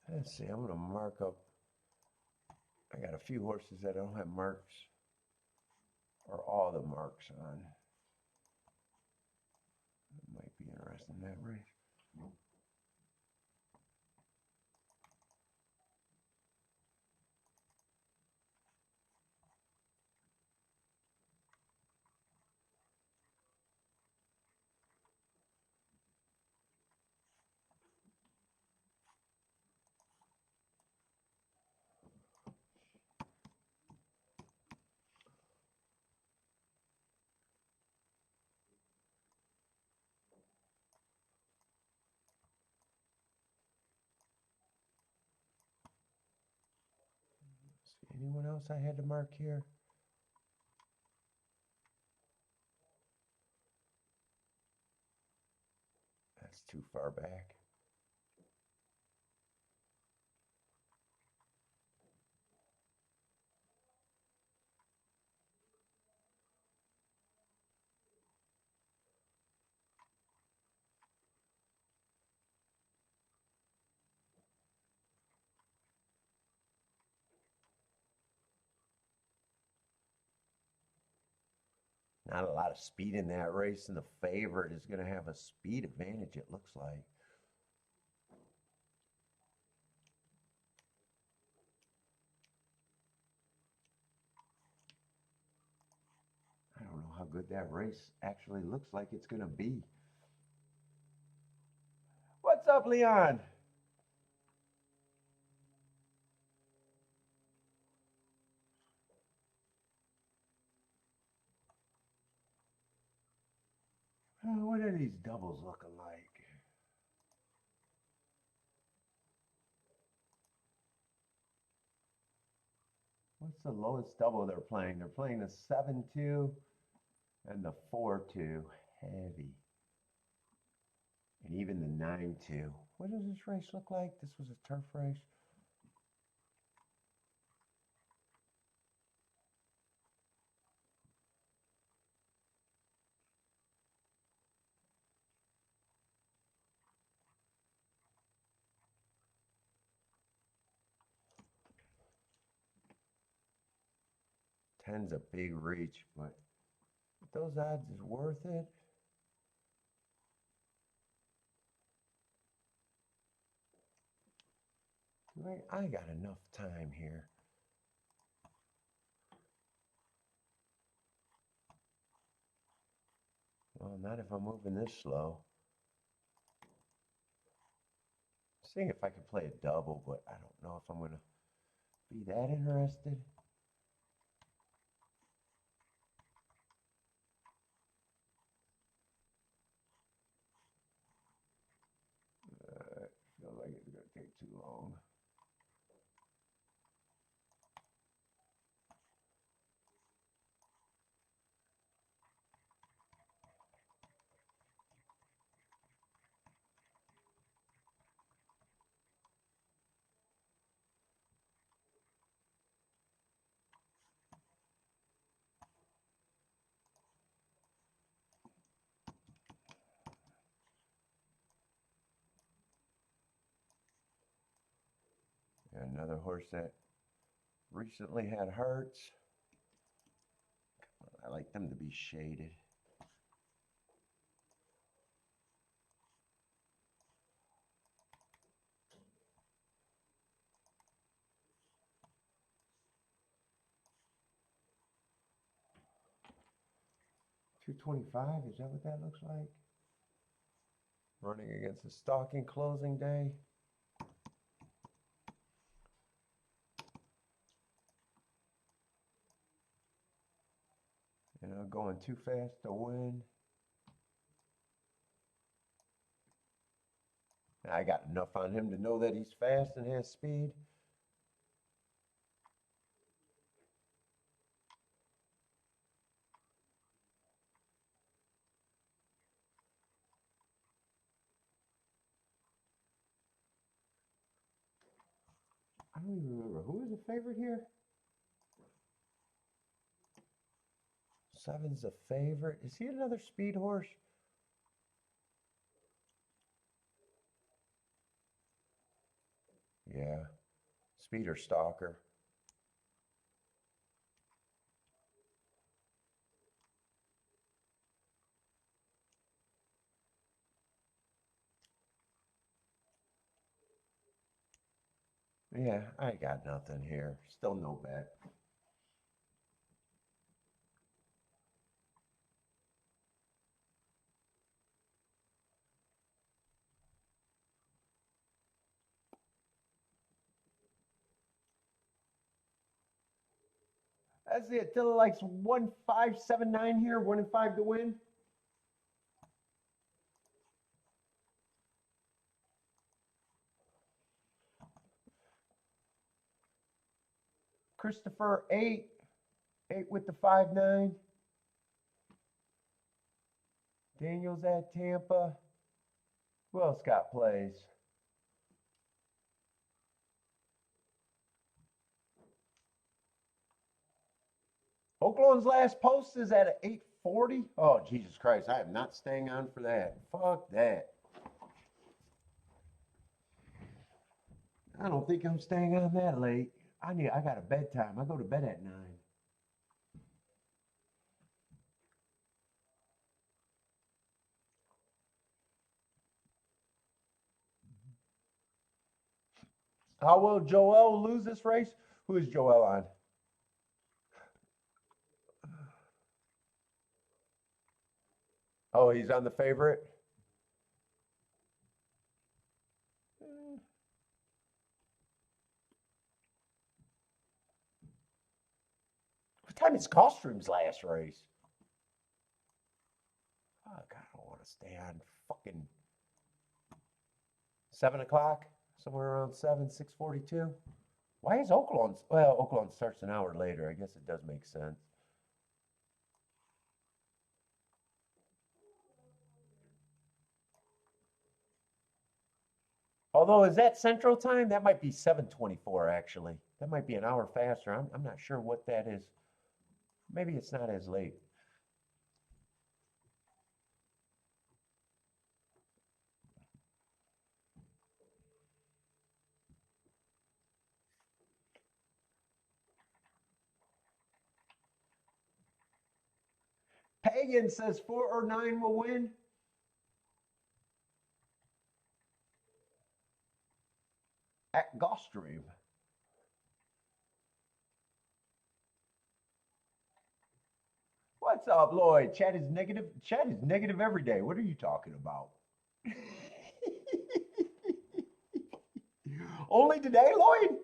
Let's see, I'm going to mark up. I got a few horses that don't have marks, or all the marks on. Might be interesting in that race. See, anyone else I had to mark here? That's too far back. Not a lot of speed in that race, and the favorite is going to have a speed advantage, it looks like. I don't know how good that race actually looks like it's going to be. What's up, Leon? What are these doubles looking like? What's the lowest double they're playing? They're playing the 7-2 and the 4-2. Heavy. And even the 9-2. What does this race look like? This was a turf race. Ten's a big reach, but those odds is worth it. I got enough time here. Well, not if I'm moving this slow. Seeing if I can play a double, but I don't know if I'm going to be that interested. Feels like it's going to take too long. Another horse that recently had hearts. I like them to be shaded. $225, is that what that looks like? Running against a stalking closing day. You know, going too fast to win. I got enough on him to know that he's fast and has speed. I don't even remember. Who is the favorite here? 7's the favorite. Is he another speed horse? Yeah. Speed or stalker. Yeah, I got nothing here. Still no bet. That's it. Attila likes 1-5-7-9 here. 1-5 to win. Christopher 8. 8 with the 5-9. Daniel's at Tampa. Who else got plays? Oaklawn's last post is at 8:40. Oh, Jesus Christ. I am not staying on for that. Fuck that. I don't think I'm staying on that late. I got a bedtime. I go to bed at 9. How will Joel lose this race? Who is Joel on? Oh, he's on the favorite? What time is Gulfstream's last race? Fuck, I don't want to stay on fucking 7 o'clock, somewhere around 6:42. Why is Oaklawn? Well, Oaklawn starts an hour later. I guess it does make sense. Although, is that Central Time? That might be 7:24, actually. That might be an hour faster. I'm not sure what that is. Maybe it's not as late. Pagan says 4 or 9 will win. At Gulfstream. What's up, Lloyd? Chat is negative. Chat is negative every day. What are you talking about? Only today, Lloyd?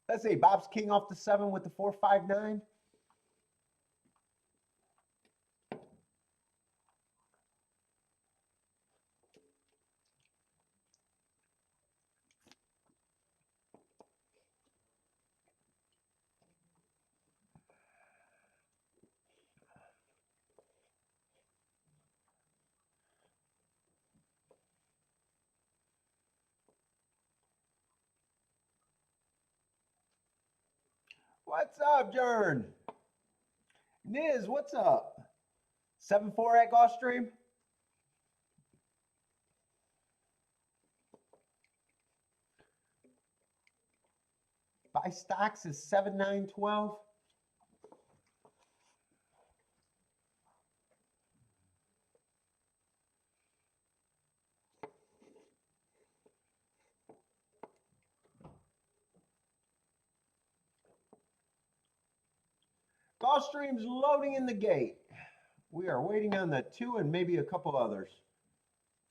Let's see. Bob's king off the 7 with the 4-5-9. What's up, Jern? Niz, what's up? 7-4 at Gulfstream? Buy stocks is 7-9-12. Gulfstream's loading in the gate. We are waiting on the 2 and maybe a couple others.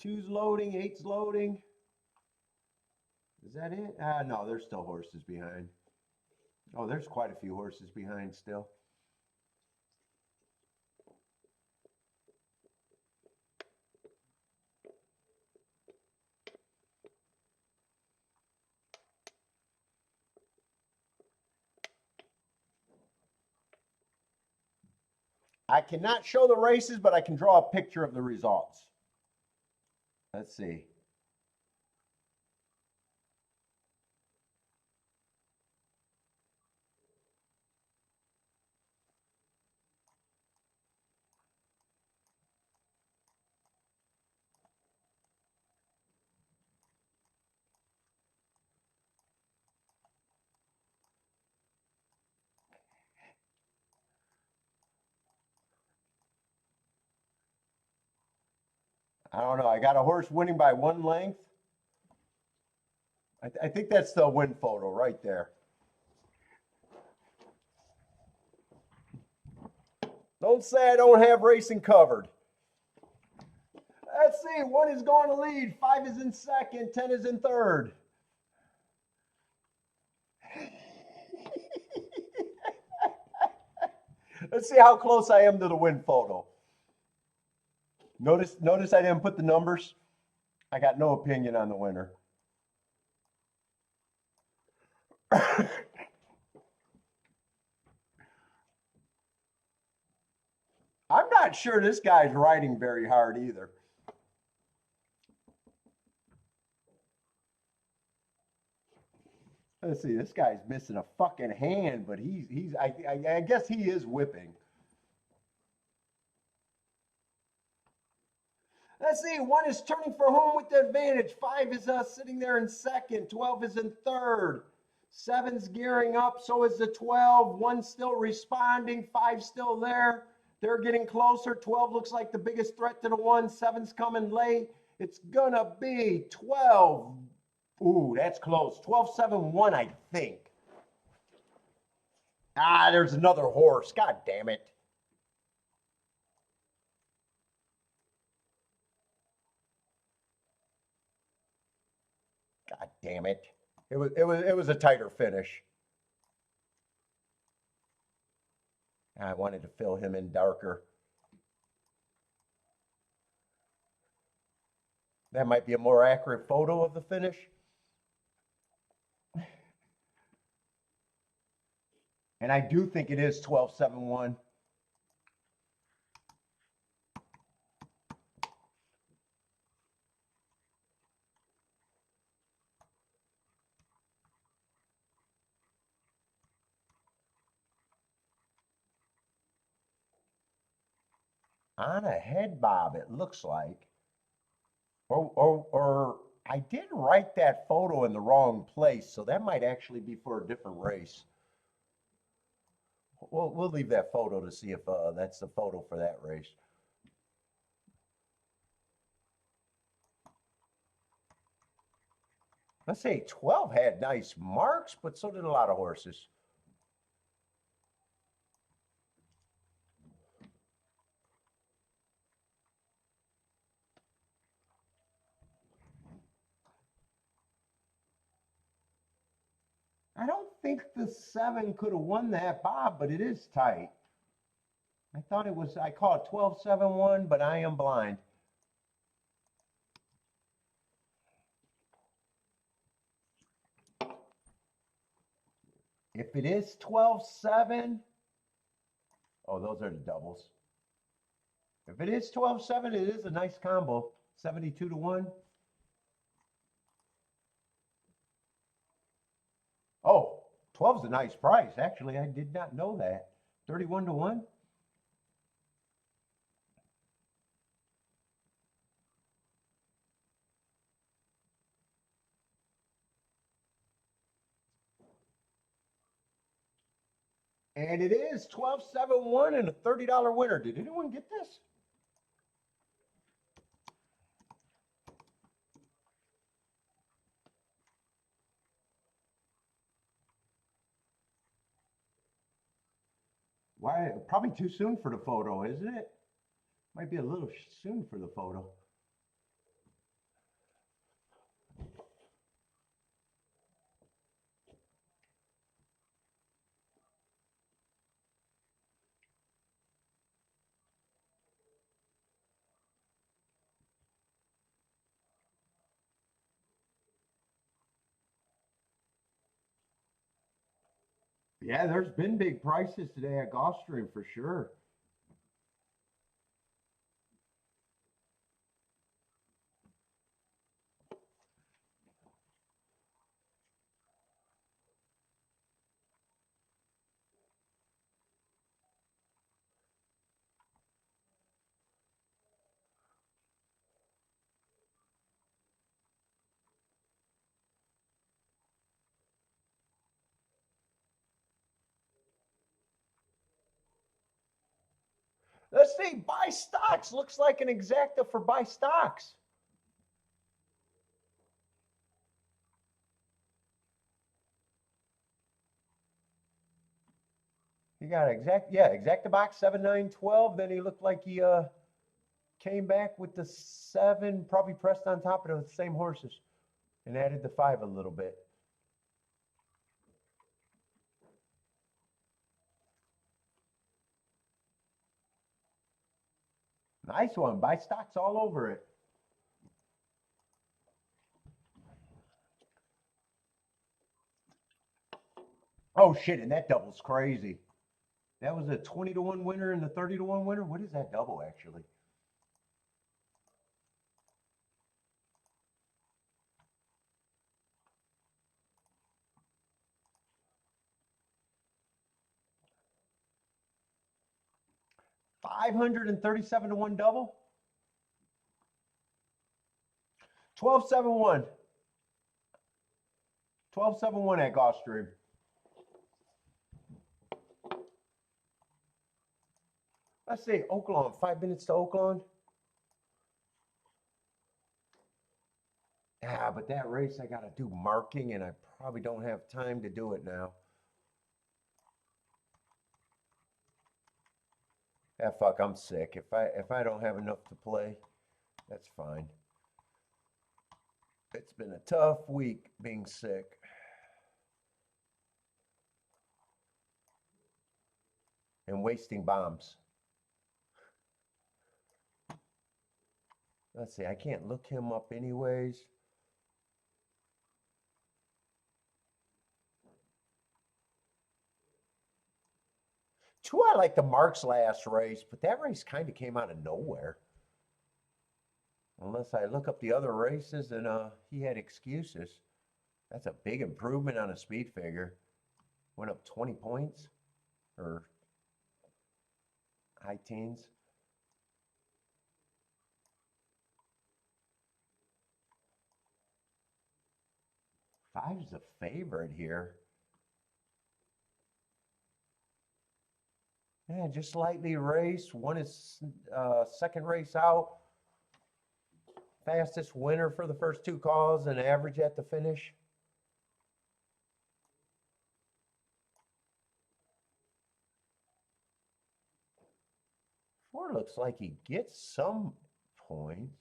2's loading, 8's loading. Is that it? No, there's still horses behind. Oh, there's quite a few horses behind still. I cannot show the races, but I can draw a picture of the results. Let's see. I don't know. I got a horse winning by 1 length. I think that's the win photo right there. Don't say I don't have racing covered. Let's see. 1 is going to lead. 5 is in second. 10 is in third. Let's see how close I am to the win photo. Notice I didn't put the numbers. I got no opinion on the winner. I'm not sure this guy's riding very hard either. Let's see, this guy's missing a fucking hand, but I guess he is whipping. Let's see, 1 is turning for home with the advantage. 5 is sitting there in second. 12 is in third. 7's gearing up, so is the 12. 1's still responding. 5's still there. They're getting closer. 12 looks like the biggest threat to the 1. 7's coming late. It's going to be 12. Ooh, that's close. 12-7-1, I think. There's another horse. God damn it. damn it. It was a tighter finish. I wanted to fill him in darker. That might be a more accurate photo of the finish. And I do think it is 1271. On a head bob, it looks like. Or I did write that photo in the wrong place, so that might actually be for a different race. We'll leave that photo to see if that's the photo for that race. Let's say 12 had nice marks, but so did a lot of horses. I don't think the 7 could have won that, Bob, but it is tight. I thought it was, I call it 1271, but I am blind. If it is 12-7, oh, those are the doubles. If it is 12-7, it is a nice combo, 72-1. Oh, 12's a nice price. Actually, I did not know that. 31-1. And it is 1271 and a $30 winner. Did anyone get this? Why? Probably too soon for the photo, isn't it? Might be a little soon for the photo. Yeah, there's been big prices today at Gulfstream for sure. Let's see, buy stocks looks like an exacta for buy stocks. He got exacta box 7912. Then he looked like he came back with the 7, probably pressed on top of the same horses, and added the 5 a little bit. Nice one. Buy stocks all over it. Oh shit, and that double's crazy. That was a 20-1 winner and a 30-1 winner. What is that double actually? $537-1 double. 1271. 1271 at Gulfstream. Let's say Oaklawn. 5 minutes to Oaklawn. Yeah, but that race I gotta do marking, and I probably don't have time to do it now. Yeah, fuck, I'm sick. If I don't have enough to play, that's fine. It's been a tough week being sick. And wasting bombs. Let's see, I can't look him up anyways. Two, I like the Mark's last race, but that race kind of came out of nowhere. Unless I look up the other races and he had excuses. That's a big improvement on a speed figure. Went up 20 points or high teens. Five's a favorite here. Yeah, just slightly raced. One is second race out. Fastest winner for the first two calls and average at the finish. Four looks like he gets some points.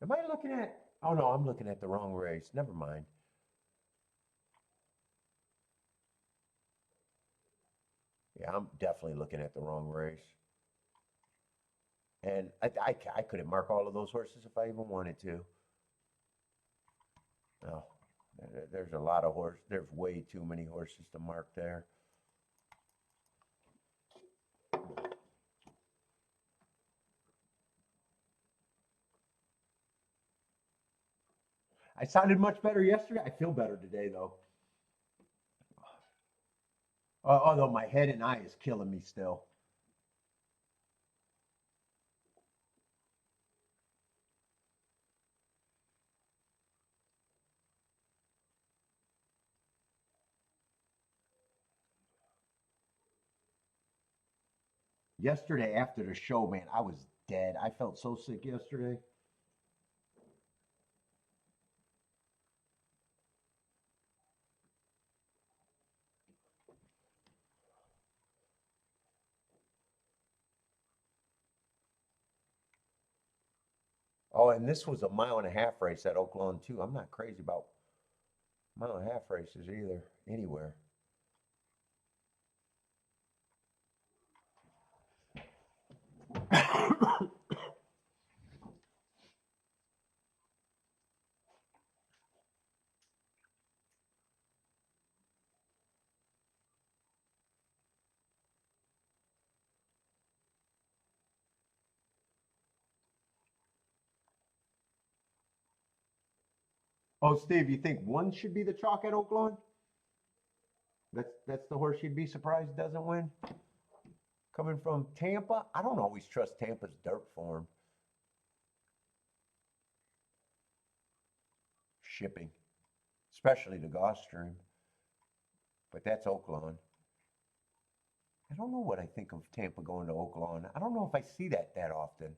Am I looking at? Oh no, I'm looking at the wrong race. Never mind. Yeah, I'm definitely looking at the wrong race. And I couldn't mark all of those horses if I even wanted to. No, there's a lot of horses. There's way too many horses to mark there. I sounded much better yesterday. I feel better today, though. Although my head and eye is killing me still. Yesterday after the show, man, I was dead. I felt so sick yesterday. Oh, and this was a mile and a half race at Oaklawn too. I'm not crazy about mile and a half races either, anywhere. Oh, Steve, you think one should be the chalk at Oaklawn? That's the horse you'd be surprised doesn't win. Coming from Tampa, I don't always trust Tampa's dirt form. Shipping, especially the Gulfstream, but that's Oaklawn. I don't know what I think of Tampa going to Oaklawn. I don't know if I see that often.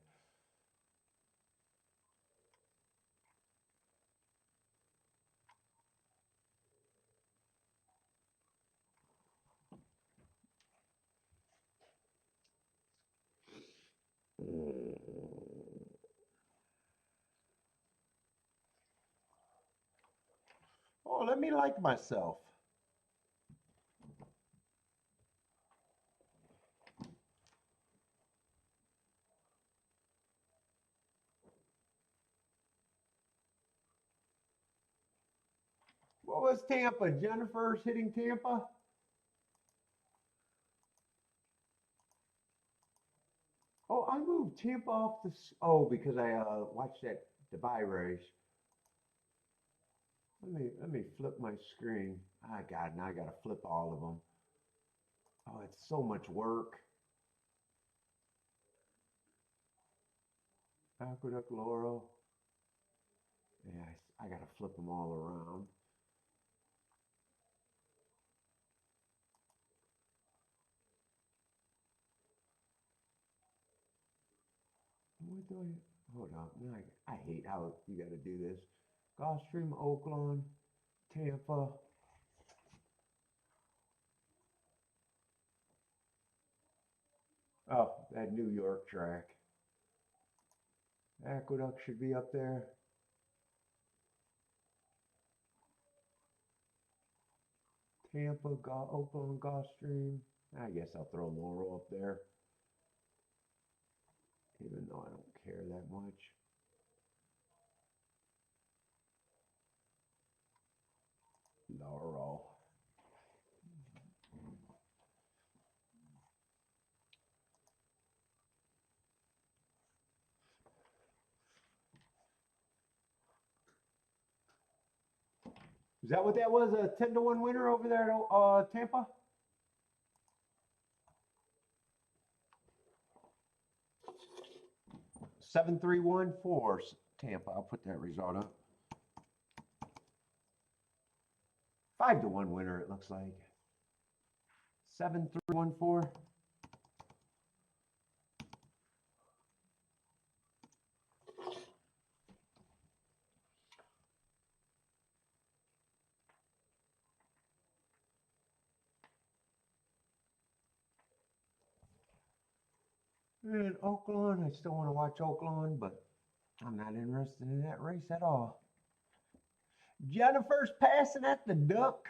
Oh, let me like myself. What was Tampa? Jennifer's hitting Tampa? Oh, I moved Tampa off the. Oh, because I watched that Dubai race. Let me flip my screen. Ah, God, now I gotta flip all of them. Oh, it's so much work. Aqueduct, Laurel. Yeah, I gotta flip them all around. What do I? Hold on. Now I hate how you gotta do this. Gulfstream, Oaklawn, Tampa. Oh, that New York track. Aqueduct should be up there. Tampa, Oaklawn, Gulfstream. I guess I'll throw Laurel up there, even though I don't care that much. Laurel. Is that what that was? A 10-1 winner over there at Tampa? Seven, 3-1 for Tampa. I'll put that result up. 5-1 winner, it looks like. 7-3-1 4. And Oaklawn, I still want to watch Oaklawn, but I'm not interested in that race at all. Jennifer's passing at the duck.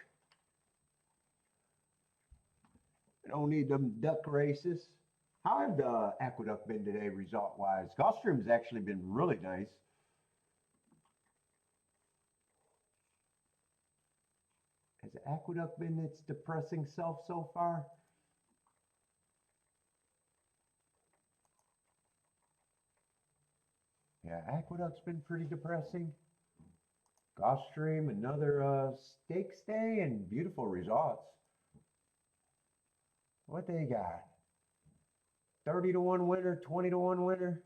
I don't need them duck races. How have the Aqueduct been today result-wise? Gulfstream's actually been really nice. Has Aqueduct been its depressing self so far? Yeah, Aqueduct's been pretty depressing. Gulfstream, another stakes day and beautiful results. What they got? 30-1 winner, 20-1 winner.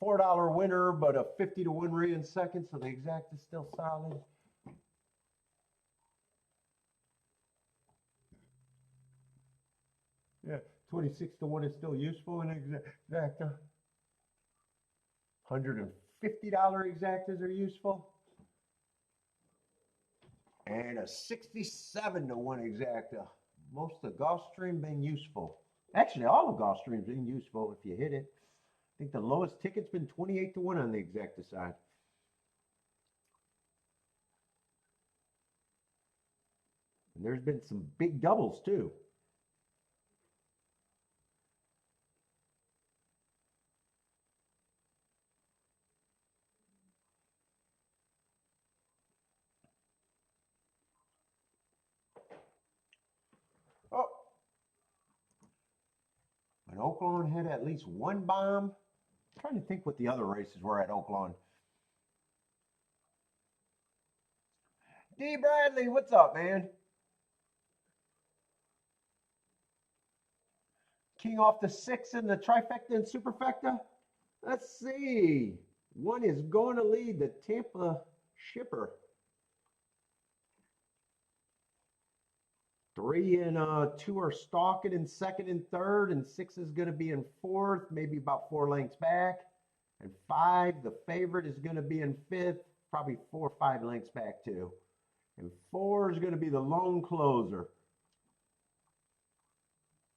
$4 winner, but a 50-1 re in second, so the exact is still solid. Yeah, 26-1 is still useful in exacta. $150 exactas are useful. And a 67-1 exacta. Most of Gulfstream been useful. Actually, all of Gulfstream's been useful if you hit it. I think the lowest ticket's been 28-1 on the exacta side. And there's been some big doubles too. Oh, and Oaklawn had at least one bomb. I'm trying to think what the other races were at Oaklawn. D. Bradley, what's up, man? King off the 6 in the trifecta and superfecta. Let's see. One is going to lead the Tampa shipper. 3 and 2 are stalking in second and third, and 6 is going to be in fourth, maybe about 4 lengths back. And 5, the favorite, is going to be in fifth, probably 4 or 5 lengths back too. And 4 is going to be the lone closer.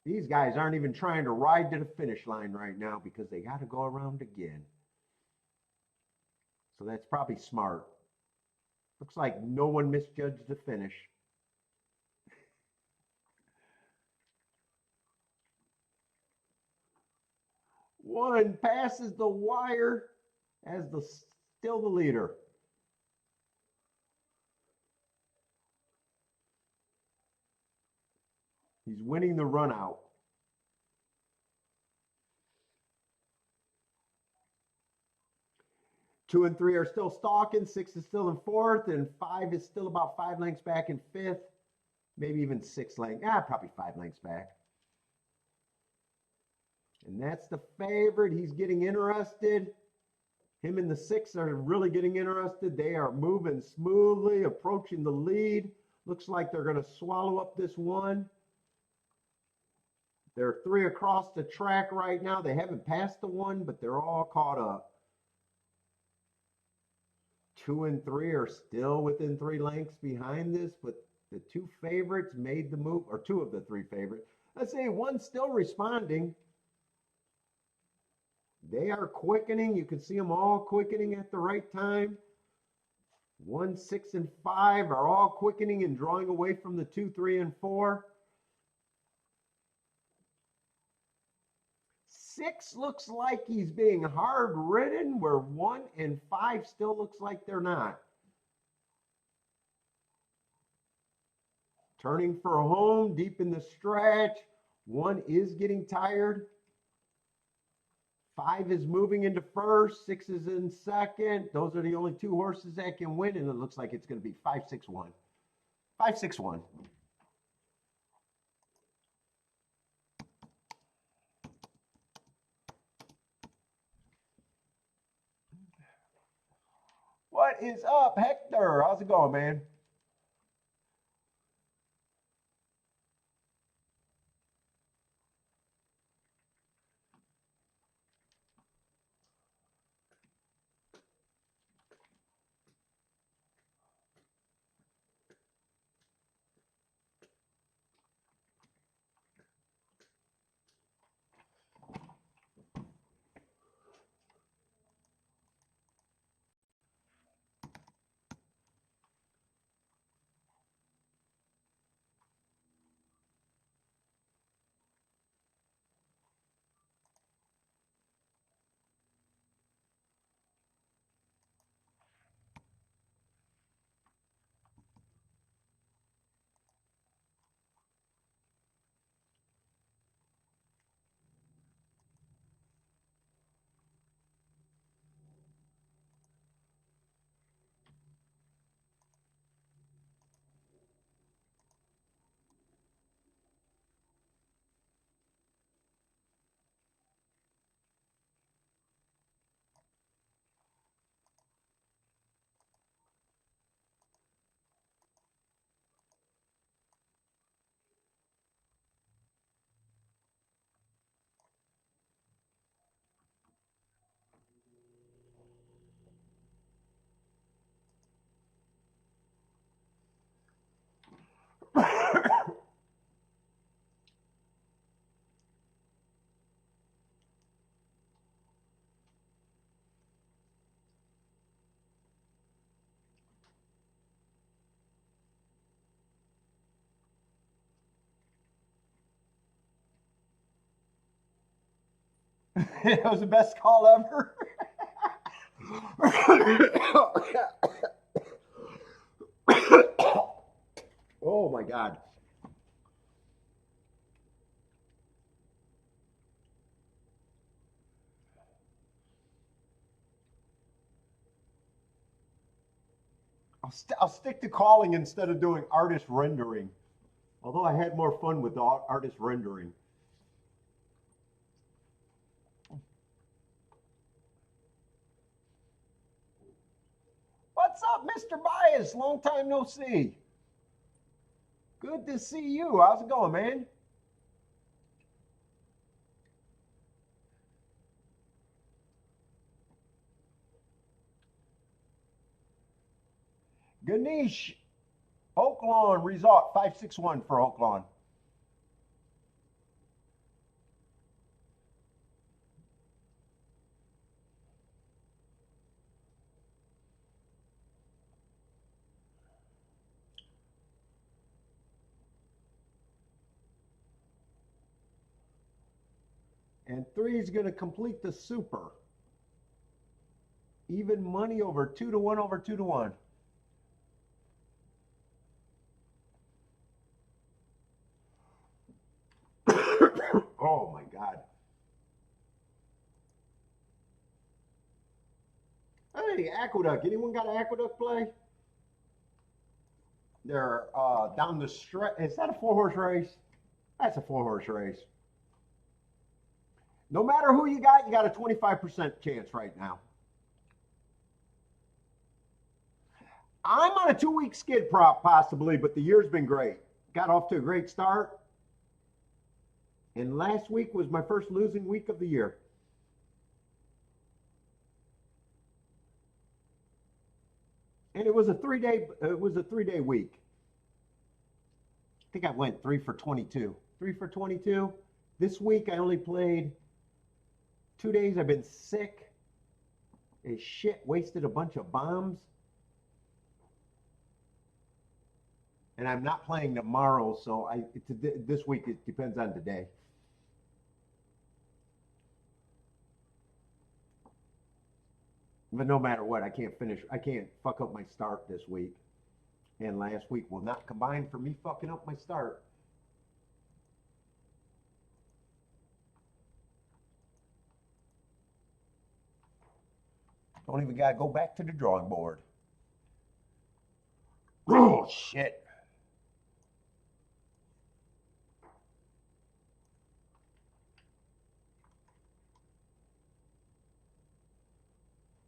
These guys aren't even trying to ride to the finish line right now because they got to go around again. So that's probably smart. Looks like no one misjudged the finish. One passes the wire as still the leader. He's winning the run out. Two and 3 are still stalking. 6 is still in fourth, and 5 is still about 5 lengths back in fifth. Maybe even 6 lengths. Probably 5 lengths back. And that's the favorite. He's getting interested. Him and the 6 are really getting interested. They are moving smoothly, approaching the lead. Looks like they're going to swallow up this one. There are 3 across the track right now. They haven't passed the 1, but they're all caught up. 2 and 3 are still within 3 lengths behind this, but the 2 favorites made the move, or 2 of the 3 favorites. Let's say 1's still responding. They are quickening. You can see them all quickening at the right time. 1, 6, and 5 are all quickening and drawing away from the 2, 3, and 4. 6 looks like he's being hard ridden, where 1 and 5 still looks like they're not. Turning for a home, deep in the stretch. 1 is getting tired. 5 is moving into first. 6 is in second. Those are the only 2 horses that can win, and it looks like it's going to be 5, 6, 1. 5, 6, 1. What is up, Hector? How's it going, man? It was the best call ever. Oh my God. I'll stick to calling instead of doing artist rendering. Although I had more fun with the artist rendering. What's up, Mr. Bias? Long time no see. Good to see you. How's it going, man? Ganesh, Oaklawn Resort, 561 for Oaklawn. And 3 is going to complete the super. Even money over 2 to 1 over 2 to 1. Oh my God. Hey, Aqueduct. Anyone got an Aqueduct play? They're down the stretch. Is that a 4-horse race? That's a 4-horse race. No matter who you got a 25% chance right now. I'm on a 2-week skid prop possibly, but the year's been great. Got off to a great start. And last week was my first losing week of the year. And it was a 3-day week. I think I went 3 for 22. 3 for 22. This week I only played 2 days. I've been sick as shit, wasted a bunch of bombs. And I'm not playing tomorrow, so this week it depends on today. But no matter what, I can't finish. I can't fuck up my start this week. And last week will not combine for me fucking up my start. Don't even gotta go back to the drawing board. Oh shit.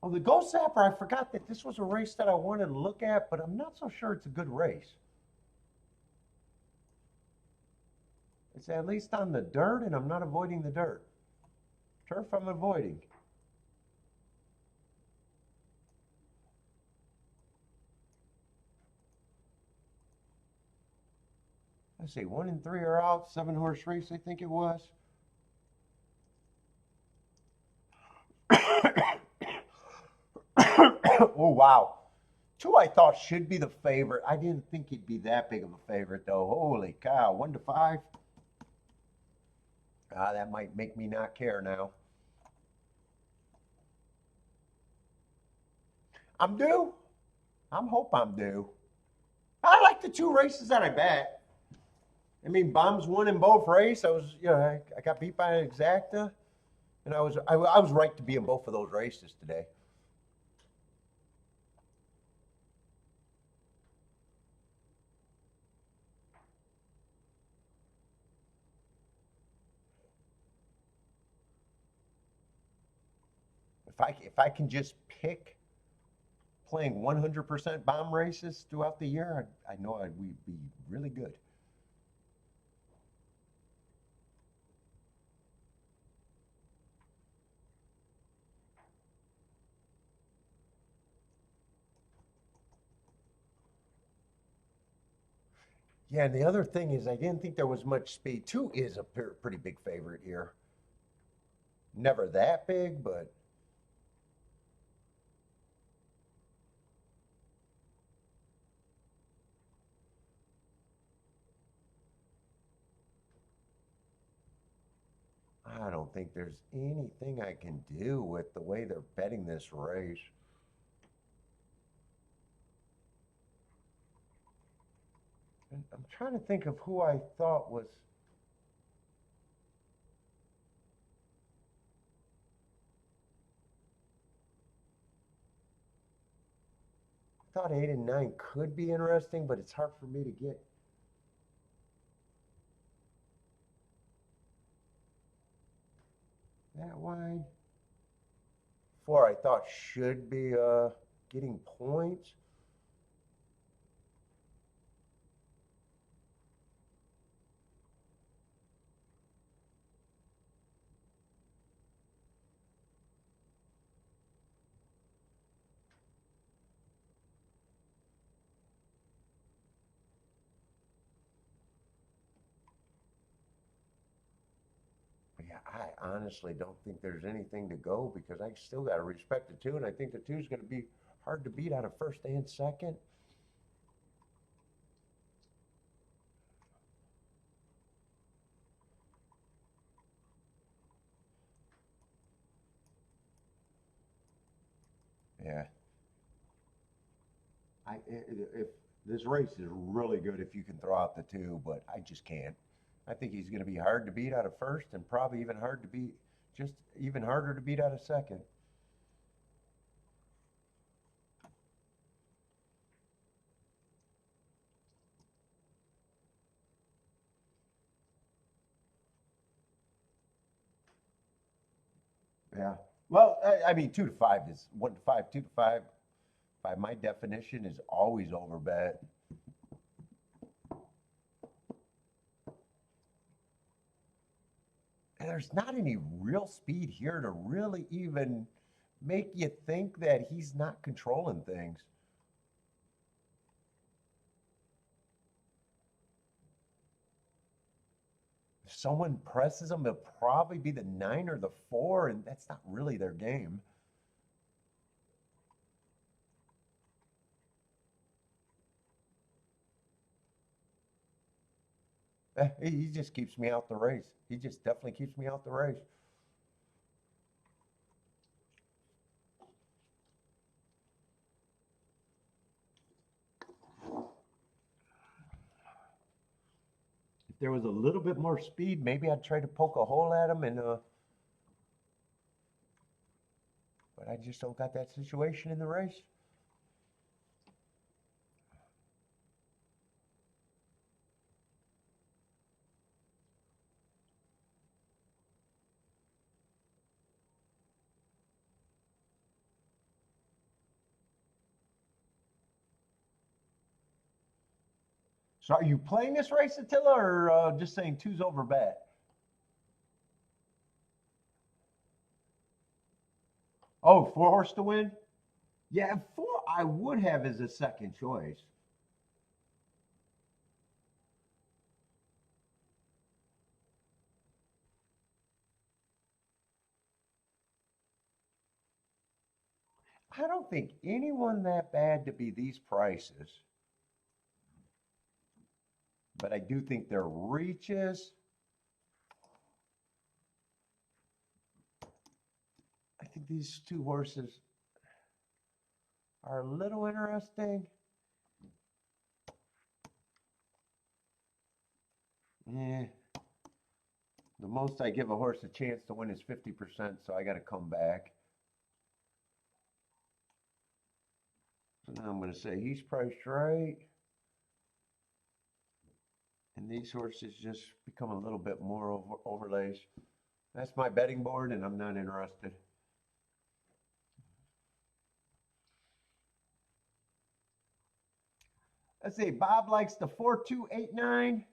Oh, the Ghost Zapper, I forgot that this was a race that I wanted to look at, but I'm not so sure it's a good race. It's at least on the dirt, and I'm not avoiding the dirt. Turf I'm avoiding. Let's see, 1 and 3 are out, 7-horse race, I think it was. Oh, wow. 2 I thought should be the favorite. I didn't think he'd be that big of a favorite, though. Holy cow, 1 to 5. That might make me not care now. I'm due. Hope I'm due. I like the 2 races that I bet. I mean, Bombs won in both races. I got beat by an exacta, and I was right to be in both of those races today. If I can just pick playing 100% bomb races throughout the year, I know we'd be really good. Yeah, and the other thing is I didn't think there was much speed. 2 is a pretty big favorite here. Never that big, but I don't think there's anything I can do with the way they're betting this race. And I'm trying to think of who I thought was. I thought 8 and 9 could be interesting, but it's hard for me to get. That wide. 4 I thought should be getting points. Yeah, I honestly don't think there's anything to go because I still got to respect the 2, and I think the 2 is going to be hard to beat out of first and second. Yeah. If this race is really good if you can throw out the 2, but I just can't. I think he's going to be hard to beat out of first and probably even hard to beat, just even harder to beat out of second. Yeah. Well, I mean, 2 to 5 is 1 to 5, 2 to 5. By my definition, is always over bet. And there's not any real speed here to really even make you think that he's not controlling things. If someone presses him, it'll probably be the 9 or the 4, and that's not really their game. He just keeps me out the race. He just definitely keeps me out the race. If there was a little bit more speed, maybe I'd try to poke a hole at him and but I just don't got that situation in the race. So are you playing this race, Attila, or just saying two's over bet? Oh, 4 horse to win? Yeah, 4 I would have as a second choice. I don't think anyone that bad to be these prices, but I do think their reaches. I think these 2 horses are a little interesting. Yeah. The most I give a horse a chance to win is 50%, so I got to come back. So now I'm going to say he's priced right. And these horses just become a little bit more overlays. That's my betting board, and I'm not interested. Let's see. Bob likes the 4-2-8-9.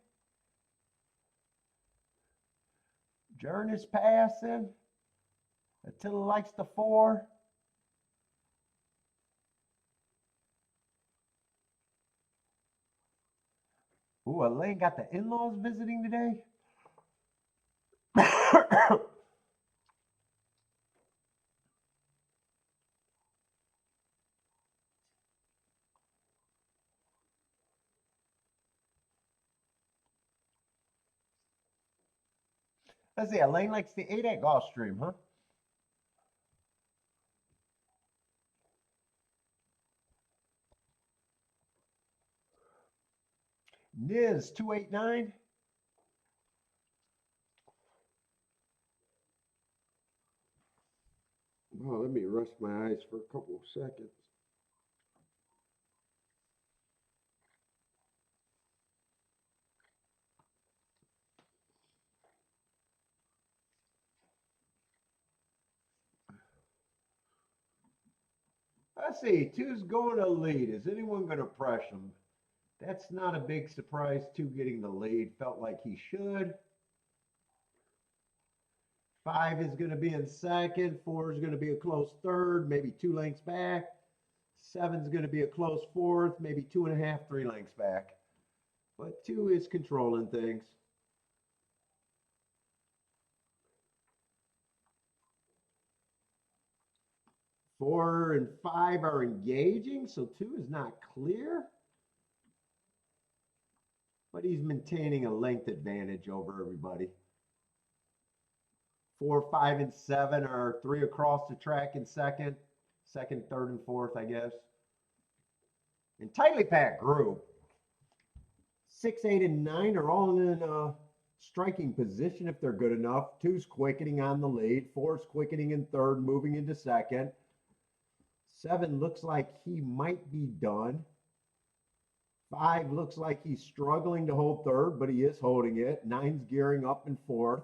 Jern is passing. Attila likes the 4. Ooh, Elaine got the in-laws visiting today. Let's see. Elaine likes the 8 at Gulfstream, huh? Niz 289. Oh, let me rest my eyes for a couple of seconds. Let's see. 2's going to lead. Is anyone going to press him? That's not a big surprise. 2 getting the lead. Felt like he should. 5 is going to be in second. 4 is going to be a close third, maybe 2 lengths back. 7 is going to be a close fourth, maybe 2.5, 3 lengths back. But 2 is controlling things. 4 and 5 are engaging, so 2 is not clear. But he's maintaining a length advantage over everybody. 4, 5, and 7 are 3 across the track in second, third, and fourth, I guess. In tightly packed group, 6, 8, and 9 are all in striking position if they're good enough. 2's quickening on the lead. 4's quickening in third, moving into second. 7 looks like he might be done. 5 looks like he's struggling to hold third, but he is holding it. 9's gearing up in fourth.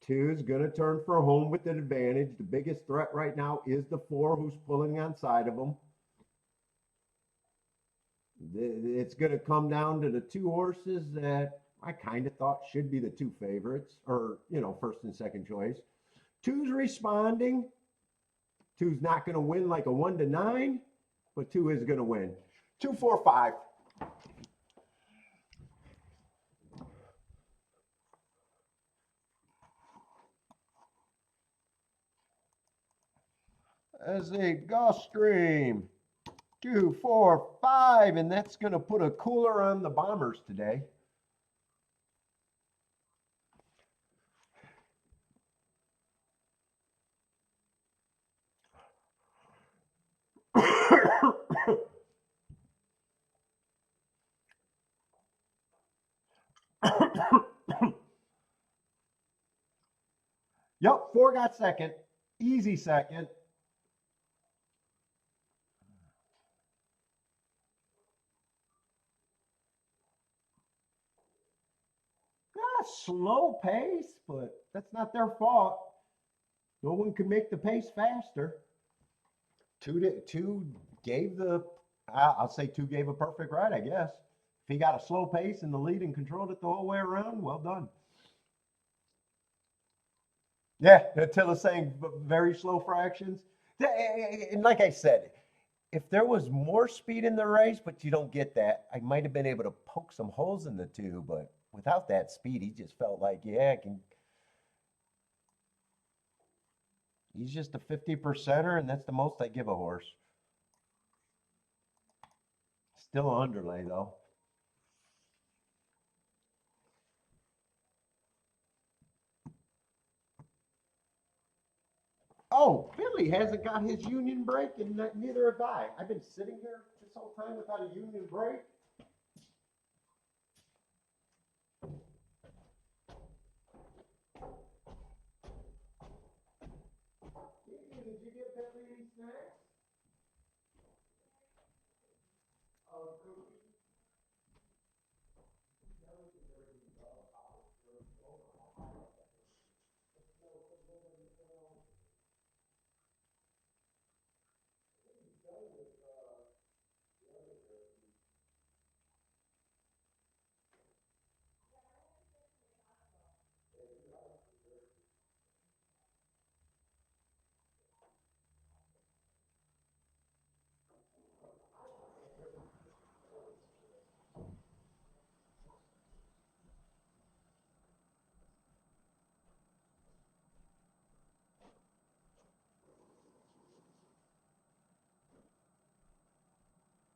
2's going to turn for home with an advantage. The biggest threat right now is the 4 who's pulling on side of him. It's going to come down to the 2 horses that I kind of thought should be the 2 favorites, or, first and second choice. 2's responding. 2's not going to win like a 1-9, but 2 is going to win. 2, 4, 5. As a Gulfstream 2, 4, 5, and that's going to put a cooler on the Bombers today. Yep, 4 got second. Easy second. Slow pace, but that's not their fault. No one can make the pace faster. Two gave the, I'll say 2 gave a perfect ride, I guess. If he got a slow pace in the lead and controlled it the whole way around, well done. Yeah, until it's saying very slow fractions. And like I said, if there was more speed in the race, but you don't get that, I might have been able to poke some holes in the 2, but without that speed, he just felt like, yeah, I can. He's just a 50%er, and that's the most I give a horse. Still an underlay, though. Oh, Billy hasn't got his union break, and neither have I. I've been sitting here this whole time without a union break. Did you give Billy any snacks?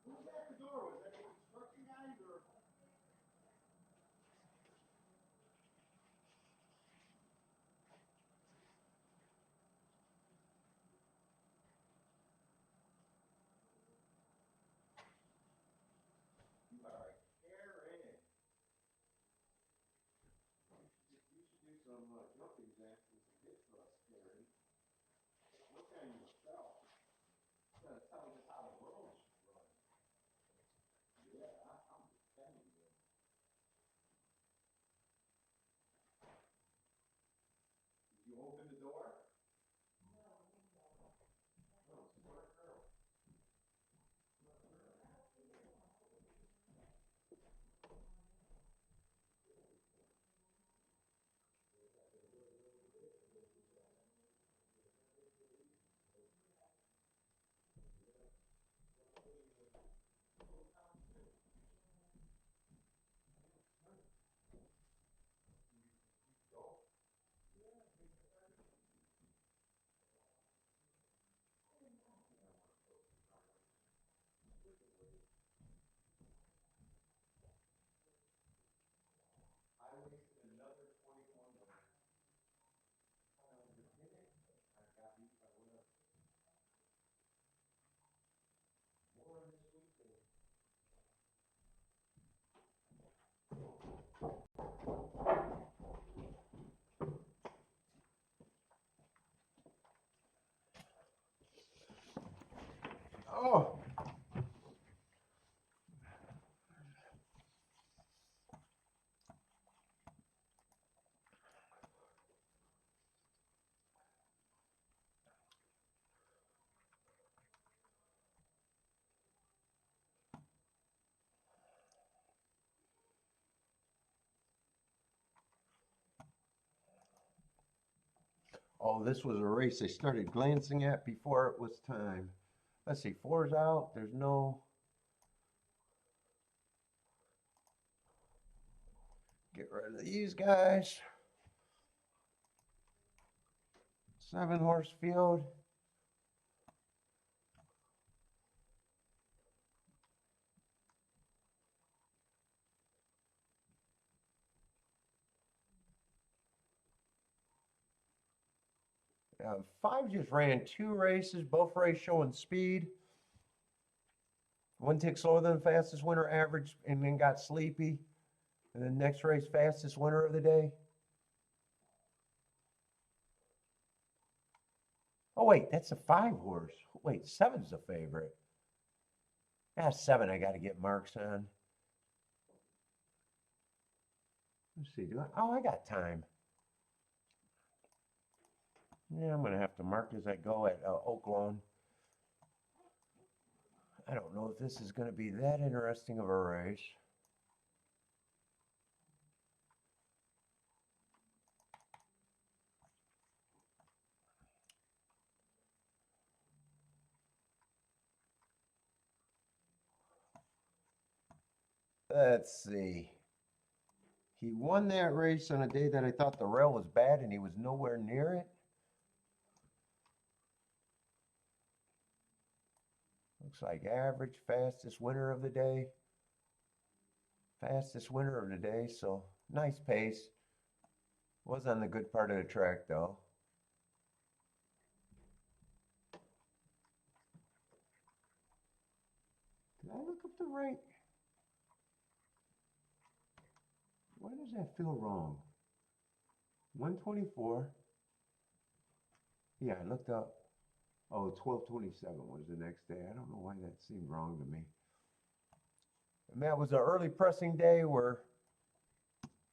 Who's at the door? Was that the construction guys or? You are Karen. You should do some jumping jacks and some hip thrusts, Karen. Look on yourself. You gotta tell us how the world should run. Yeah, I'm just telling you. Did you open the door? No, smart girl. I wasted another 21 minutes. I got beat by whatever. More on this weekend. Oh. Oh, this was a race I started glancing at before it was time. Let's see, 4's out. There's no. Get rid of these guys. 7 horse field. 5 just ran 2 races, both races showing speed. One tick slower than the fastest winner average and then got sleepy. And then next race, fastest winner of the day. Oh, wait, that's a 5 horse. Wait, 7's the favorite. Ah, 7 I got to get marks on. Let's see, I got time. Yeah, I'm going to have to mark as I go at Oaklawn. I don't know if this is going to be that interesting of a race. Let's see. He won that race on a day that I thought the rail was bad and he was nowhere near it. Looks like average, fastest winner of the day. Fastest winner of the day, so nice pace. Was on the good part of the track though. Did I look up the right? Why does that feel wrong? 124. Yeah, I looked up. Oh, 1227 was the next day. I don't know why that seemed wrong to me. And that was an early pressing day where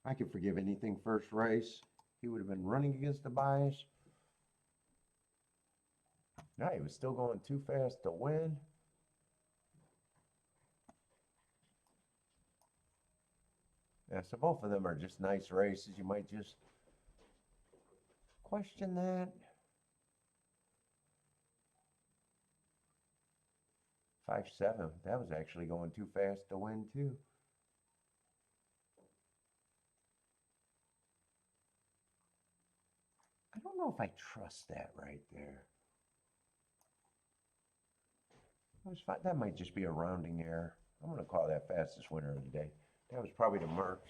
I could forgive anything first race. He would have been running against the bias. No, he was still going too fast to win. Yeah, so both of them are just nice races. You might just question that. 5-7. That was actually going too fast to win too. I don't know if I trust that right there. That might just be a rounding error. I'm going to call that fastest winner of the day. That was probably the mark.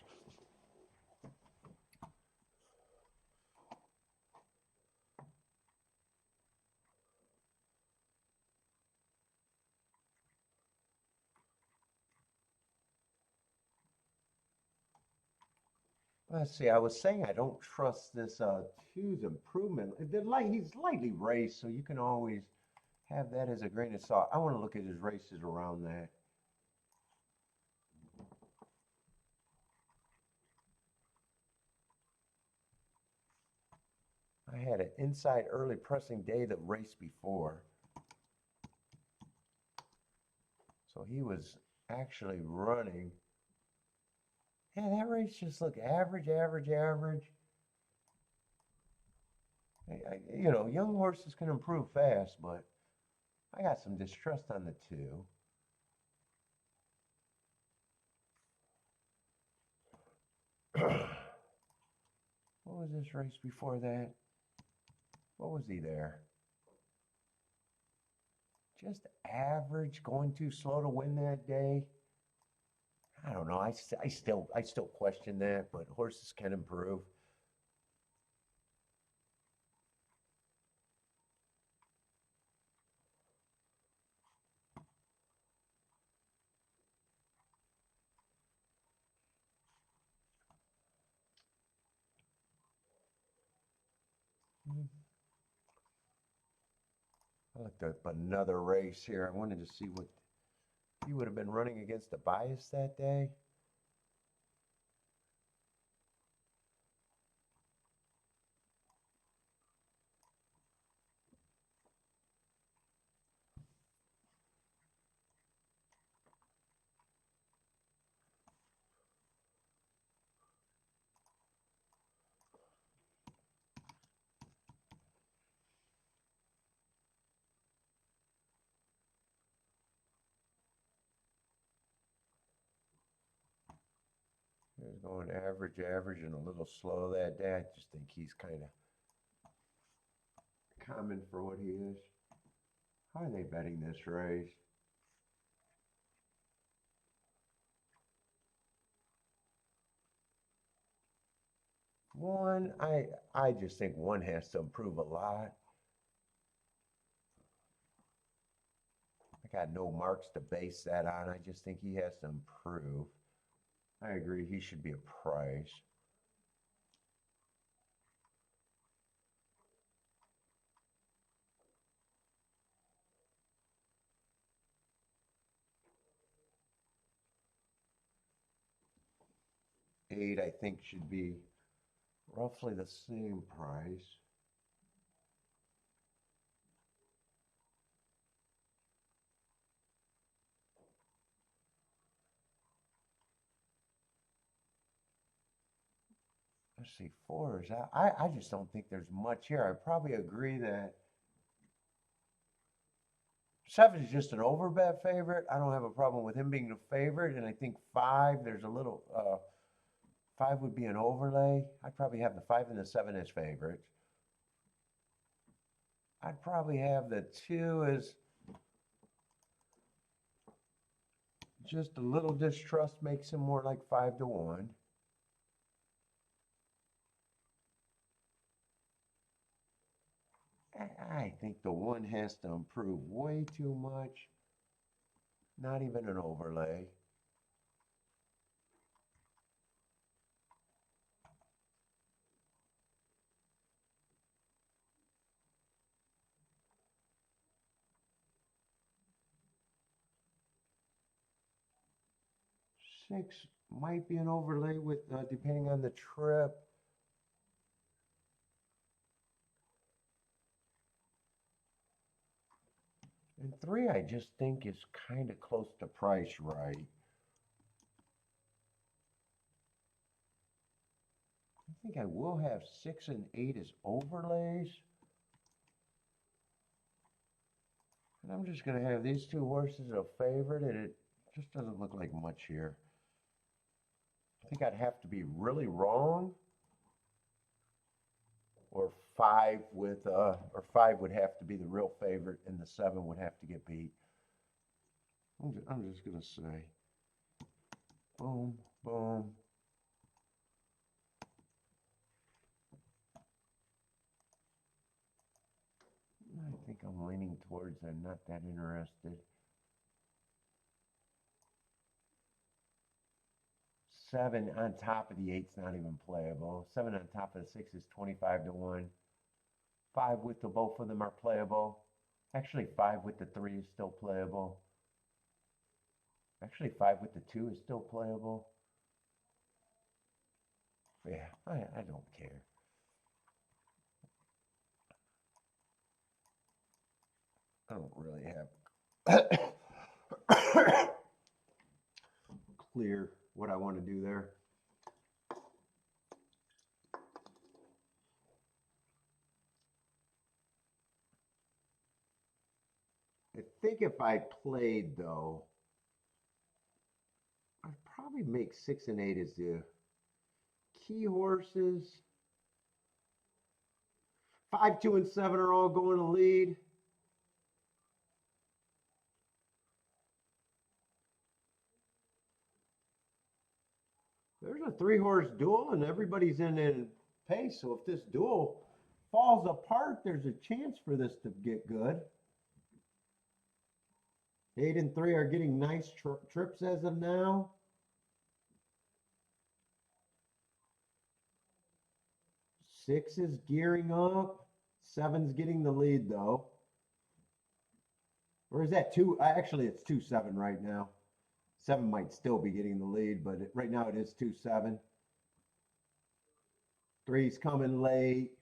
Let's see. I was saying I don't trust this two's improvement. He's lightly raced, so you can always have that as a grain of salt. I want to look at his races around that. I had an inside early pressing day the race before. So he was actually running. Yeah, that race just looked average. You know, young horses can improve fast, but I got some distrust on the 2. What was this race before that? What was he there? Just average, going too slow to win that day. I don't know. I still question that, but horses can improve. I looked up another race here. I wanted to see what he would have been running against the bias that day. He was going average, and a little slow that day. I just think he's kind of common for what he is. How are they betting this race? One, I just think one has to improve a lot. I got no marks to base that on. I just think he has to improve. I agree, he should be a price. Eight, I think, should be roughly the same price. Let's see, fours. I just don't think there's much here. I probably agree that seven is just an overbet favorite. I don't have a problem with him being the favorite, and I think five, there's a little, five would be an overlay. I'd probably have the five and the seven as favorites. I'd probably have the two as just a little distrust makes him more like 5-1. I think the one has to improve way too much. Not even an overlay. Six might be an overlay with depending on the trip. And three, I just think is kind of close to price right. I think I will have 6 and 8 as overlays. And I'm just going to have these two horses a favorite, and it just doesn't look like much here. I think I'd have to be really wrong, or five with, or five would have to be the real favorite, and the seven would have to get beat. I'm just going to say, boom, boom. I think I'm leaning towards I'm not that interested. Seven on top of the eight's not even playable. Seven on top of the six is 25-1. Five with the both of them are playable. Actually, five with the three is still playable. Actually, five with the two is still playable. Yeah, I don't care. I don't really have clear what I want to do there. I think if I played, though, I'd probably make 6 and 8 as the key horses. 5, 2, and 7 are all going to lead. There's a 3-horse duel, and everybody's in pace. So if this duel falls apart, there's a chance for this to get good. 8 and 3 are getting nice trips as of now. 6 is gearing up. 7's getting the lead, though. Or is that 2? Actually, it's 2-7 right now. 7 might still be getting the lead, but right now it is 2-7. 3's coming late.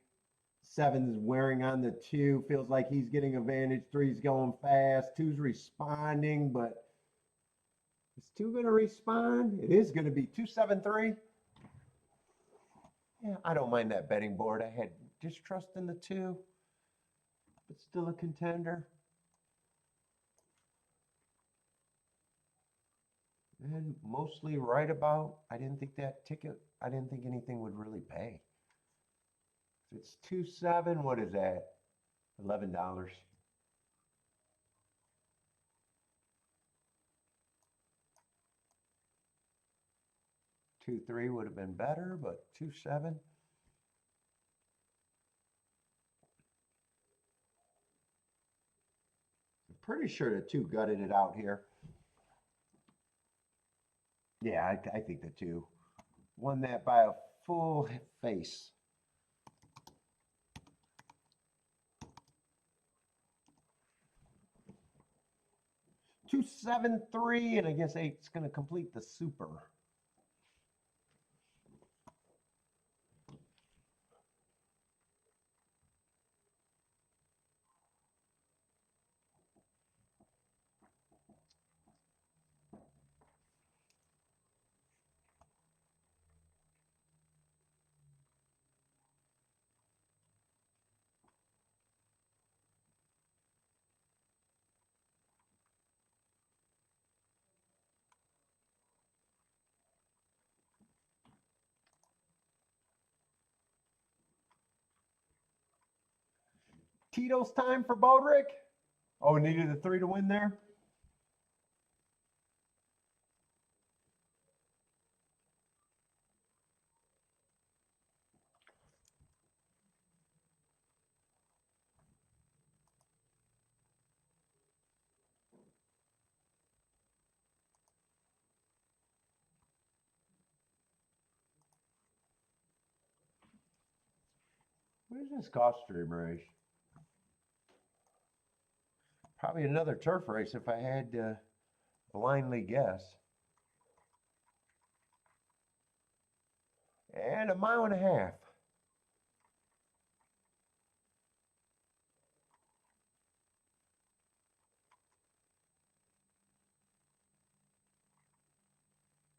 7's wearing on the 2. Feels like he's getting advantage. 3's going fast. 2's responding, but is 2 going to respond? It is going to be 2-7-3. Yeah, I don't mind that betting board. I had distrust in the 2, but still a contender. And mostly right about, I didn't think that ticket, I didn't think anything would really pay. If it's 2-7, what is that? $11. 2-3 would have been better, but 2-7. Pretty sure the two gutted it out here. Yeah, I think the two won that by a full face. 273, and I guess 8's going to complete the super. Tito's time for Bodrick. Oh, needed a 3 to win there. What is this Gulfstream Race? Probably another turf race if I had to blindly guess. And 1.5 miles.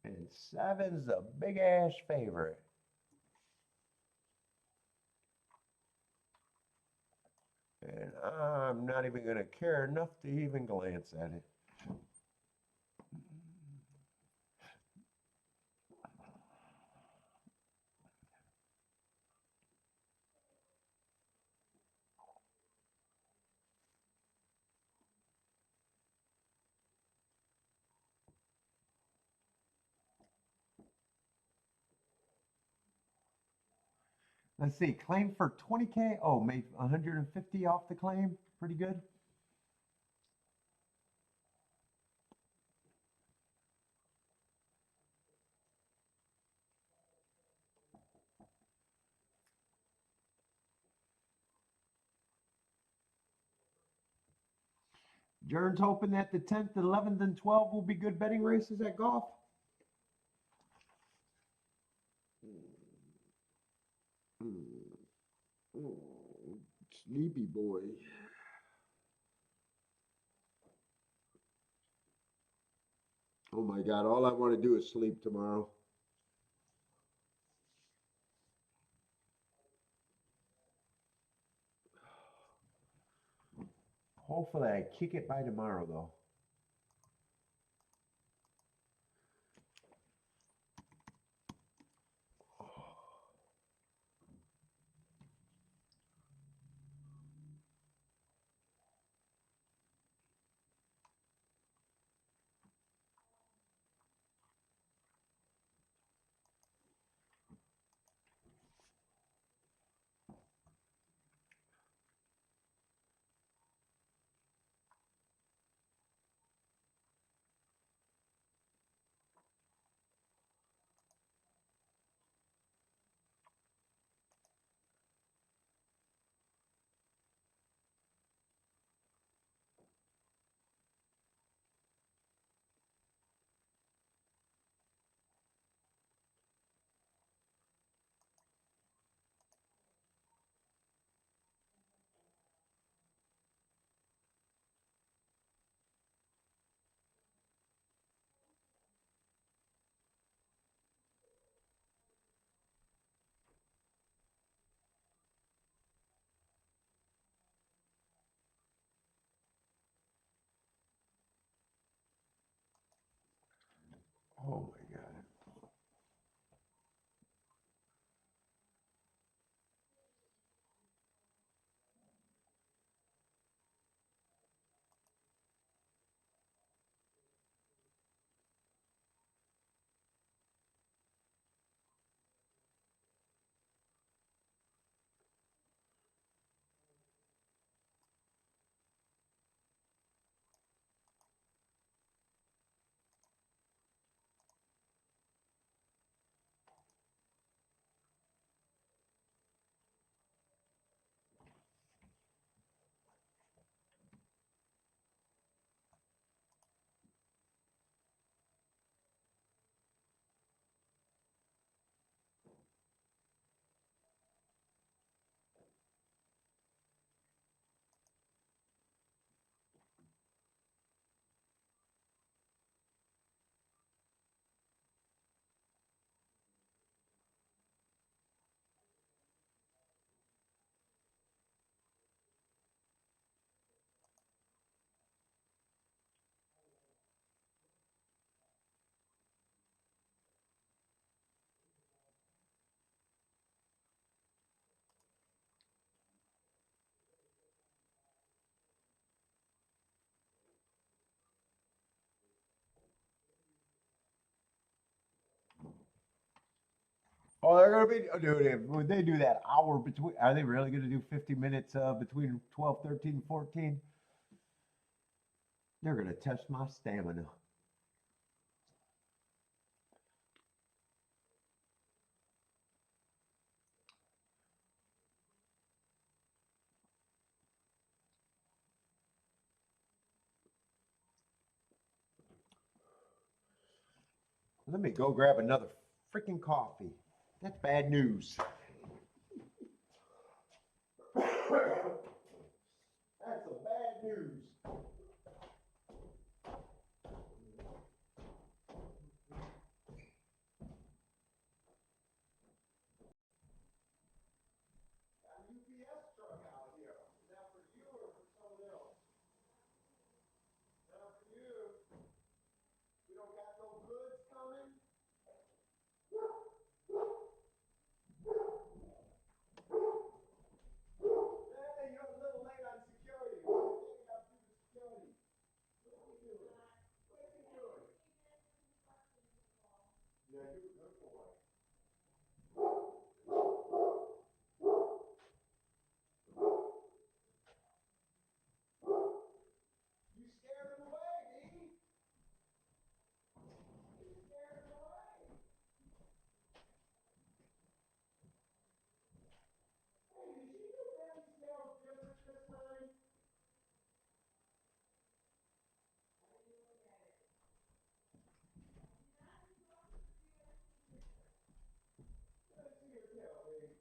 And 7's a big ass favorite. And I'm not even going to care enough to even glance at it. Let's see, claim for 20K. Oh, made 150 off the claim. Pretty good. Jern's hoping that the 10th, 11th, and 12th will be good betting races at golf. Sleepy boy. Oh my God, all I want to do is sleep tomorrow. Hopefully I kick it by tomorrow though. Oh, they're gonna be, oh, dude, when they do that hour between, are they really gonna do 50 minutes between 12, 13, and 14? They're gonna test my stamina. Let me go grab another freaking coffee. That's bad news. That's some bad news. Got a UPS truck out here. Is that for you or for someone else? Not for you. You don't got no goods coming? Hey, you're a little late on security. What do you think about through the security? What are we doing? What are you doing? Yeah, you're a good boy. You scared him away, D. You scared him away. Hey, did you do Benny Scales different this time? Let's see your tail, baby.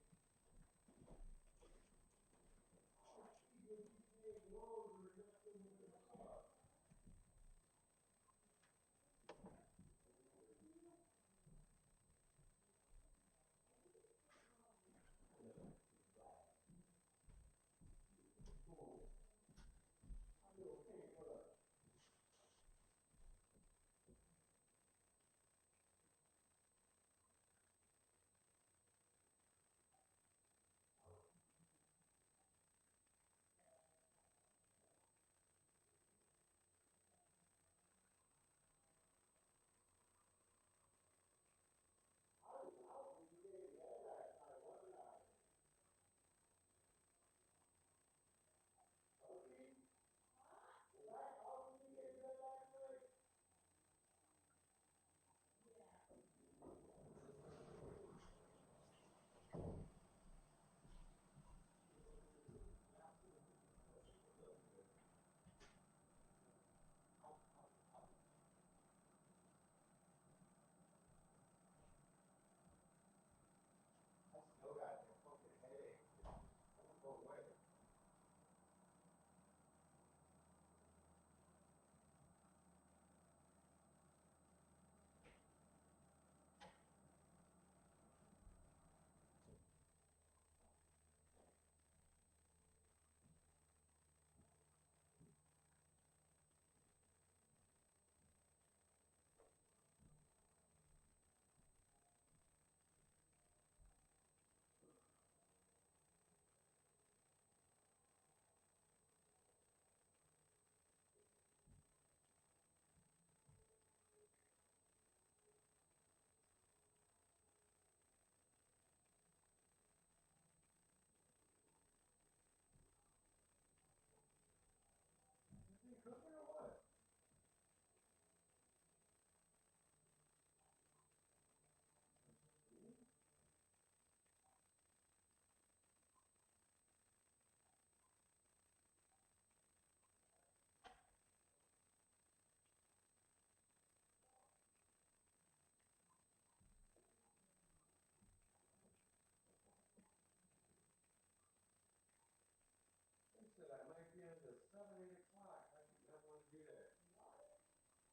Said I might be on the 7, 8 o'clock. I do not want to do that.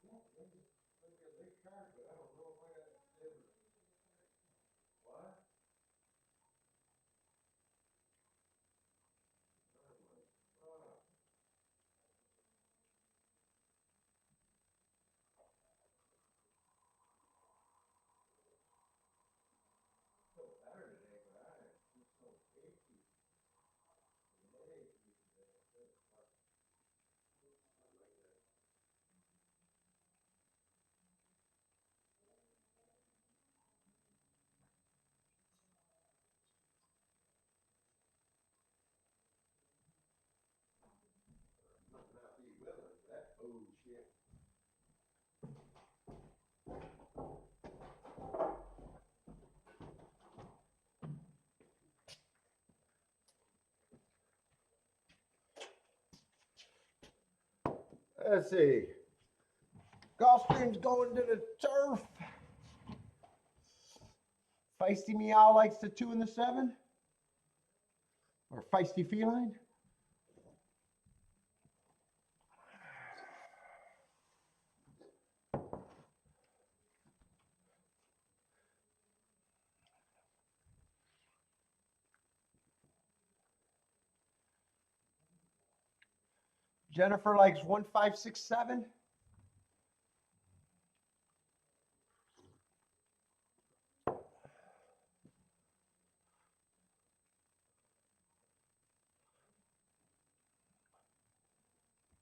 Yeah, maybe a late card, but I don't know if I got to stay with it. What? Feel better today, but I feel so achy. Achy today. Let's see. Gulfstream's going to the turf. Feisty Meow likes the 2 and the 7. Or Feisty Feline. Jennifer likes 1567.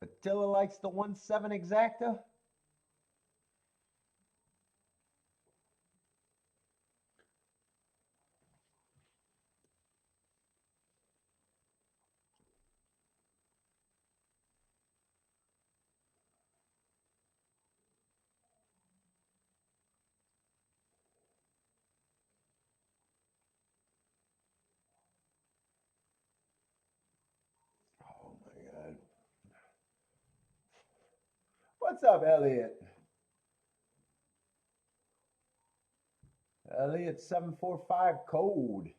Attila likes the 17 exacta. Oh my God. What's up, Elliot? Elliot 745 code.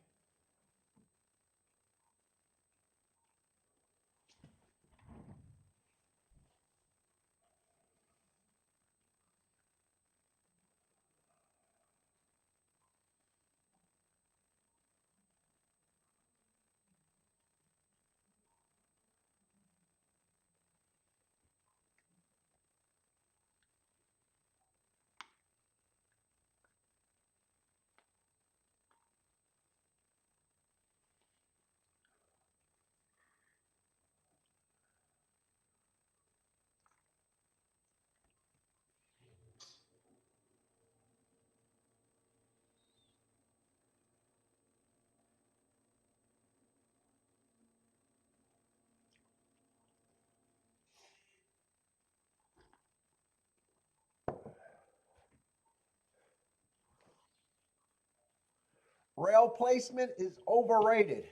Rail placement is overrated,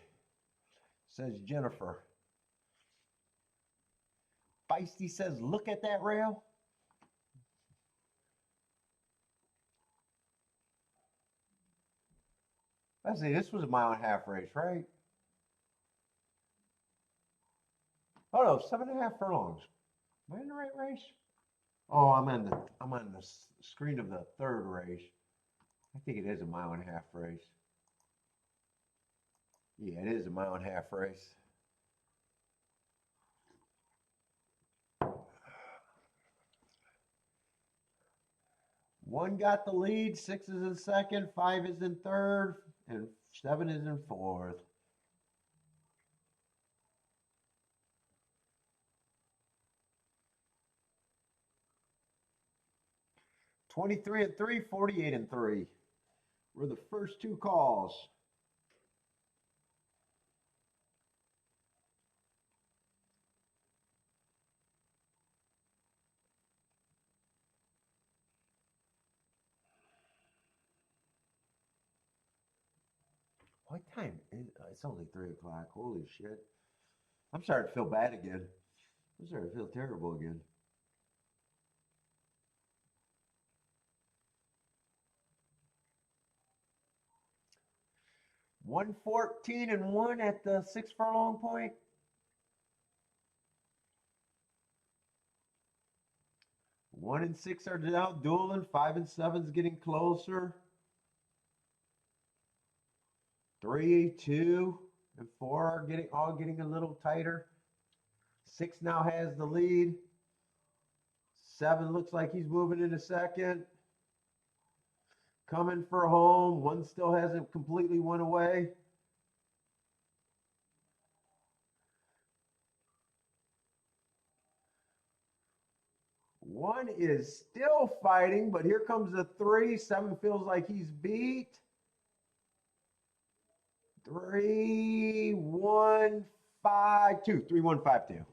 says Jennifer. Feisty says, look at that rail. Let's see, this was a 1.5 mile race, right? Oh no, 7.5 furlongs. Am I in the right race? Oh, I'm on the screen of the third race. I think it is a 1.5 mile race. Yeah, it is a 1.5 mile race. One got the lead, 6 is in second, 5 is in third, and 7 is in fourth. (23-3), 48-3 were the first 2 calls. What time is it? It's only 3 o'clock. Holy shit. I'm starting to feel bad again. I'm starting to feel terrible again. (114-1) at the 6 furlong point. One and 6 are now dueling. 5 and 7's getting closer. 3, 2, and 4 are getting a little tighter. 6 now has the lead. 7 looks like he's moving into second. Coming for home. 1 still hasn't completely went away. One is still fighting, but here comes the 3. 7 feels like he's beat. 3, 1, 5, 2. 3, 1, 5, 2.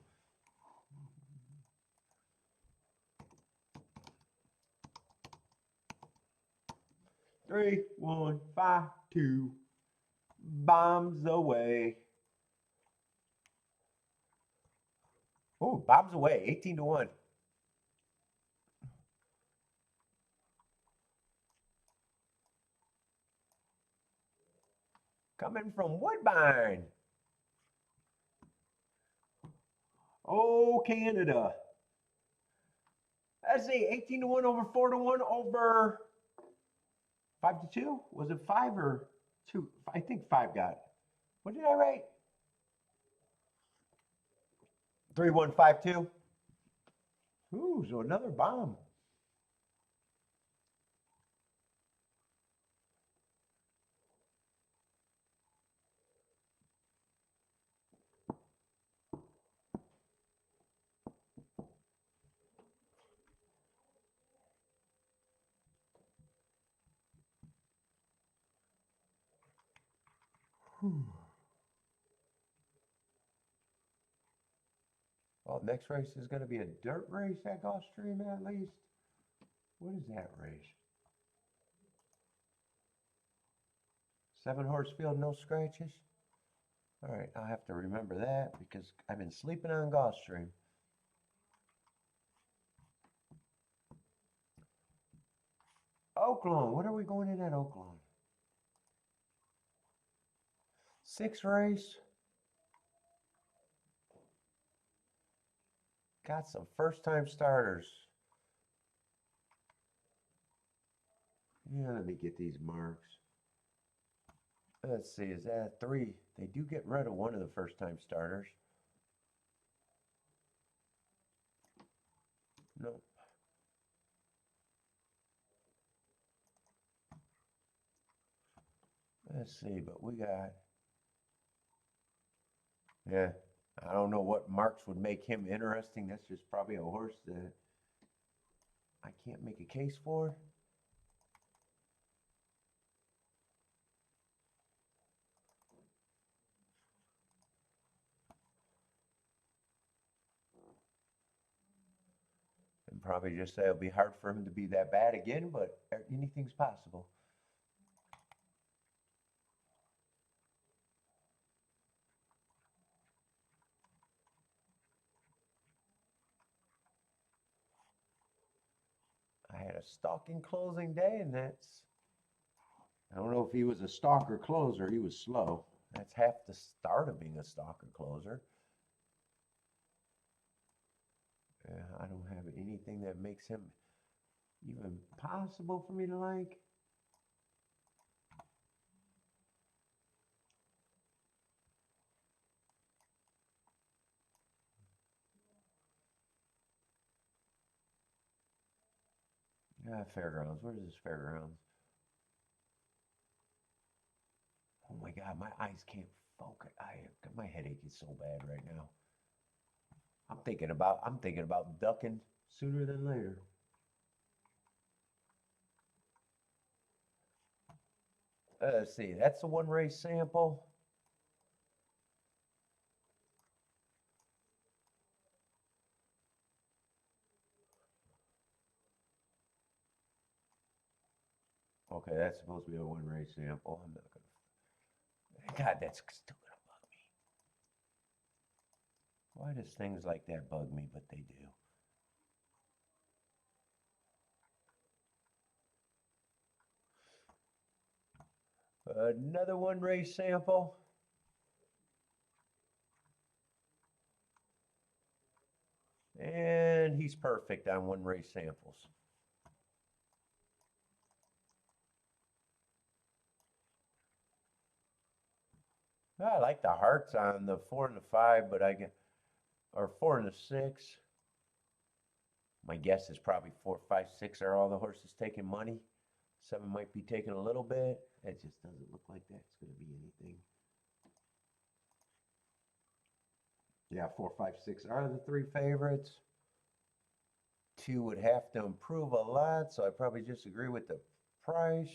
Three, 1, 5, 2. Bombs away. Oh, bombs away. 18-1. Coming from Woodbine. Oh, Canada. Let's see, 18 to 1 over 4 to 1 over 5 to 2? Was it 5 or 2? I think 5 got it. What did I write? 3152. Ooh, so another bomb. Well, next race is going to be a dirt race at Gulfstream at least. What is that race? 7-horse field, no scratches. All right, I'll have to remember that because I've been sleeping on Gulfstream. Oaklawn, what are we going in at Oaklawn? 6 race. Got some first-time starters. Yeah, let me get these marks. Let's see, is that 3? They do get rid of one of the first-time starters. Nope. Let's see, but we got... Yeah, I don't know what marks would make him interesting. That's just probably a horse that I can't make a case for. And probably just say it'll be hard for him to be that bad again, but anything's possible. I had a stalking closing day, and that's... I don't know if he was a stalker closer. He was slow. That's half the start of being a stalker closer. Yeah, I don't have anything that makes him even possible for me to like. Yeah, fairgrounds. Where is this fairgrounds? Oh my God, my eyes can't focus. My headache is so bad right now. I'm thinking about ducking sooner than later. Let's see, that's a 1 race sample. Okay, that's supposed to be a 1 race sample. I'm not gonna. God, that's still gonna bug me. Why does things like that bug me? But they do. Another 1 race sample. And he's perfect on 1 race samples. I like the hearts on the 4 and the 5, but or 4 and the 6. My guess is probably 4, 5, 6 are all the horses taking money. 7 might be taking a little bit. It just doesn't look like that's going to be anything. Yeah, 4, 5, 6 are the 3 favorites. 2 would have to improve a lot, so I probably just agree with the price.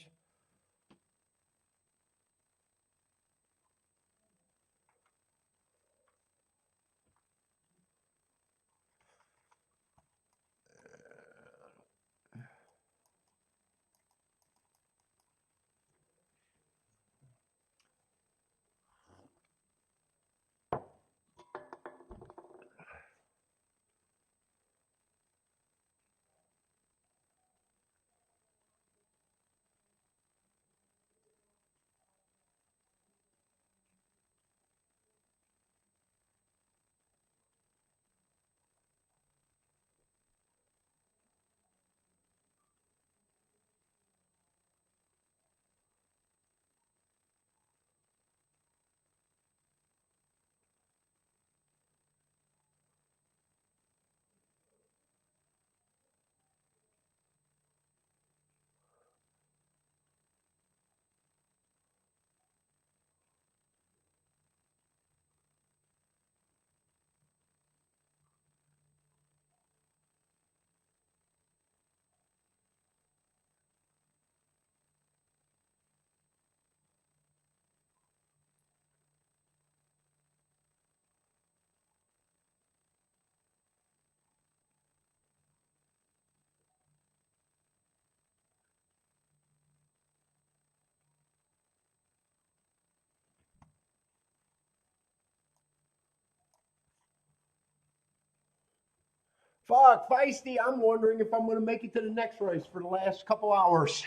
Fuck, feisty. I'm wondering if I'm going to make it to the next race for the last couple hours.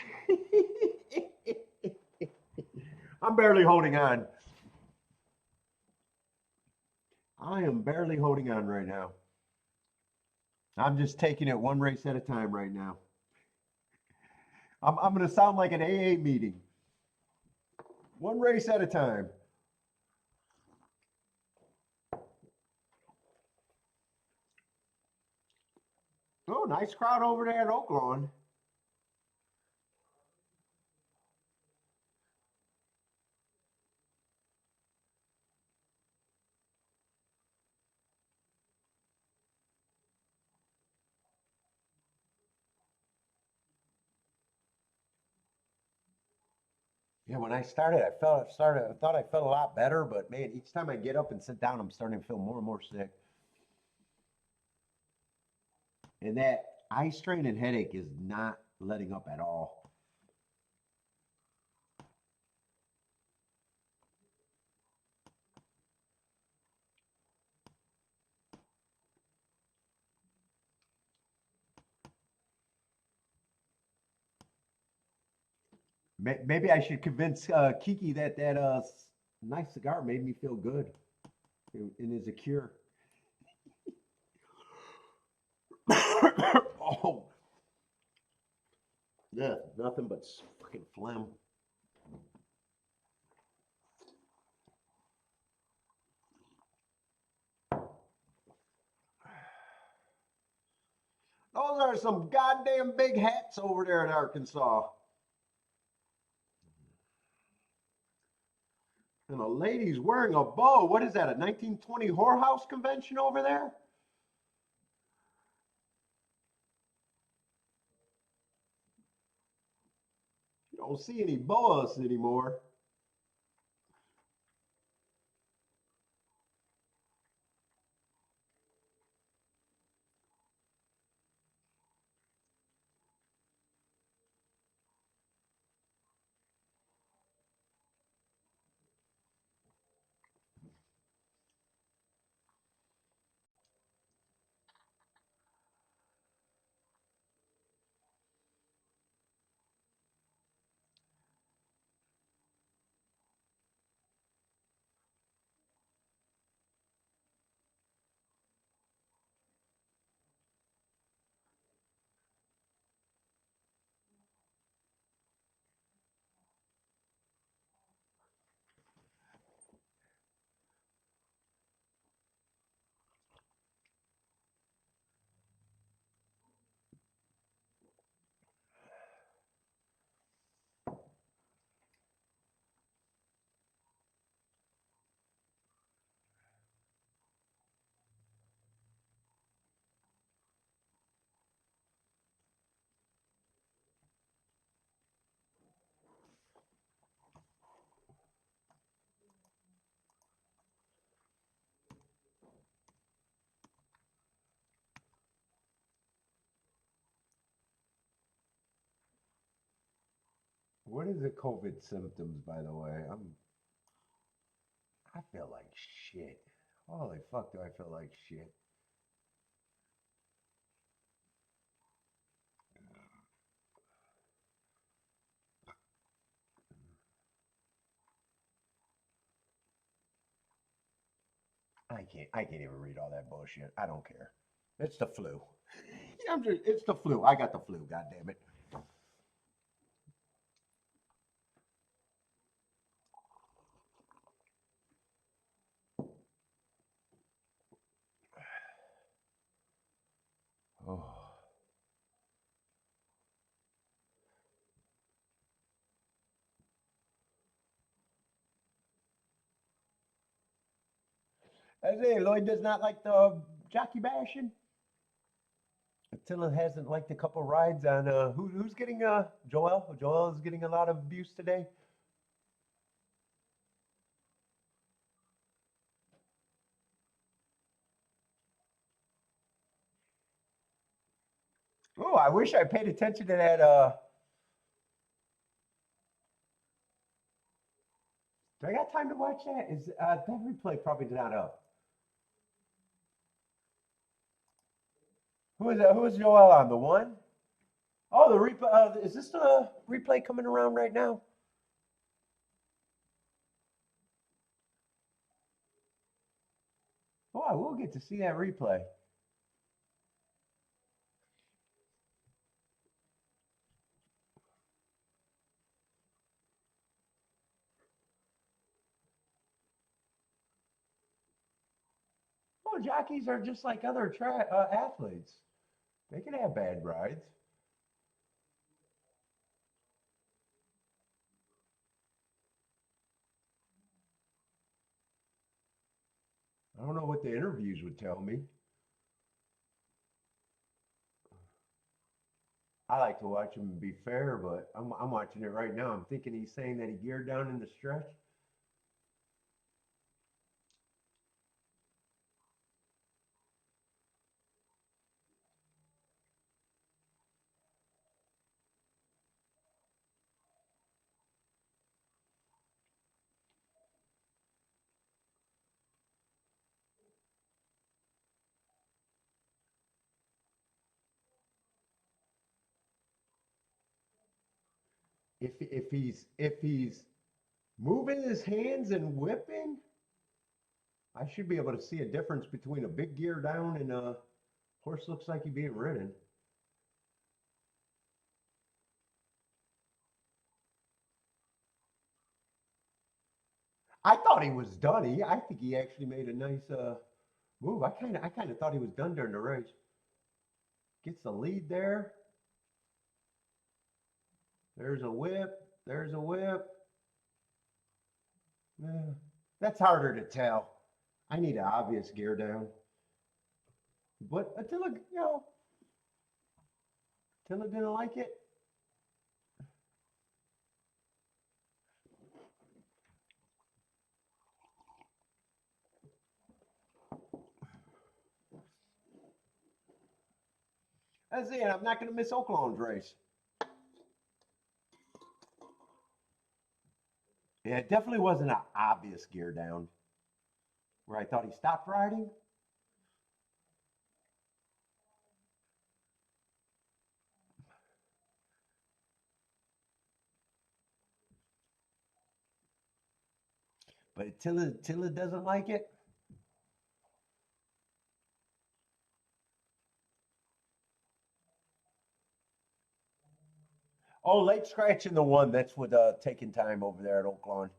I'm barely holding on. I am barely holding on right now. I'm just taking it one race at a time right now. I'm going to sound like an AA meeting. One race at a time. Oh, nice crowd over there at Oaklawn. Yeah, when I started, I thought I felt a lot better, but man, each time I get up and sit down, I'm starting to feel more and more sick. And that eye strain and headache is not letting up at all. Maybe I should convince Kiki that nice cigar made me feel good and is a cure. Oh, yeah, nothing but fucking phlegm. Those are some goddamn big hats over there in Arkansas. And a lady's wearing a bow. What is that, a 1920 whorehouse convention over there? You don't see any boas anymore. What is the COVID symptoms, by the way? I feel like shit. Holy fuck, do I feel like shit? I can't even read all that bullshit. I don't care. It's the flu. Yeah, it's the flu. I got the flu, god damn it. Oh. I say Lloyd does not like the jockey bashing. Attila hasn't liked a couple rides on who's getting Joel? Joel is getting a lot of abuse today. Oh, I wish I paid attention to that do I got time to watch that? Is that replay probably not up? Who is that? Who is Joel on? The one? Oh, the replay. Is this the replay coming around right now? Oh, I will get to see that replay. Oh, jockeys are just like other athletes. They can have bad rides. I don't know what the interviews would tell me. I like to watch him and be fair, but I'm watching it right now. I'm thinking he's saying that he geared down in the stretch. If he's moving his hands and whipping, I should be able to see a difference between a big gear down and a horse looks like he's being ridden. I thought he was done. I think he actually made a nice move. I kind of thought he was done during the race. Gets the lead there. There's a whip. There's a whip. Yeah, that's harder to tell. I need an obvious gear down. But Attila didn't like it. That's it. I'm not going to miss Oaklawn's race. Yeah, it definitely wasn't an obvious gear down where I thought he stopped riding. But Attila doesn't like it. Oh, late scratching the one. That's what taking time over there at Oaklawn.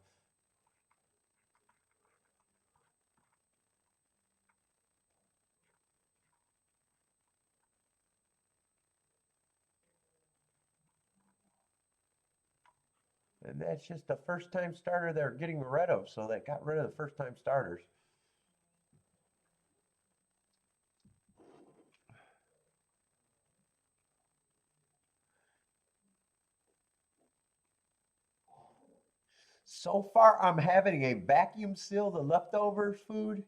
And that's just the first time starter they're getting rid of. So they got rid of the first time starters. So far, I'm having a vacuum seal the leftovers food.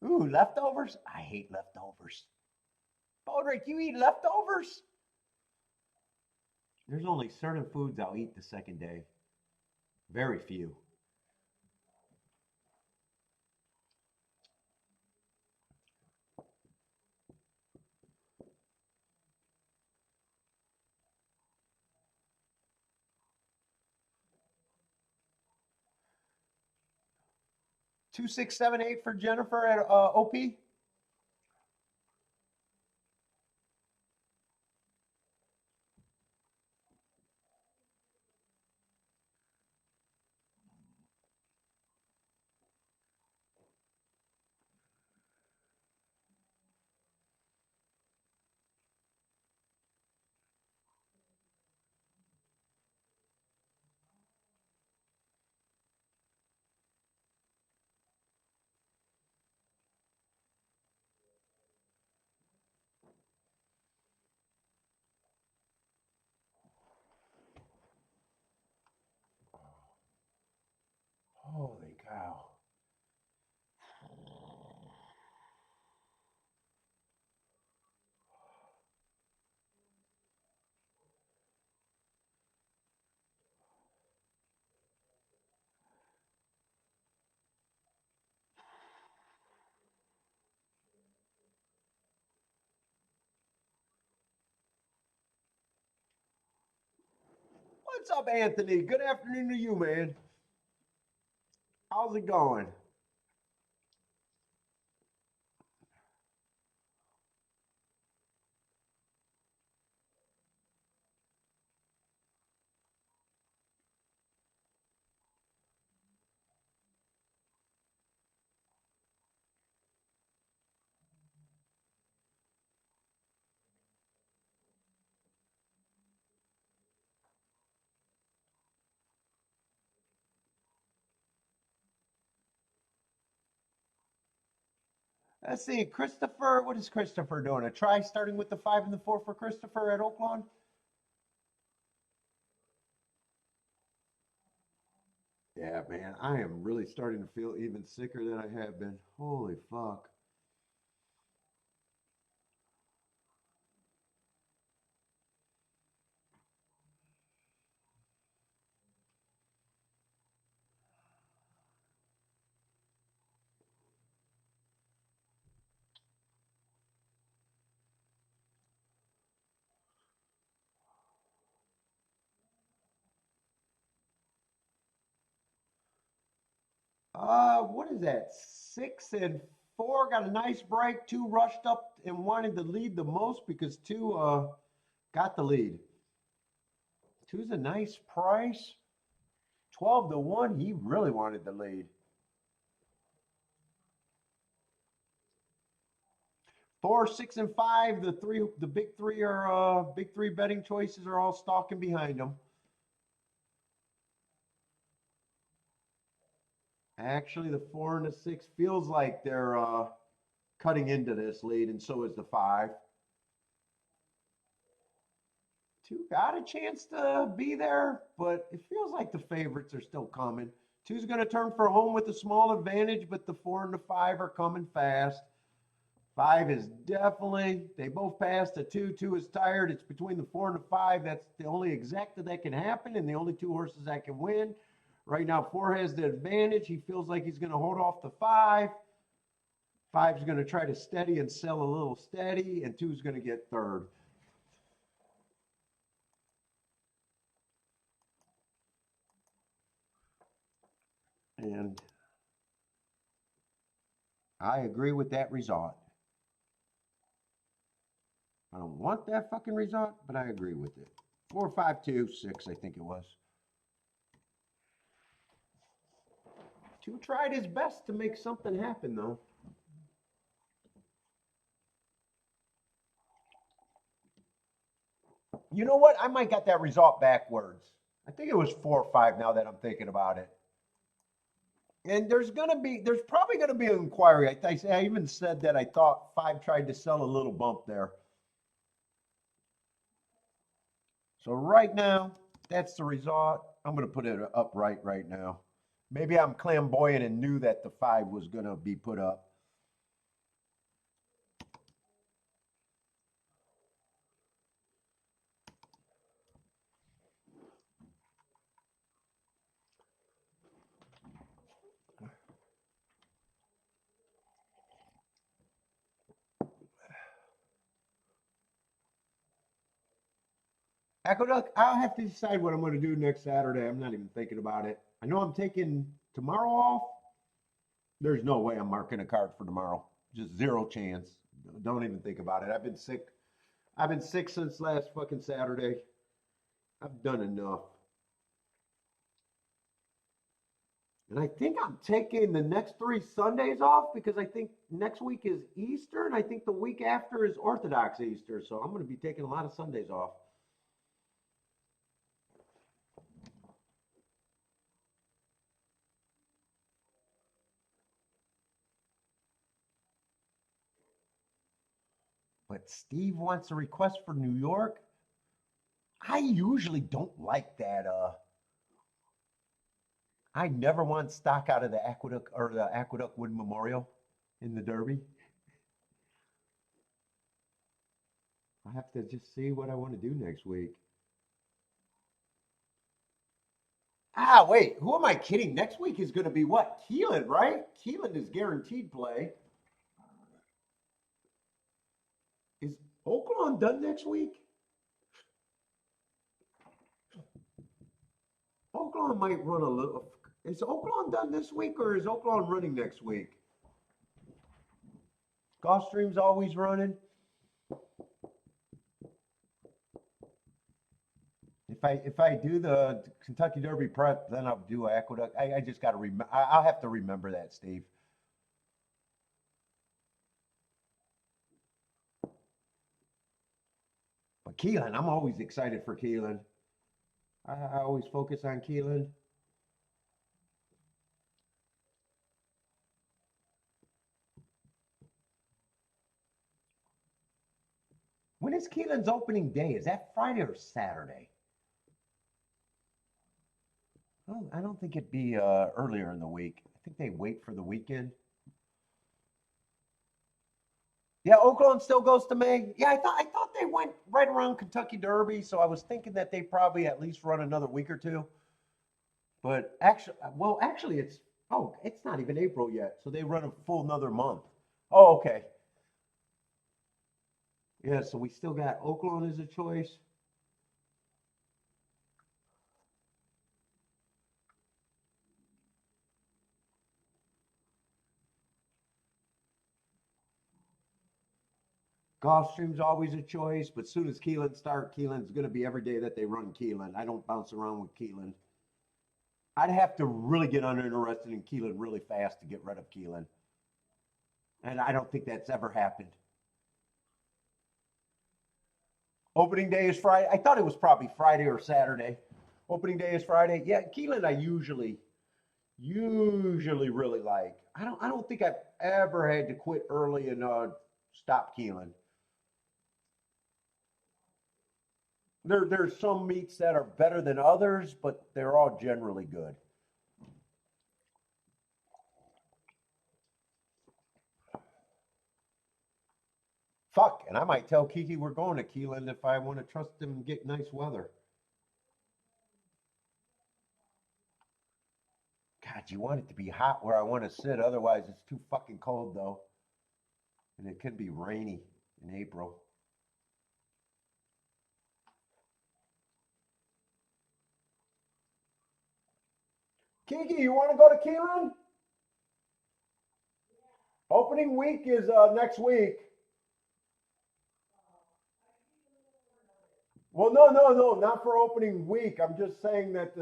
Ooh, leftovers? I hate leftovers. Bodrick, you eat leftovers? There's only certain foods I'll eat the second day. Very few. 2678 for Jennifer at OP. Holy cow. What's up, Anthony? Good afternoon to you, man. How's it going? Let's see, Christopher. What is Christopher doing? A try starting with the 5 and the 4 for Christopher at Oaklawn? Yeah, man. I am really starting to feel even sicker than I have been. Holy fuck. What is that? 6 and 4 got a nice break. 2 rushed up and wanted to lead the most because 2 got the lead. 2's a nice price. 12 to 1, he really wanted the lead. 4, 6, and 5, the big three betting choices are all stalking behind them. Actually, the 4 and the 6 feels like they're cutting into this lead, and so is the 5. 2 got a chance to be there, but it feels like the favorites are still coming. 2's going to turn for home with a small advantage, but the 4 and the 5 are coming fast. 5 is definitely, they both passed the 2. 2 is tired. It's between the 4 and the 5. That's the only exact that can happen, and the only 2 horses that can win. Right now, 4 has the advantage. He feels like he's going to hold off the 5. 5's going to try to steady and sell a little steady, and 2's going to get third. And I agree with that result. I don't want that fucking result, but I agree with it. 4, 5, 2, 6, I think it was. 2 tried his best to make something happen, though. You know what? I might got that result backwards. I think it was 4 or 5 now that I'm thinking about it. And there's probably gonna be an inquiry. I even said that I thought 5 tried to sell a little bump there. So right now, that's the result. I'm gonna put it upright right now. Maybe I'm flamboyant and knew that the 5 was gonna be put up. Aqueduct, I'll have to decide what I'm going to do next Saturday. I'm not even thinking about it. I know I'm taking tomorrow off. There's no way I'm marking a card for tomorrow. Just zero chance. Don't even think about it. I've been sick. I've been sick since last fucking Saturday. I've done enough. And I think I'm taking the next 3 Sundays off because I think next week is Easter and I think the week after is Orthodox Easter. So I'm going to be taking a lot of Sundays off. But Steve wants a request for New York. I usually don't like that. I never want stock out of the Aqueduct or the Aqueduct Wood Memorial in the Derby. I have to just see what I want to do next week. Ah, wait, who am I kidding? Next week is going to be what? Keelan, right? Keelan is guaranteed play. Is Oaklawn done next week? Oaklawn might run a little. Is Oaklawn done this week or is Oaklawn running next week? Gulfstream's always running. If I do the Kentucky Derby prep, then I'll do Aqueduct. I just got to remember. I'll have to remember that, Steve. But Keelan, I'm always excited for Keelan. I always focus on Keelan. When is Keelan's opening day? Is that Friday or Saturday? Oh, I don't think it'd be earlier in the week. I think they wait for the weekend. Yeah, Oaklawn still goes to May. Yeah, I thought they went right around Kentucky Derby, so I was thinking that they probably at least run another week or two. But actually, it's not even April yet, so they run a full another month. Oh, okay. Yeah, so we still got Oaklawn as a choice. Gulfstream's always a choice, but soon as Keelan start, Keelan's going to be every day that they run Keelan. I don't bounce around with Keelan. I'd have to really get uninterested in Keelan really fast to get rid of Keelan. And I don't think that's ever happened. Opening day is Friday. I thought it was probably Friday or Saturday. Opening day is Friday. Yeah, Keelan I usually really like. I don't think I've ever had to quit early and stop Keelan. There's some meats that are better than others, but they're all generally good. Fuck, and I might tell Kiki we're going to Keelan if I want to trust him and get nice weather. God, you want it to be hot where I want to sit, otherwise it's too fucking cold though. And it could be rainy in April. Kiki, you want to go to Keelan? Opening week is next week. Well, no, not for opening week. I'm just saying that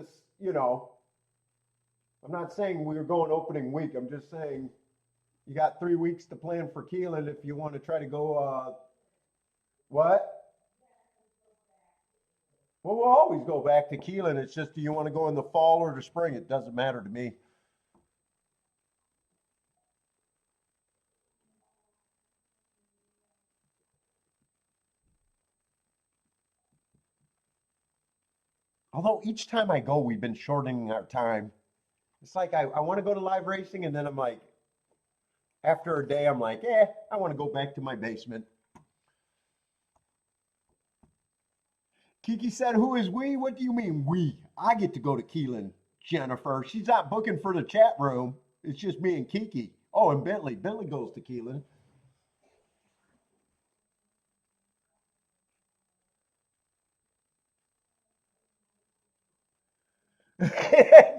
I'm not saying we are going opening week. I'm just saying you got 3 weeks to plan for Keelan if you want to try to go. What? Well, we'll always go back to Keelan. It's just, do you want to go in the fall or the spring? It doesn't matter to me. Although each time I go, we've been shortening our time. It's like I want to go to live racing, and then I'm like, after a day, I'm like, I want to go back to my basement. Kiki said, who is we? What do you mean we? I get to go to Keelan, Jennifer. She's not booking for the chat room. It's just me and Kiki. Oh, and Bentley. Bentley goes to Keelan.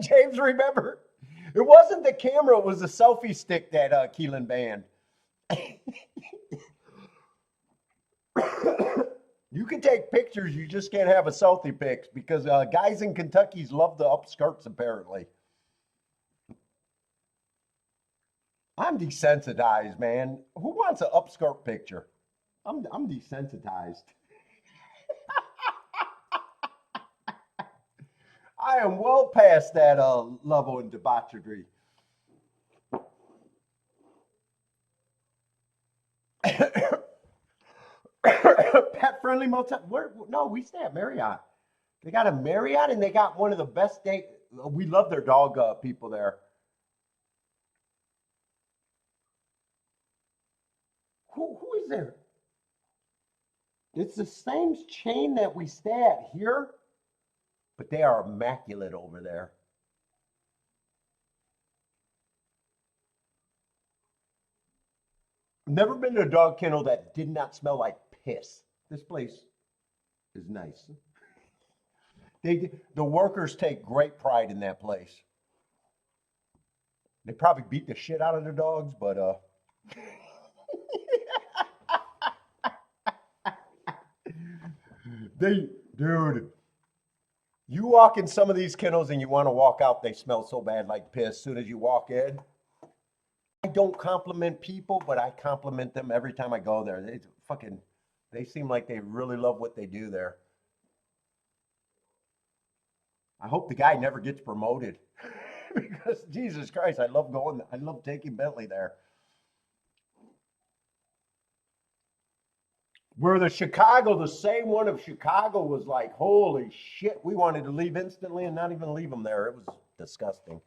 James, remember? It wasn't the camera, it was the selfie stick that Keelan banned. You can take pictures, you just can't have a selfie pics because guys in Kentucky's love the upskirts apparently. I'm desensitized, man. Who wants an upskirt picture? I'm desensitized. I am well past that level in debauchery. Pet friendly motel. No, we stay at Marriott. They got a Marriott and they got one of the best day. We love their dog people there. Who is there? It's the same chain that we stay at here, but they are immaculate over there. Never been to a dog kennel that did not smell like piss. This place is nice. The workers take great pride in that place. They probably beat the shit out of their dogs, but dude, you walk in some of these kennels and you want to walk out, they smell so bad like piss as soon as you walk in. I don't compliment people, but I compliment them every time I go there. They seem like they really love what they do there. I hope the guy never gets promoted because Jesus Christ, I love taking Bentley there. Where the same one of Chicago was like, holy shit, we wanted to leave instantly and not even leave them there. It was disgusting.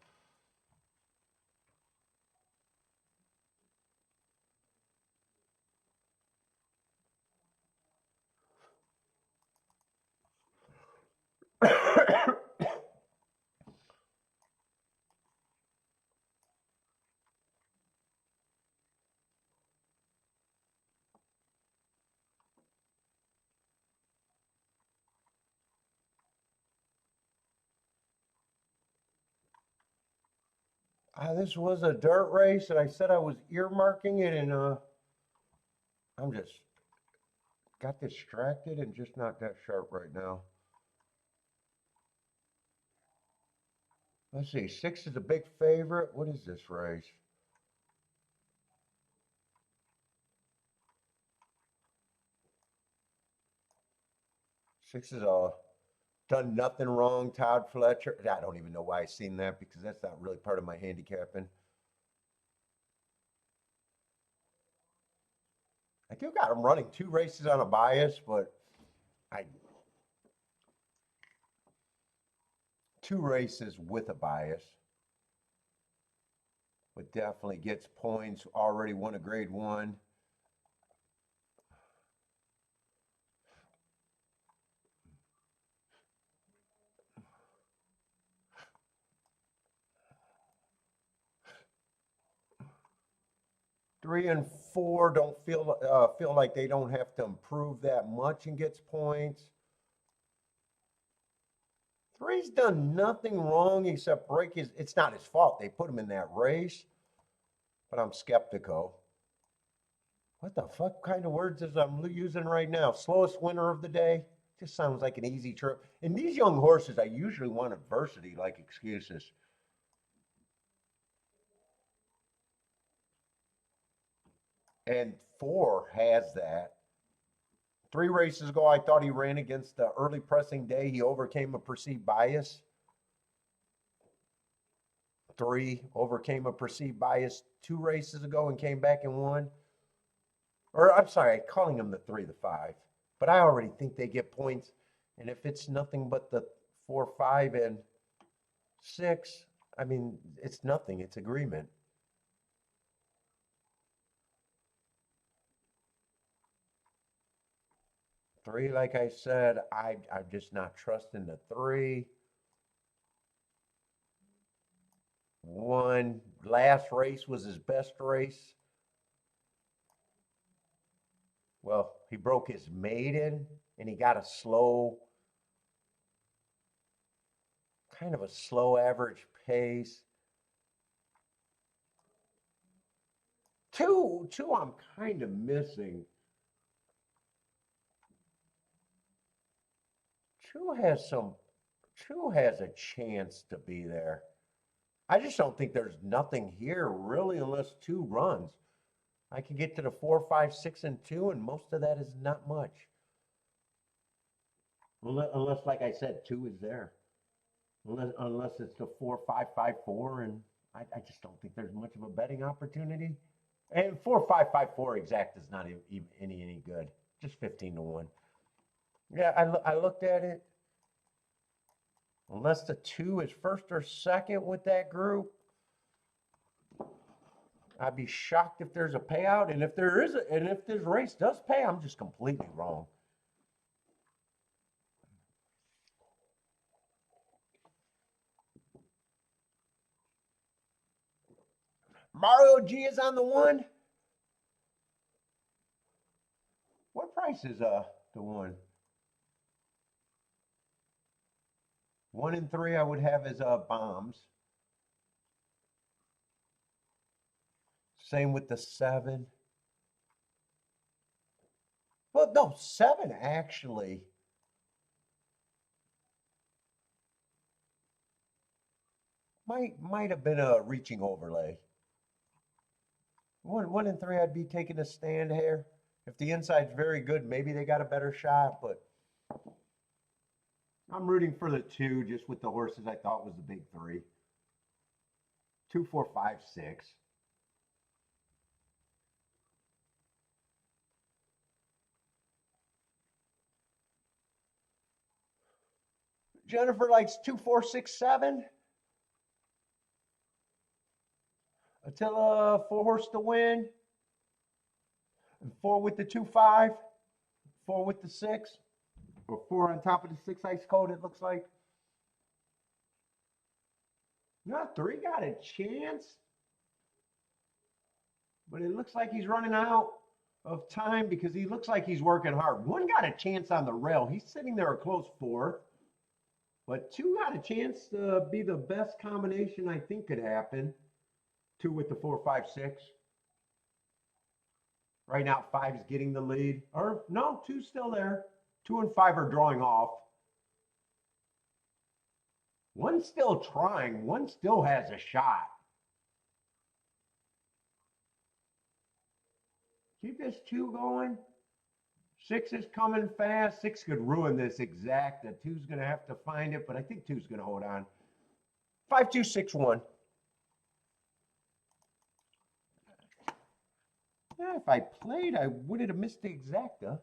This was a dirt race, and I said I was earmarking it, and I'm just got distracted and just not that sharp right now. Let's see, 6 is a big favorite. What is this race? Six is done nothing wrong. Todd Fletcher. I don't even know why I seen that because that's not really part of my handicapping. I do got him running 2 races on a bias, but 2 races with a bias. But definitely gets points. Already won a grade 1. Three and 4 don't feel like they don't have to improve that much and gets points. 3's done nothing wrong except break his. It's not his fault. They put him in that race, but I'm skeptical. What the fuck kind of words is I'm using right now? Slowest winner of the day. Just sounds like an easy trip. And these young horses, I usually want adversity like excuses. And 4 has that. 3 races ago, I thought he ran against the early pressing day. He overcame a perceived bias. 3 overcame a perceived bias 2 races ago and came back and won. Or I'm sorry, calling him the 3, the 5. But I already think they get points. And if it's nothing but the 4, 5, and 6, I mean, it's nothing. It's agreement. 3, like I said, I'm just not trusting the 3. 1, last race was his best race. Well, he broke his maiden and he got a kind of a slow average pace. 2, I'm kind of missing. 2 has a chance to be there. I just don't think there's nothing here really unless 2 runs. I can get to the 4, 5, 6, and 2, and most of that is not much. Unless like I said, 2 is there. Unless it's the 4, 5, 5, 4, and I just don't think there's much of a betting opportunity. And 4, 5, 5, 4 exact is not even any good. Just 15 to 1. Yeah, I looked at it. Unless the 2 is first or second with that group, I'd be shocked if there's a payout. And if if this race does pay, I'm just completely wrong. Mario G is on the 1. What price is the 1? 1 and 3 I would have as bombs. Same with the 7. Well, no, 7 actually. Might have been a reaching overlay. 1 and 3, I'd be taking a stand here. If the inside's very good, maybe they got a better shot, but I'm rooting for the 2 just with the horses I thought was the big 3. 2, 4, 5, 6. Jennifer likes 2, 4, 6, 7. Attila, 4 horse to win. And 4 with the 2, 5. 4 with the 6. Or 4 on top of the 6 ice cold, it looks like. No, 3 got a chance. But it looks like he's running out of time because he looks like he's working hard. 1 got a chance on the rail. He's sitting there a close 4th. But 2 got a chance to be the best combination I think could happen. 2 with the 4, 5, 6. Right now, 5 is getting the lead. Or no, 2's still there. 2 and 5 are drawing off. 1's still trying. 1 still has a shot. Keep this 2 going. 6 is coming fast. 6 could ruin this exact. The 2's going to have to find it, but I think 2's going to hold on. 5, 2, 6, 1. Yeah, if I played, I would have missed the exacta.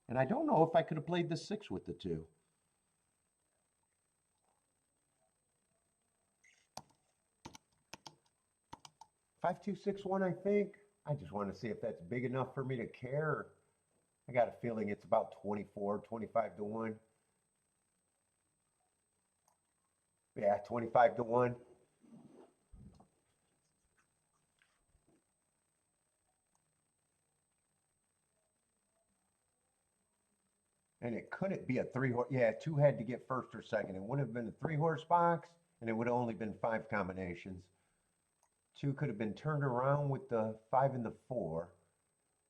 And I don't know if I could have played the 6 with the 2. 5, 2, 6, 1, I think. I just want to see if that's big enough for me to care. I got a feeling it's about 24, 25 to 1. Yeah, 25 to 1. And it couldn't be a 3 horse. Yeah, 2 had to get first or second. It would have been a 3 horse box, and it would have only been 5 combinations. 2 could have been turned around with the 5 and the 4,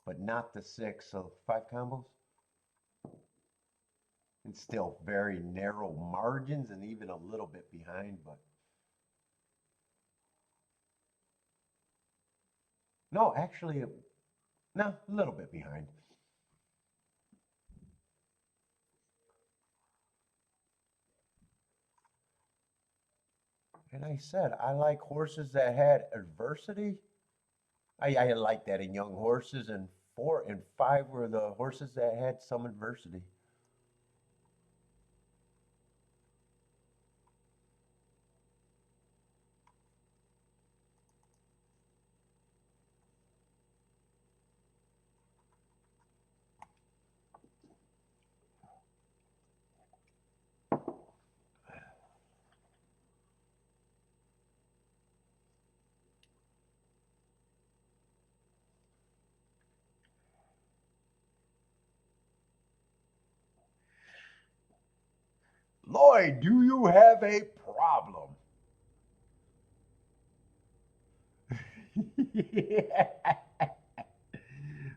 but not the 6. So 5 combos. And still very narrow margins and even a little bit behind, but no, actually, no, a little bit behind. And I said, I like horses that had adversity. I like that in young horses, and 4 and 5 were the horses that had some adversity. Lloyd, do you have a problem?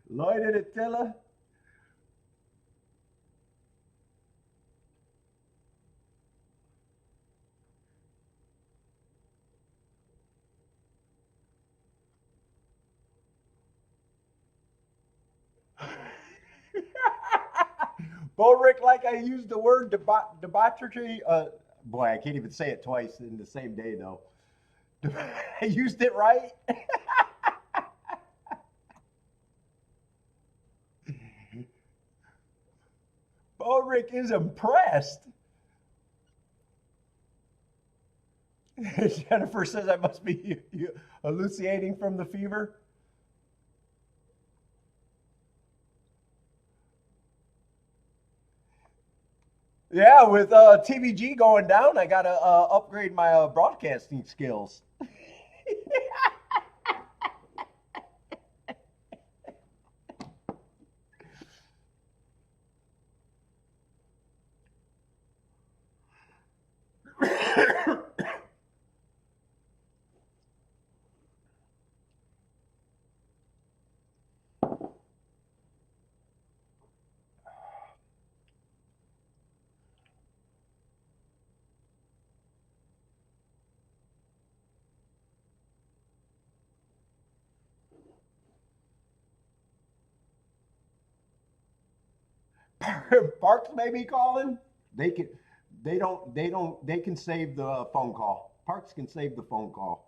Lloyd and Attila? Rick, like I used the word debauchery. Boy, I can't even say it twice in the same day, though. I used it right. Rick is impressed. Jennifer says I must be hallucinating from the fever. Yeah, with TVG going down, I got to upgrade my broadcasting skills. Parks may be calling. They can. They can save the phone call. Parks can save the phone call.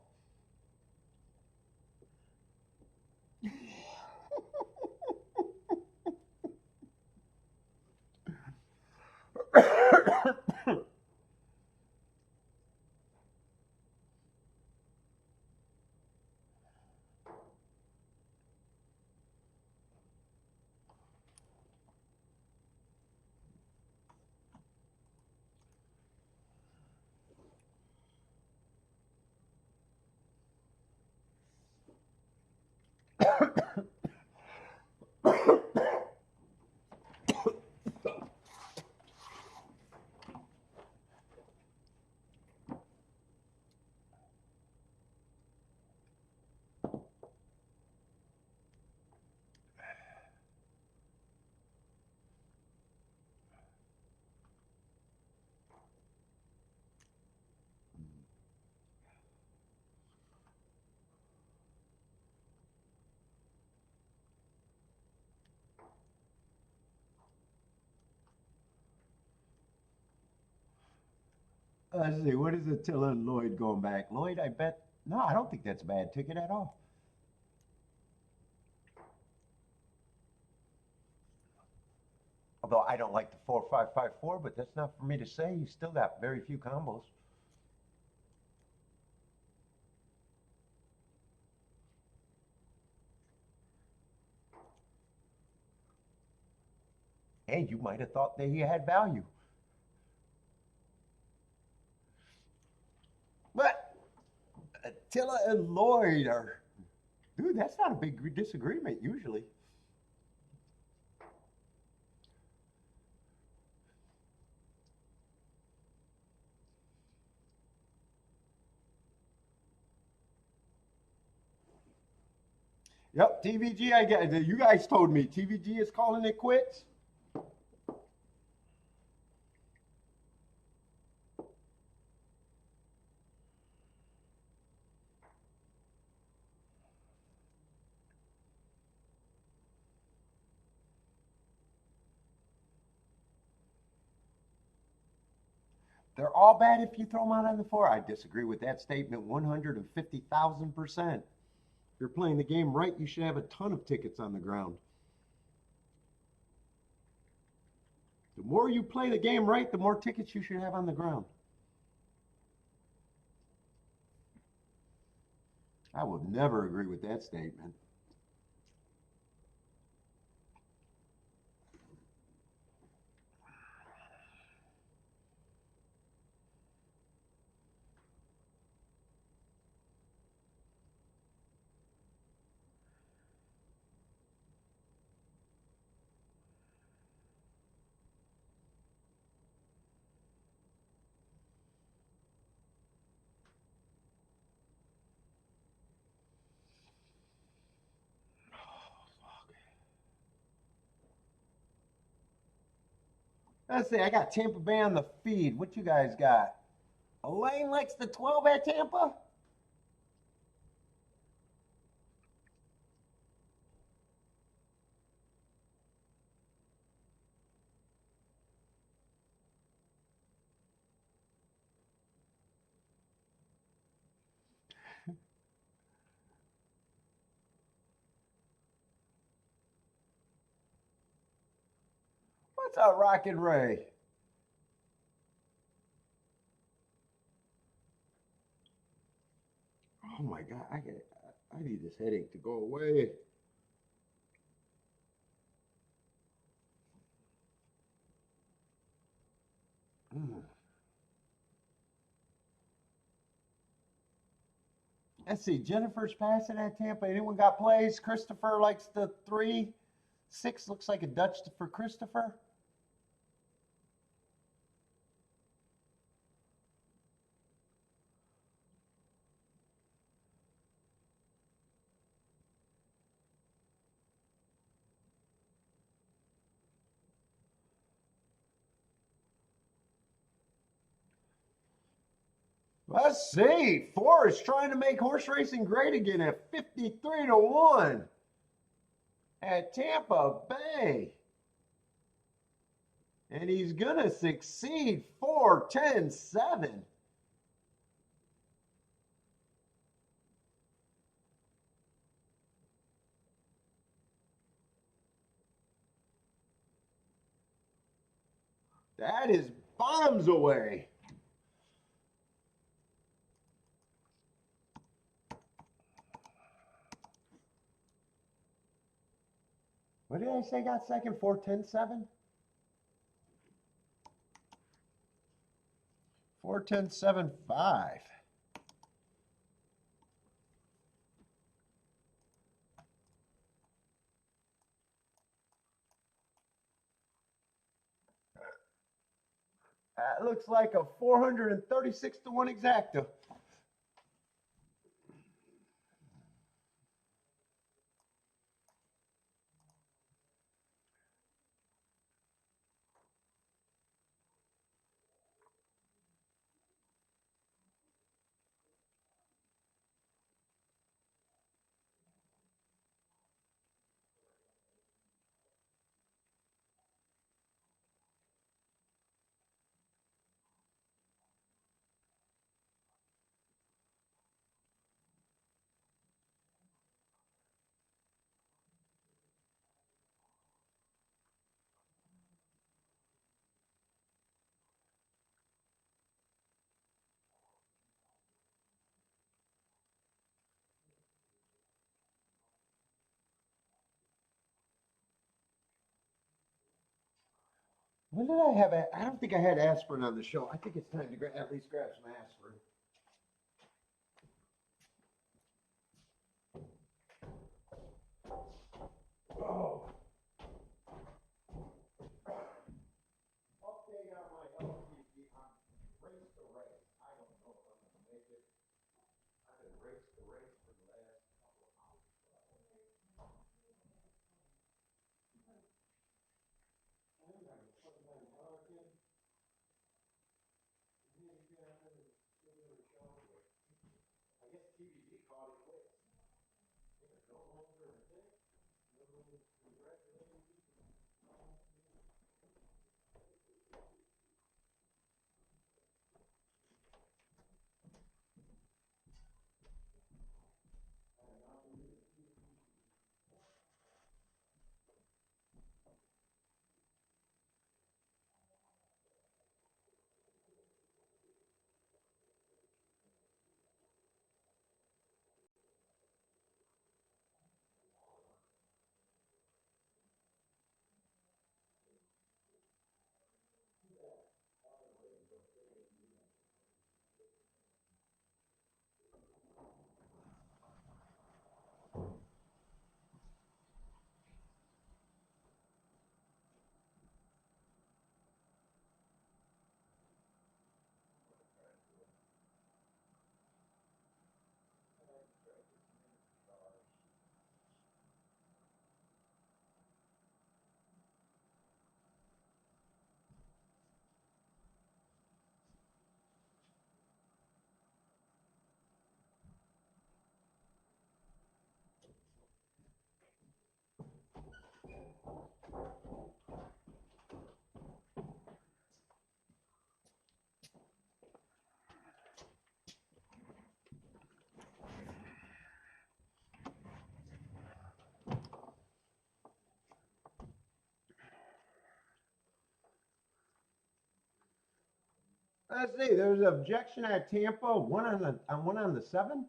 Let's see, what is Attila and Lloyd going back? Lloyd, I bet. No, I don't think that's a bad ticket at all. Although I don't like the 4-5-5-4, but that's not for me to say. You still got very few combos. Hey, you might have thought that he had value. But Attila and Lloyd are, dude, that's not a big disagreement usually. Yep, TVG, I get it. You guys told me TVG is calling it quits. They're all bad if you throw them out on the floor. I disagree with that statement 150,000%. If you're playing the game right, you should have a ton of tickets on the ground. The more you play the game right, the more tickets you should have on the ground. I will never agree with that statement. Let's see, I got Tampa Bay on the feed. What you guys got? Elaine likes the 12 at Tampa? What's up, Rocket Ray? Oh my God, I need this headache to go away. Mm. Let's see, Jennifer's passing at Tampa. Anyone got plays? Christopher likes the 3-6. Looks like a Dutch for Christopher. Let's see. Forrest trying to make horse racing great again at 53-1 at Tampa Bay. And he's going to succeed. 4, 10, 7. That is bombs away. What did I say got second? 4, 10, 7? 4, 10, 7, 5. That looks like a 436 to 1 exacta. When did I have? I don't think I had aspirin on the show. I think it's time to at least grab some aspirin. Oh. Update on my LTV on race to race. I don't know if I'm going to make it. I've been race to race for the last couple of hours. I guess TBD called it quits. It's no longer a thing. No longer congratulations. Let's see. There's an objection at Tampa. One on the 7.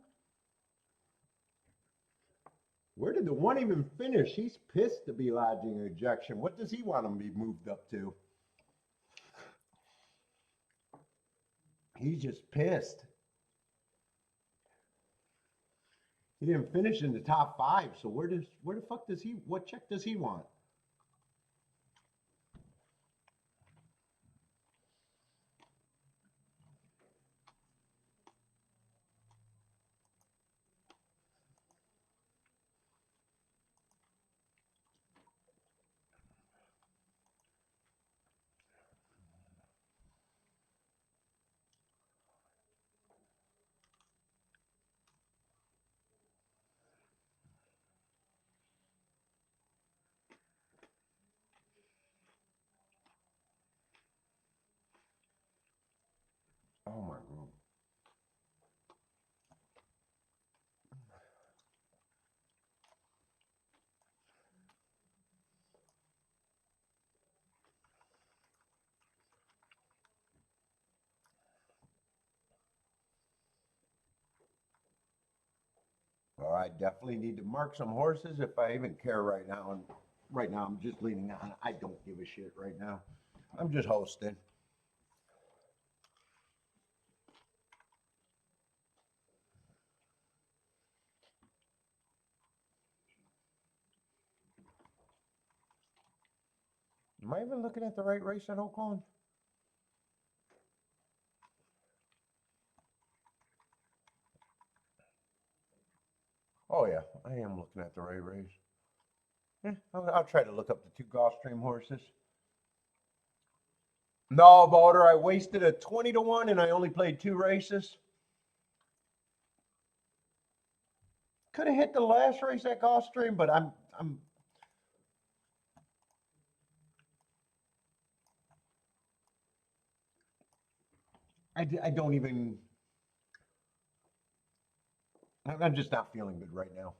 Where did the 1 even finish? He's pissed to be lodging an objection. What does he want him to be moved up to? He's just pissed. He didn't finish in the top 5. So where the fuck does he? What check does he want? I definitely need to mark some horses if I even care right now. And right now, I'm just leaning on. I don't give a shit right now. I'm just hosting. Am I even looking at the right race at Oaklawn? Oh yeah, I am looking at the right race. Yeah, I'll try to look up the two Gulfstream horses. No, Boulder, I wasted a 20-1 and I only played 2 races. Could have hit the last race at Gulfstream, but I don't even. I'm just not feeling good right now.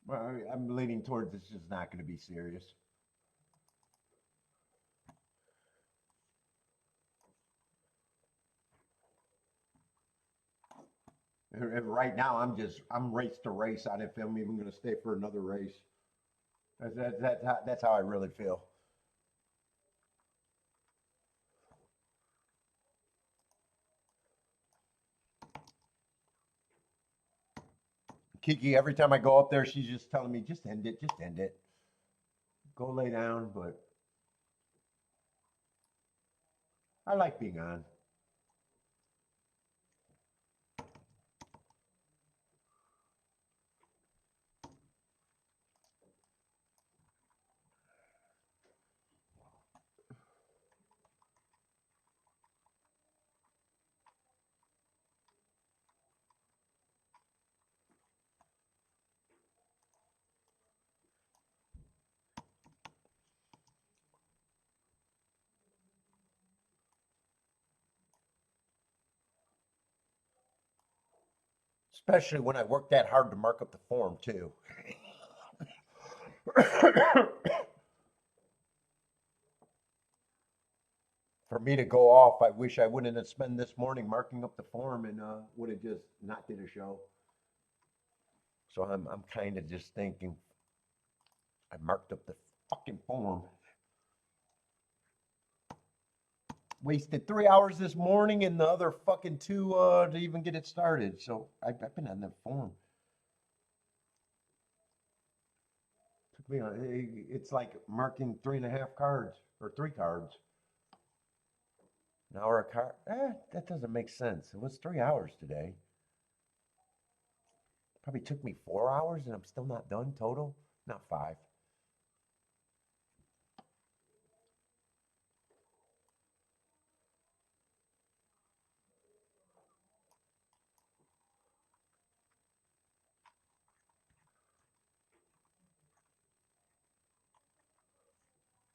Well, I'm leaning towards this is not going to be serious. And right now, I'm race to race on if I'm even going to stay for another race. That's how I really feel. Kiki, every time I go up there, she's just telling me, just end it, just end it. Go lay down, but I like being on. Especially when I work that hard to mark up the form, too. For me to go off, I wish I wouldn't have spent this morning marking up the form and would have just not did a show. So I'm kind of just thinking I marked up the fucking form. Wasted 3 hours this morning and the other fucking 2 to even get it started. So I've been on that form. Took me it's like marking 3.5 cards or 3 cards. An hour a card. That doesn't make sense. It was 3 hours today. Probably took me 4 hours and I'm still not done total. Not 5.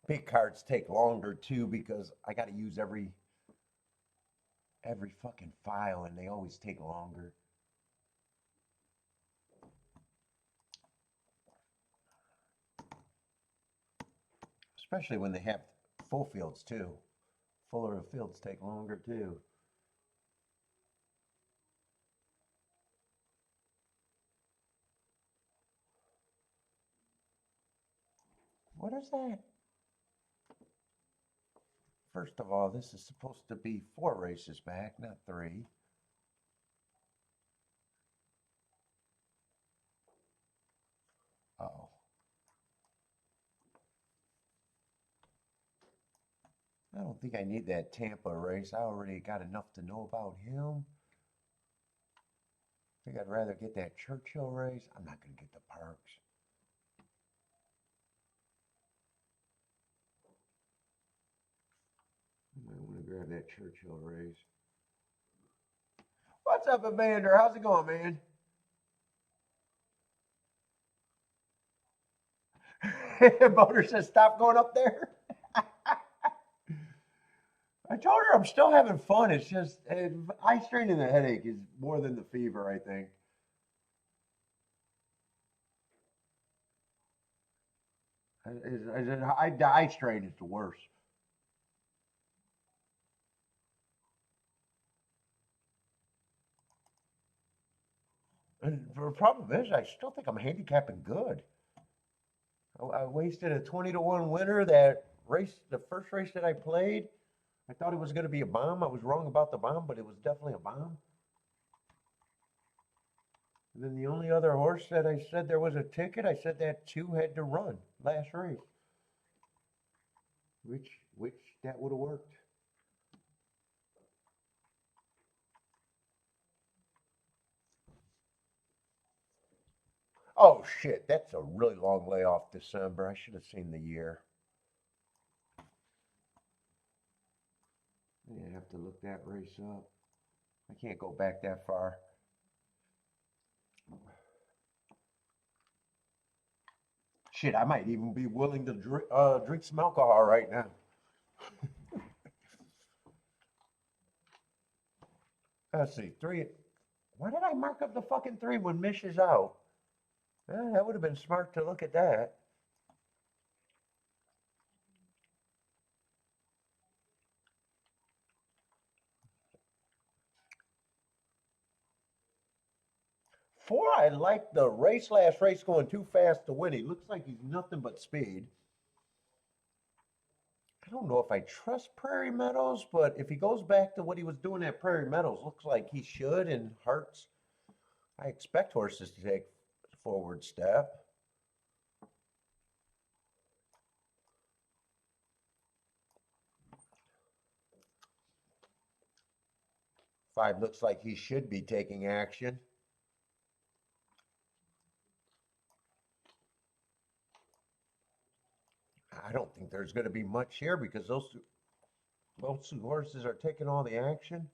Big cards take longer too because I got to use every fucking file and they always take longer. Especially when they have full fields too. Fuller fields take longer too. What is that? First of all, this is supposed to be 4 races back, not 3. Uh-oh. I don't think I need that Tampa race. I already got enough to know about him. I think I'd rather get that Churchill race. I'm not going to get the Parks. I want to grab that Churchill race. What's up, Evander? How's it going, man? Boater says, stop going up there. I told her I'm still having fun. It's just eye strain and the headache is more than the fever, I think. Eye strain is the worst. And the problem is, I still think I'm handicapping good. I wasted a 20-1 winner that race, the first race that I played. I thought it was going to be a bomb. I was wrong about the bomb, but it was definitely a bomb. And then the only other horse that I said there was a ticket, I said that 2 had to run last race. Which that would have worked. Oh shit, that's a really long layoff December. I should have seen the year. I have to look that race up. I can't go back that far. Shit, I might even be willing to drink some alcohol right now. Let's see, 3. Why did I mark up the fucking 3 when Mish is out? That would have been smart to look at that. Four, I like the last race going too fast to win. He looks like he's nothing but speed. I don't know if I trust Prairie Meadows, but if he goes back to what he was doing at Prairie Meadows, looks like he should. And Hearts, I expect horses to take a forward step. 5 looks like he should be taking action. I don't think there's going to be much here because those two horses are taking all the action.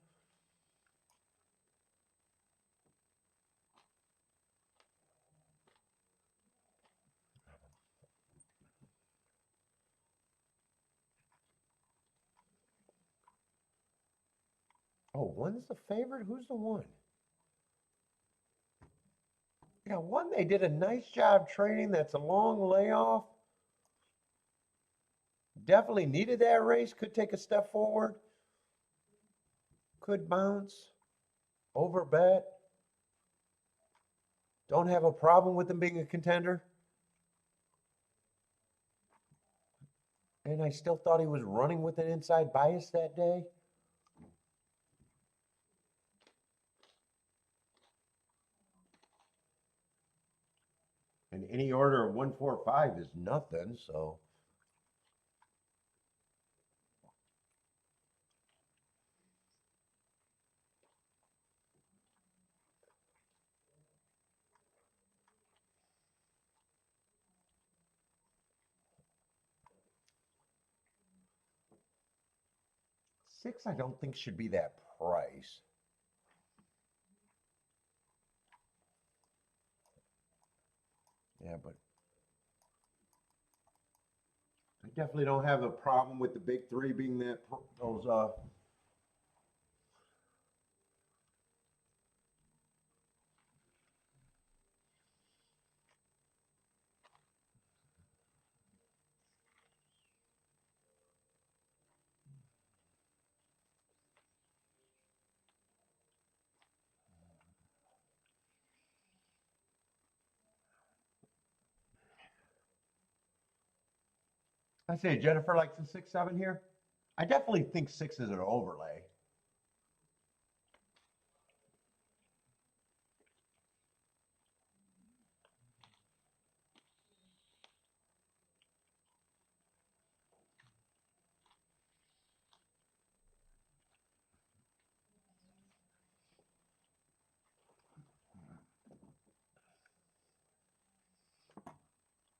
Oh, 1's the favorite? Who's the 1? Yeah, 1, they did a nice job training. That's a long layoff. Definitely needed that race. Could take a step forward. Could bounce. Over bet. Don't have a problem with them being a contender. And I still thought he was running with an inside bias that day. And any order of 1, 4, 5 is nothing, so. Six, I don't think should be that price. Yeah, but I definitely don't have a problem with the big 3 being those I say Jennifer likes the 6, 7 here. I definitely think 6 is an overlay.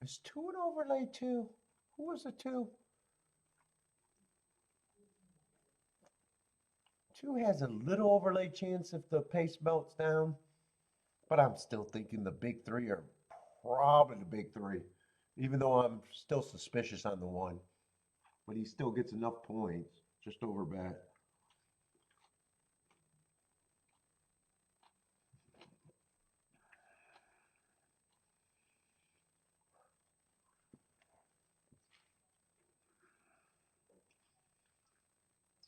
Is 2 an overlay too? Who was the 2? 2 has a little overlay chance if the pace melts down, but I'm still thinking the big 3 are probably the big 3, even though I'm still suspicious on the 1. But he still gets enough points, just over bet.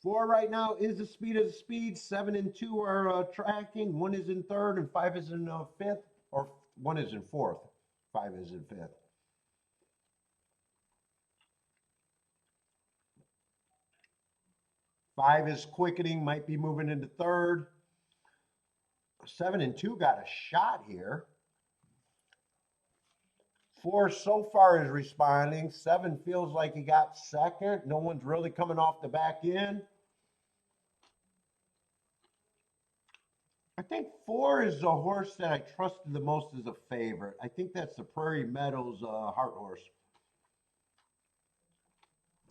4 right now is the speed of the speed. 7 and 2 are tracking. 1 is in third and 5 is in fifth. Or 1 is in fourth. 5 is in fifth. Five is quickening, might be moving into third. 7 and 2 got a shot here. 4 so far is responding. 7 feels like he got second. No one's really coming off the back end. I think 4 is the horse that I trusted the most as a favorite. I think that's the Prairie Meadows Heart Horse.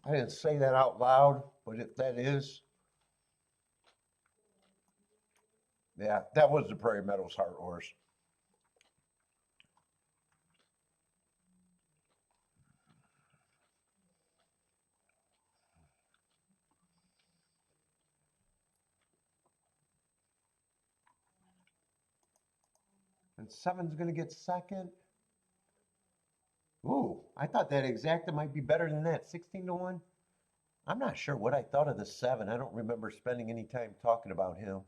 I didn't say that out loud, but if that is, yeah, that was the Prairie Meadows Heart Horse. And 7's going to get second. Ooh, I thought that exacta might be better than that. 16 to 1. I'm not sure what I thought of the 7. I don't remember spending any time talking about him.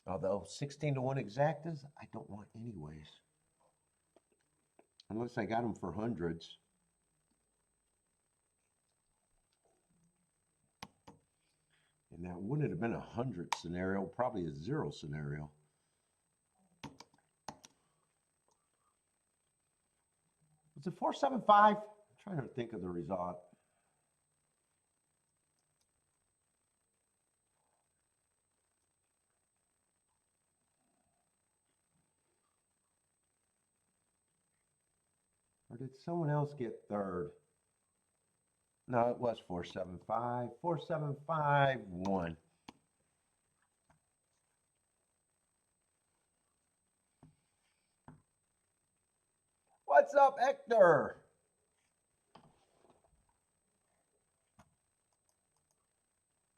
Although 16 to 1 exactas, I don't want anyways. Unless I got them for hundreds. And that wouldn't have been a 100 scenario, probably a 0 scenario. Was it 475? I'm trying to think of the result. Or did someone else get third? No, it was 475. 4751. What's up, Hector?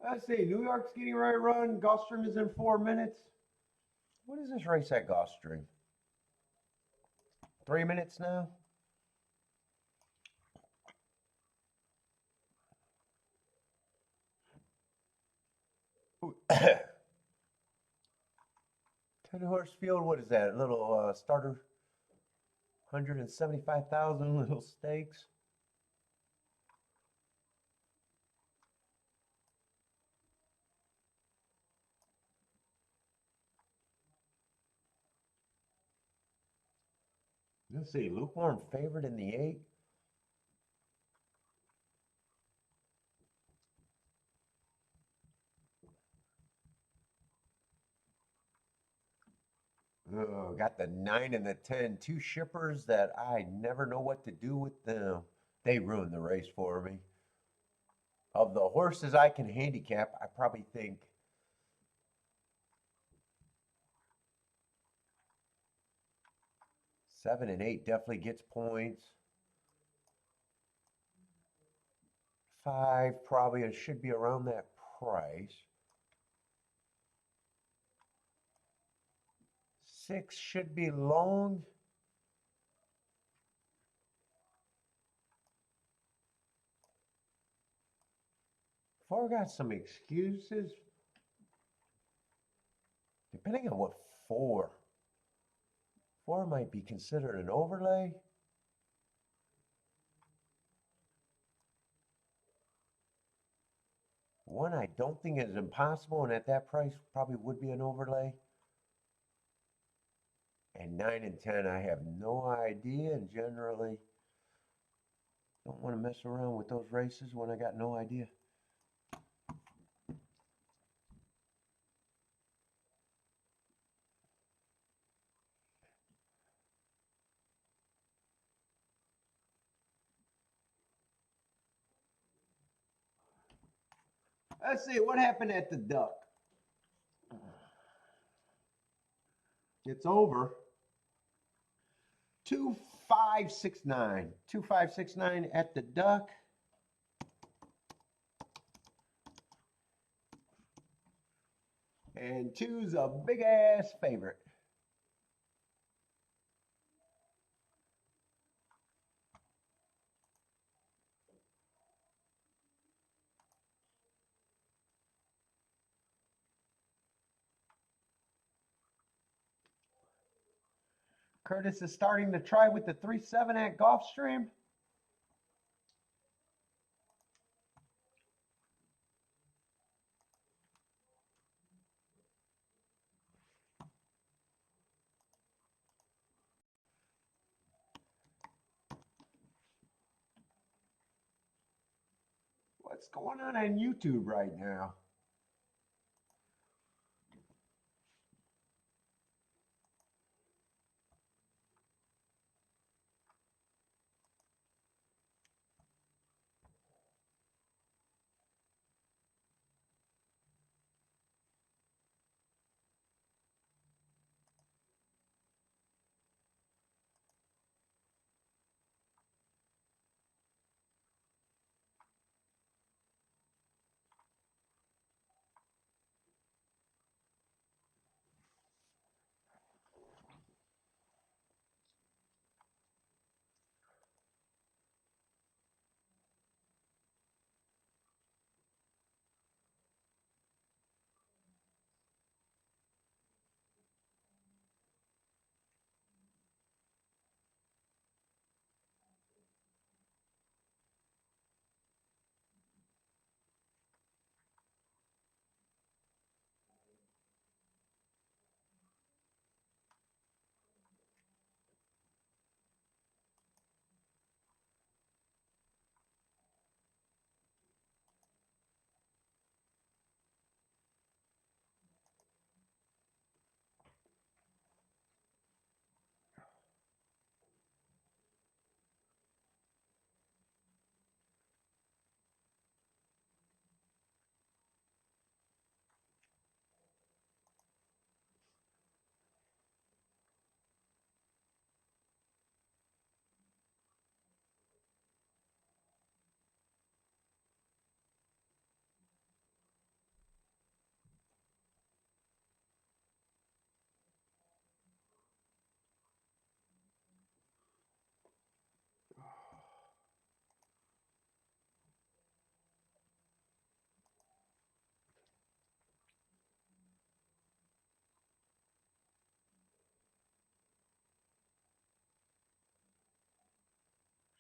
Let's see. New York's getting ready to run. Gulfstream is in 4 minutes. What is this race at Gulfstream? 3 minutes now? Ten-horse field, what is that? A little starter, 175,000 little stakes. Let's see, lukewarm favorite in the 8. Oh, got the 9 and the 10, 2 shippers that I never know what to do with them. They ruined the race for me. Of the horses I can handicap, I probably think seven and 8 definitely gets points. 5 probably it should be around that price. 6 should be long. 4 got some excuses. Depending on what 4. 4 might be considered an overlay. One I don't think is impossible, and at that price probably would be an overlay. And 9 and 10, I have no idea, and generally don't want to mess around with those races when I got no idea. Let's see, what happened at the Duck? It's over. 2569. 2569 at the Duck. And 2's a big ass favorite. Curtis is starting to try with the 3.7 at Gulfstream. What's going on YouTube right now?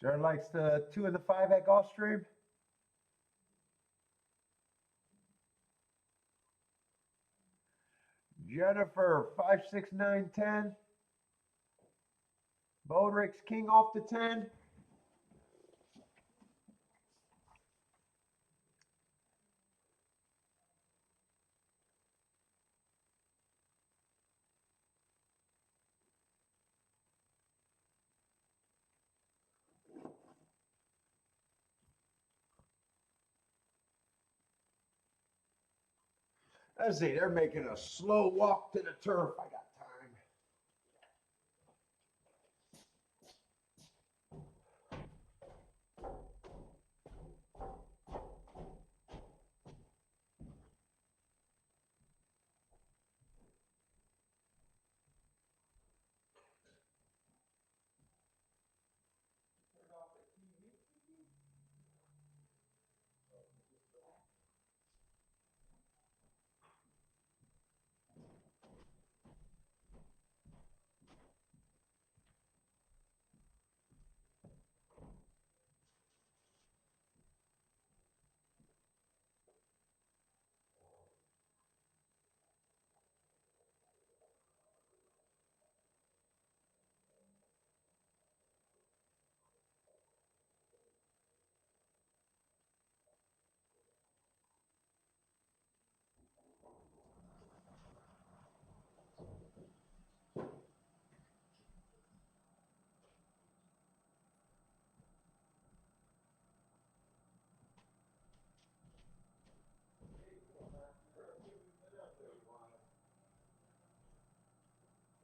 Jared likes the 2 of the 5 at Gulfstream. Jennifer, 5, 6, 9, 10. Bodrick's king off the 10. Let's see, they're making a slow walk to the turf. I got time.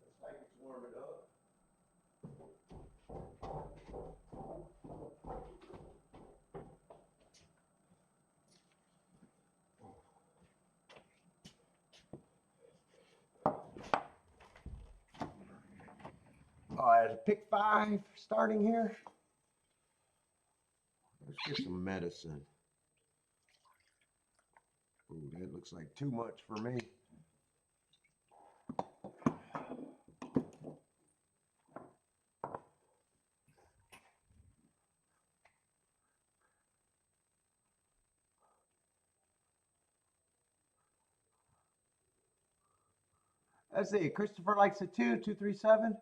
Looks like it's warming up. All right, pick 5 starting here. Let's get some medicine. Ooh, that looks like too much for me. Let's see. Christopher likes a 237.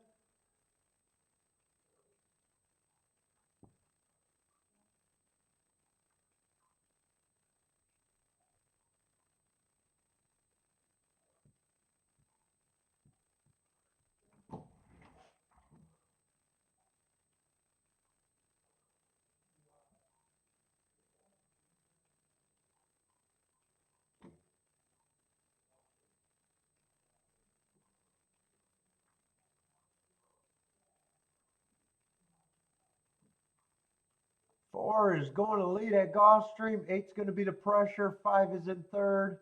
Four is going to lead at Gulfstream. Eight's going to be the pressure. Five is in third.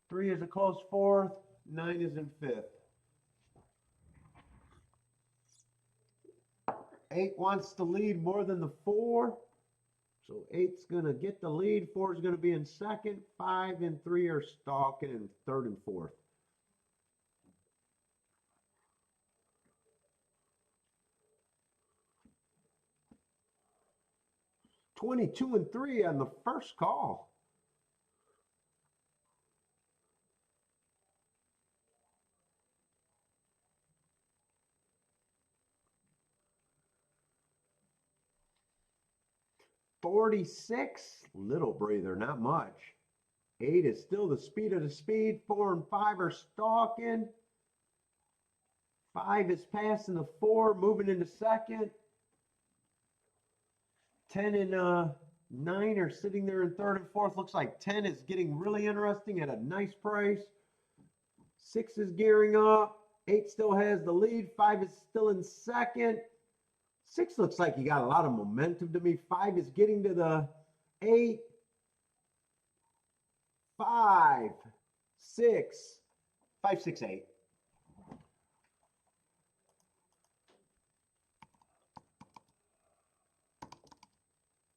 Three is a close fourth. Nine is in fifth. Eight wants to lead more than the four. So eight's going to get the lead. Four is going to be in second. Five and three are stalking in third and fourth. $22 and 3 on the first call. $46, little breather, not much. 8 is still the speed of the speed. 4 and 5 are stalking. 5 is passing the 4, moving into second. 10 and 9 are sitting there in third and fourth. Looks like 10 is getting really interesting at a nice price. 6 is gearing up. 8 still has the lead. 5 is still in second. 6 looks like he got a lot of momentum to me. 5 is getting to the 8. 5, 6, 5, 6, 8.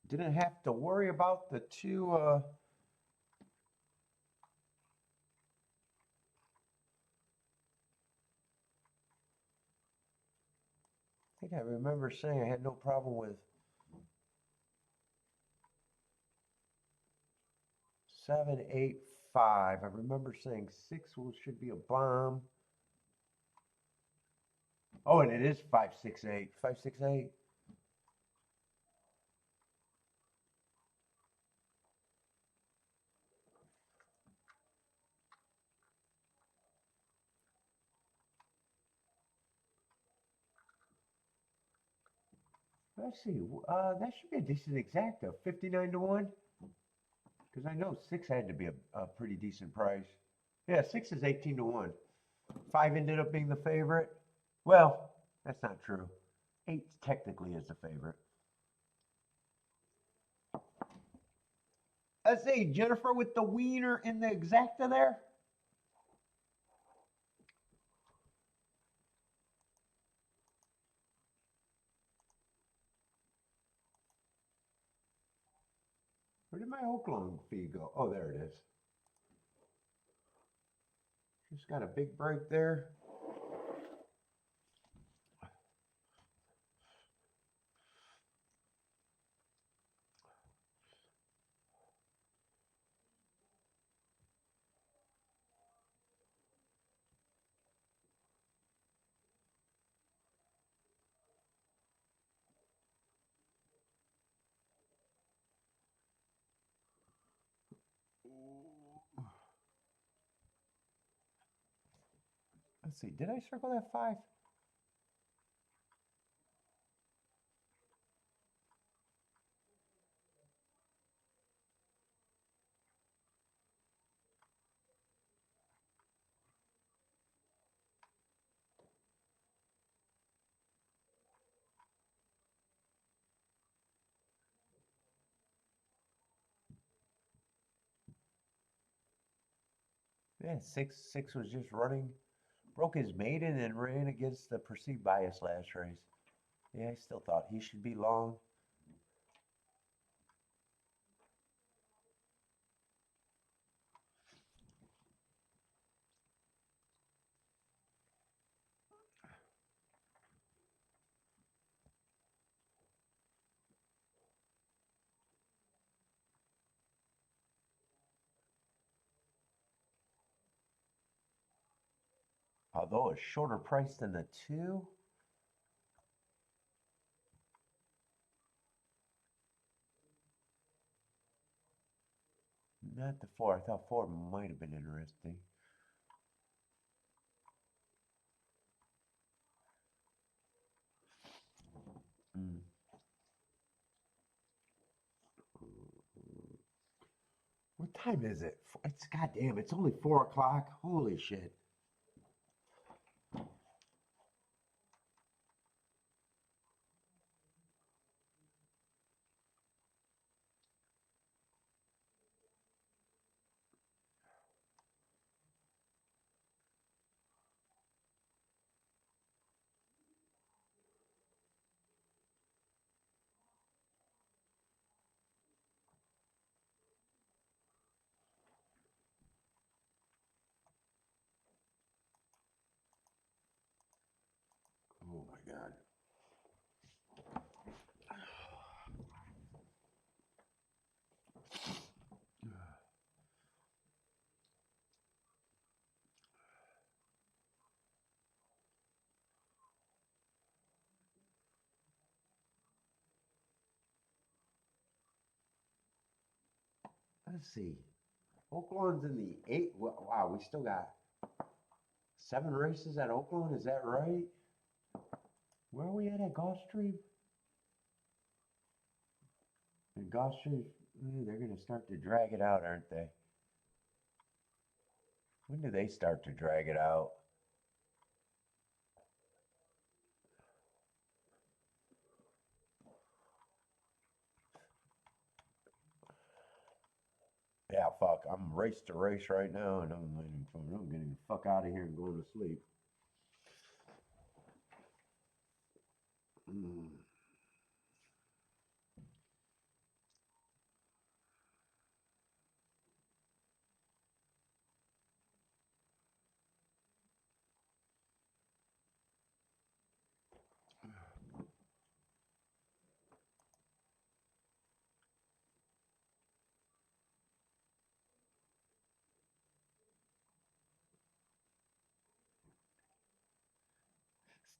Didn't have to worry about the two. I think I remember saying I had no problem with 7, 8, 5. I remember saying 6 should be a bomb. Oh, and it is 5, 6, 8. 5, 6, 8. Let's see. That should be a decent exacta. 59 to 1. Because I know 6 had to be a pretty decent price. Yeah, 6 is 18 to 1. 5 ended up being the favorite. Well, that's not true. 8 technically is the favorite. Let's see, Jennifer with the wiener in the exacta there. Where did my Oaklawn fee go? Oh, there it is. Just got a big break there. Let's see, did I circle that 5? Yeah, 6 was just running, broke his maiden and ran against the perceived bias last race. Yeah, I still thought he should be long. Although a shorter price than the 2. Not the 4. I thought 4 might have been interesting. What time is it? It's goddamn. It's only 4 o'clock. Holy shit. Oh my God. Let's see. Oaklawn's in the 8. Wow, we still got 7 races at Oaklawn. Is that right? Where are we at Gulfstream? And Gulfstream, they're going to start to drag it out, aren't they? When do they start to drag it out? Yeah, fuck. I'm race to race right now, and I'm getting the fuck out of here and going to sleep.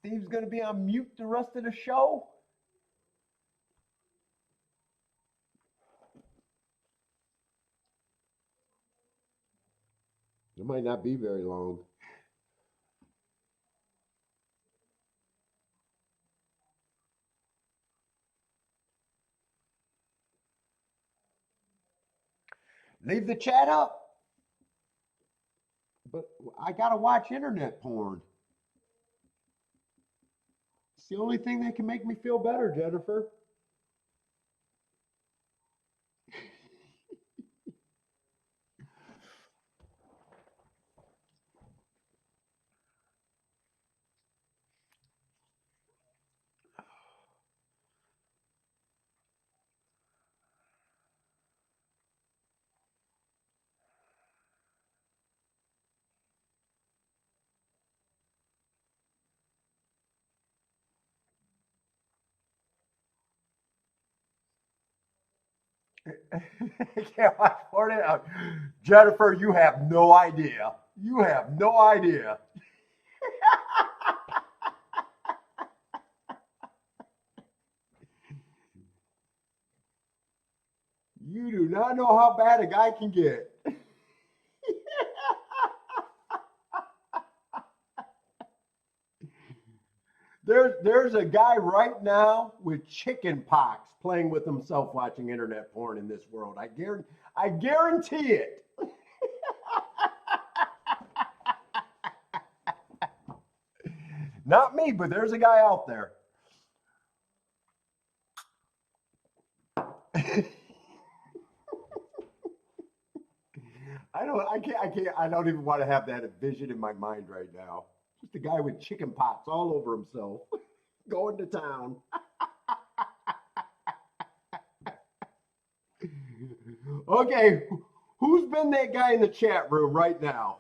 Steve's going to be on mute the rest of the show? It might not be very long. Leave the chat up. But I got to watch internet porn. It's the only thing that can make me feel better, Jennifer. Can't watch porn. Jennifer, you have no idea. You have no idea. You do not know how bad a guy can get. There's a guy right now with chicken pox playing with himself watching internet porn in this world. I guarantee it. Not me, but there's a guy out there. I don't even want to have that vision in my mind right now. Just a guy with chicken pox all over himself, going to town. Okay, who's been that guy in the chat room right now?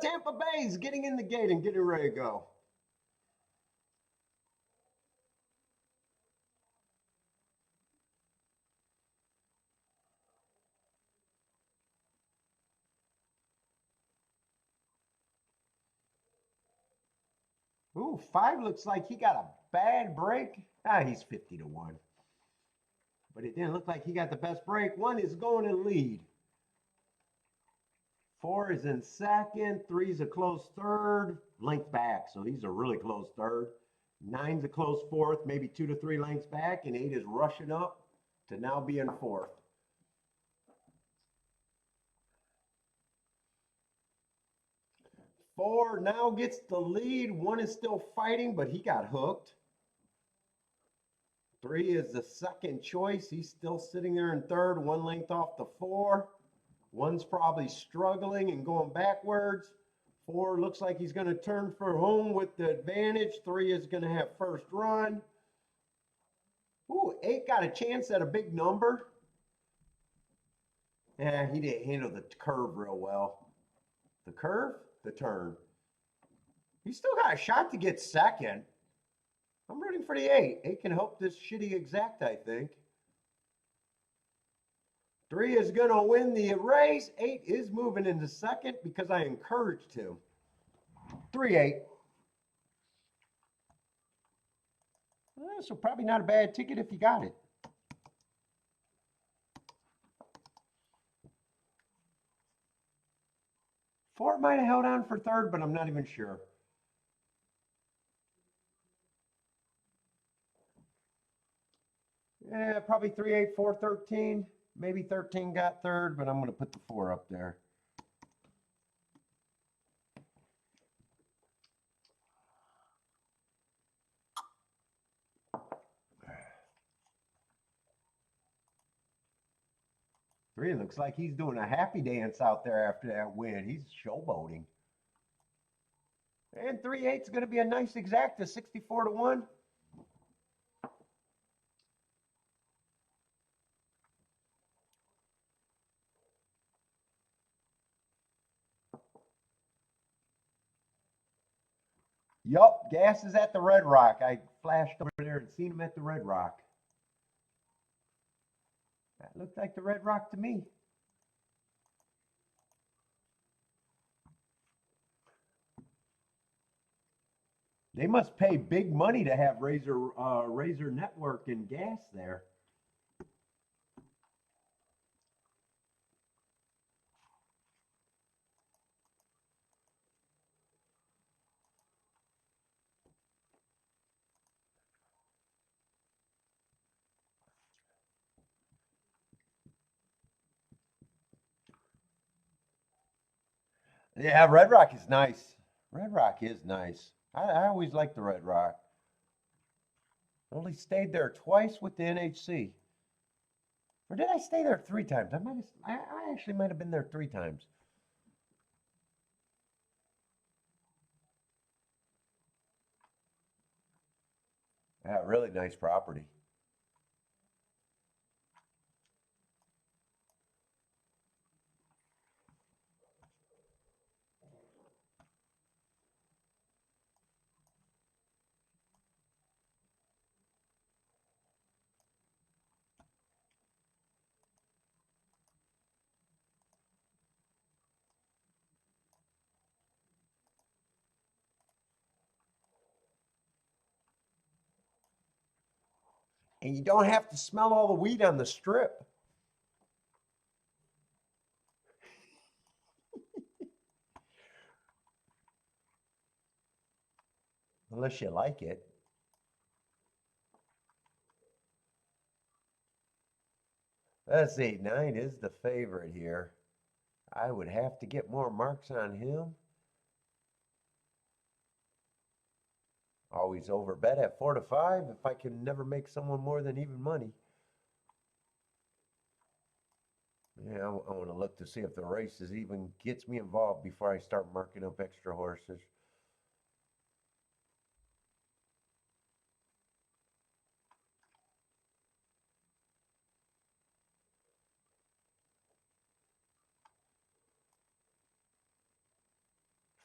Tampa Bay's getting in the gate and getting ready to go. Ooh, 5 looks like he got a bad break. He's 50 to 1. But it didn't look like he got the best break. 1 is going to lead. 4 is in second. 3 is a close third. Length back, so he's a really close third. 9's a close fourth, maybe 2 to 3 lengths back. And 8 is rushing up to now be in fourth. 4 now gets the lead. 1 is still fighting, but he got hooked. 3 is the second choice. He's still sitting there in third, 1 length off the 4. 1's probably struggling and going backwards. 4 looks like he's going to turn for home with the advantage. 3 is going to have first run. Ooh, 8 got a chance at a big number. Yeah, he didn't handle the curve real well. The curve? The turn. He's still got a shot to get second. I'm rooting for the 8. 8 can help this shitty exact, I think. 3 is going to win the race. 8 is moving into second because I encouraged him. 3-8. So probably not a bad ticket if you got it. 4 might have held on for third, but I'm not even sure. Yeah, probably 3-8, 4-13. Maybe 13 got third, but I'm going to put the 4 up there. Three looks like he's doing a happy dance out there after that win. He's showboating. And 3-8 is going to be a nice exacta, 64 to 1. Yup, Gas is at the Red Rock. I flashed over there and seen him at the Red Rock. That looked like the Red Rock to me. They must pay big money to have Razor Network and Gas there. Yeah, Red Rock is nice. Red Rock is nice. I always liked the Red Rock. Only stayed there twice with the NHC. Or did I stay there 3 times? I actually might have been there 3 times. Yeah, really nice property. And you don't have to smell all the weed on the strip. Unless you like it. Let's see, 9 is the favorite here. I would have to get more marks on him. always overbet at 4 to 5 if I can never make someone more than even money. Yeah, I want to look to see if the races even gets me involved before I start marking up extra horses.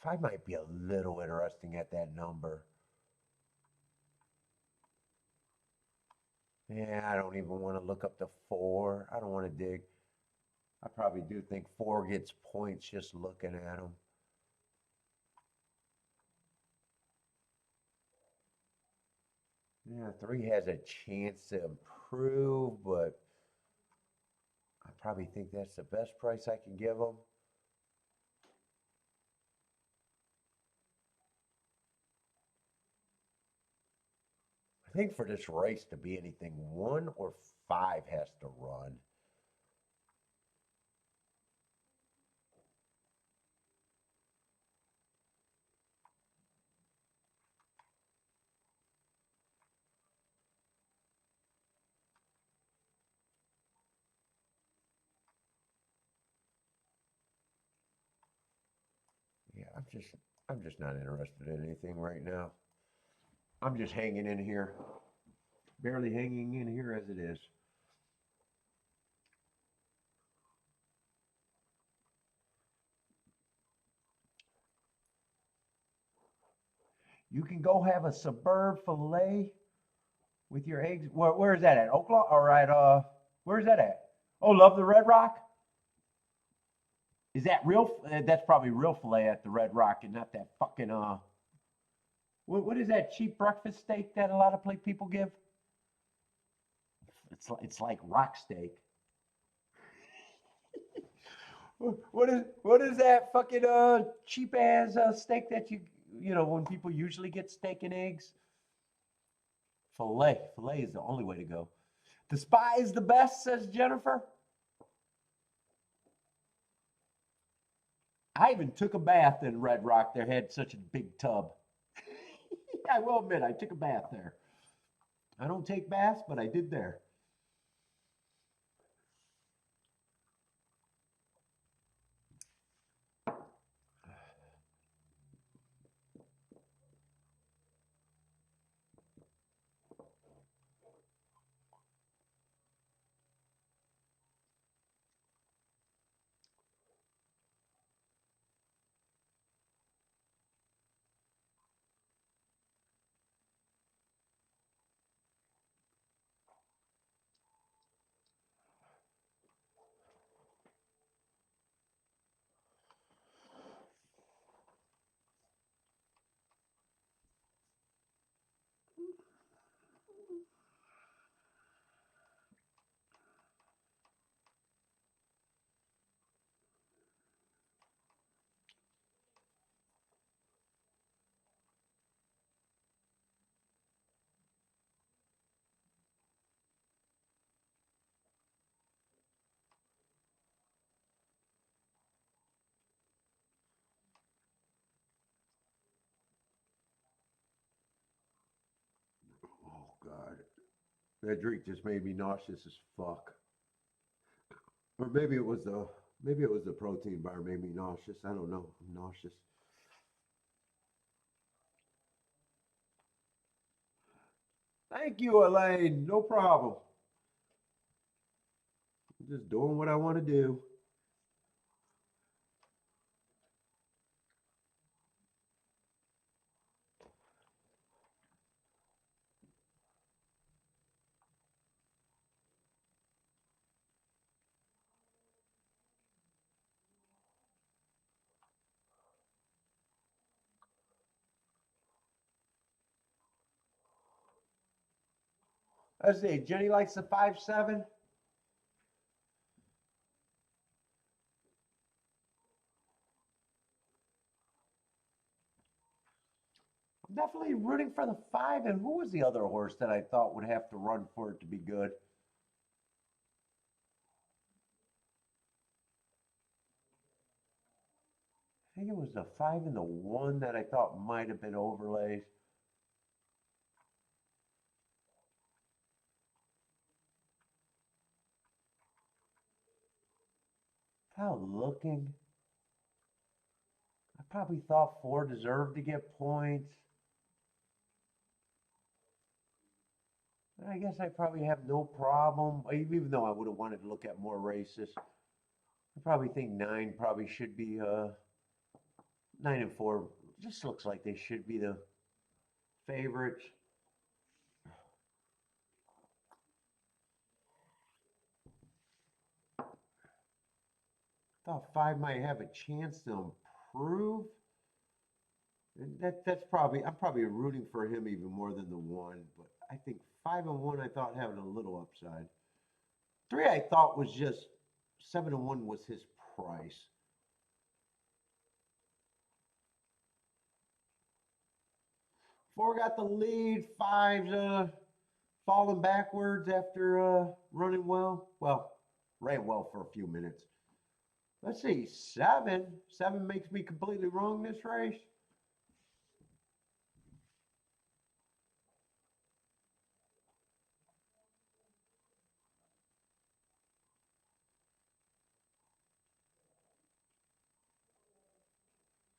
I might be a little interesting at that number. Yeah, I don't even want to look up to 4. I don't want to dig. I probably do think 4 gets points just looking at them. Yeah, 3 has a chance to improve, but I probably think that's the best price I can give them. I think for this race to be anything, 1 or 5 has to run. Yeah, I'm just not interested in anything right now. I'm just hanging in here, barely hanging in here as it is. You can go have a suburb fillet with your eggs. Where is that at? Oaklawn? All right. Where's that at? Oh, love the Red Rock. Is that real? That's probably real fillet at the Red Rock, and not that fucking What is that cheap breakfast steak that a lot of people give? It's like rock steak. What is that fucking cheap ass steak that you know when people usually get steak and eggs? Filet is the only way to go. The Spy is the best, says Jennifer. I even took a bath in Red Rock. They had such a big tub. I will admit, I took a bath there. I don't take baths, but I did there. Oh God, that drink just made me nauseous as fuck. Or maybe it was the protein bar made me nauseous. I don't know. I'm nauseous. Thank you, Elaine. No problem. I'm just doing what I want to do. Let's see. Jenny likes the 5'7". I'm definitely rooting for the 5. And who was the other horse that I thought would have to run for it to be good? I think it was the 5 and the 1 that I thought might have been overlays. Without looking, I probably thought 4 deserved to get points. I guess I probably have no problem, even though I would have wanted to look at more races. I probably think 9 probably should be 9 and 4. Just looks like they should be the favorites. Thought 5 might have a chance to improve. And that's probably, I'm probably rooting for him even more than the 1, but I think 5 and 1 I thought having a little upside. 3 I thought was just 7 and 1 was his price. 4 got the lead. 5's falling backwards after running well. Well, ran well for a few minutes. Let's see, 7. 7 makes me completely wrong this race.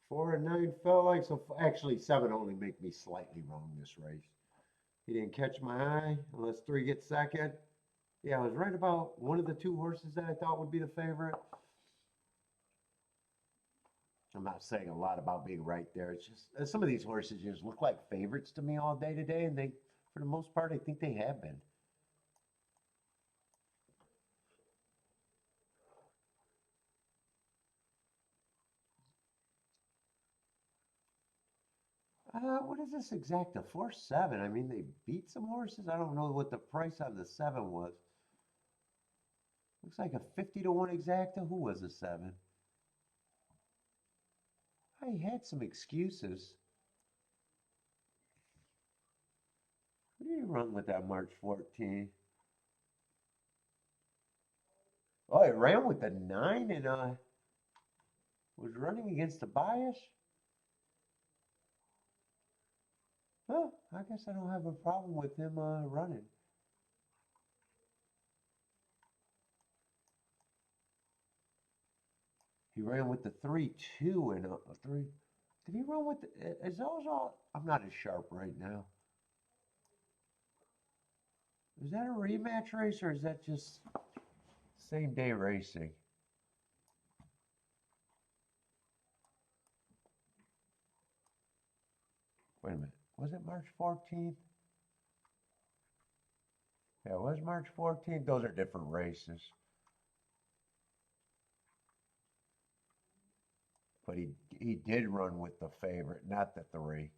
Four and 9 felt like, so actually 7 only make me slightly wrong this race. He didn't catch my eye unless 3 gets second. Yeah, I was right about one of the 2 horses that I thought would be the favorite. I'm not saying a lot about being right there. It's just some of these horses just look like favorites to me all day today, and they, for the most part, I think they have been. What is this exacta? 4-7. I mean, they beat some horses. I don't know what the price on the 7 was. Looks like a 50 to 1 exacta. Who was the 7? I had some excuses. Who did he run with that March 14? Oh, it ran with the 9 and was running against the bias. Huh, I guess I don't have a problem with him running. He ran with the 3-2 and a 3. Did he run with the, is those all? I'm not as sharp right now. Is that a rematch race or is that just same day racing? Wait a minute. Was it March 14th? Yeah, it was March 14th. Those are different races. But he did run with the favorite, not the 3.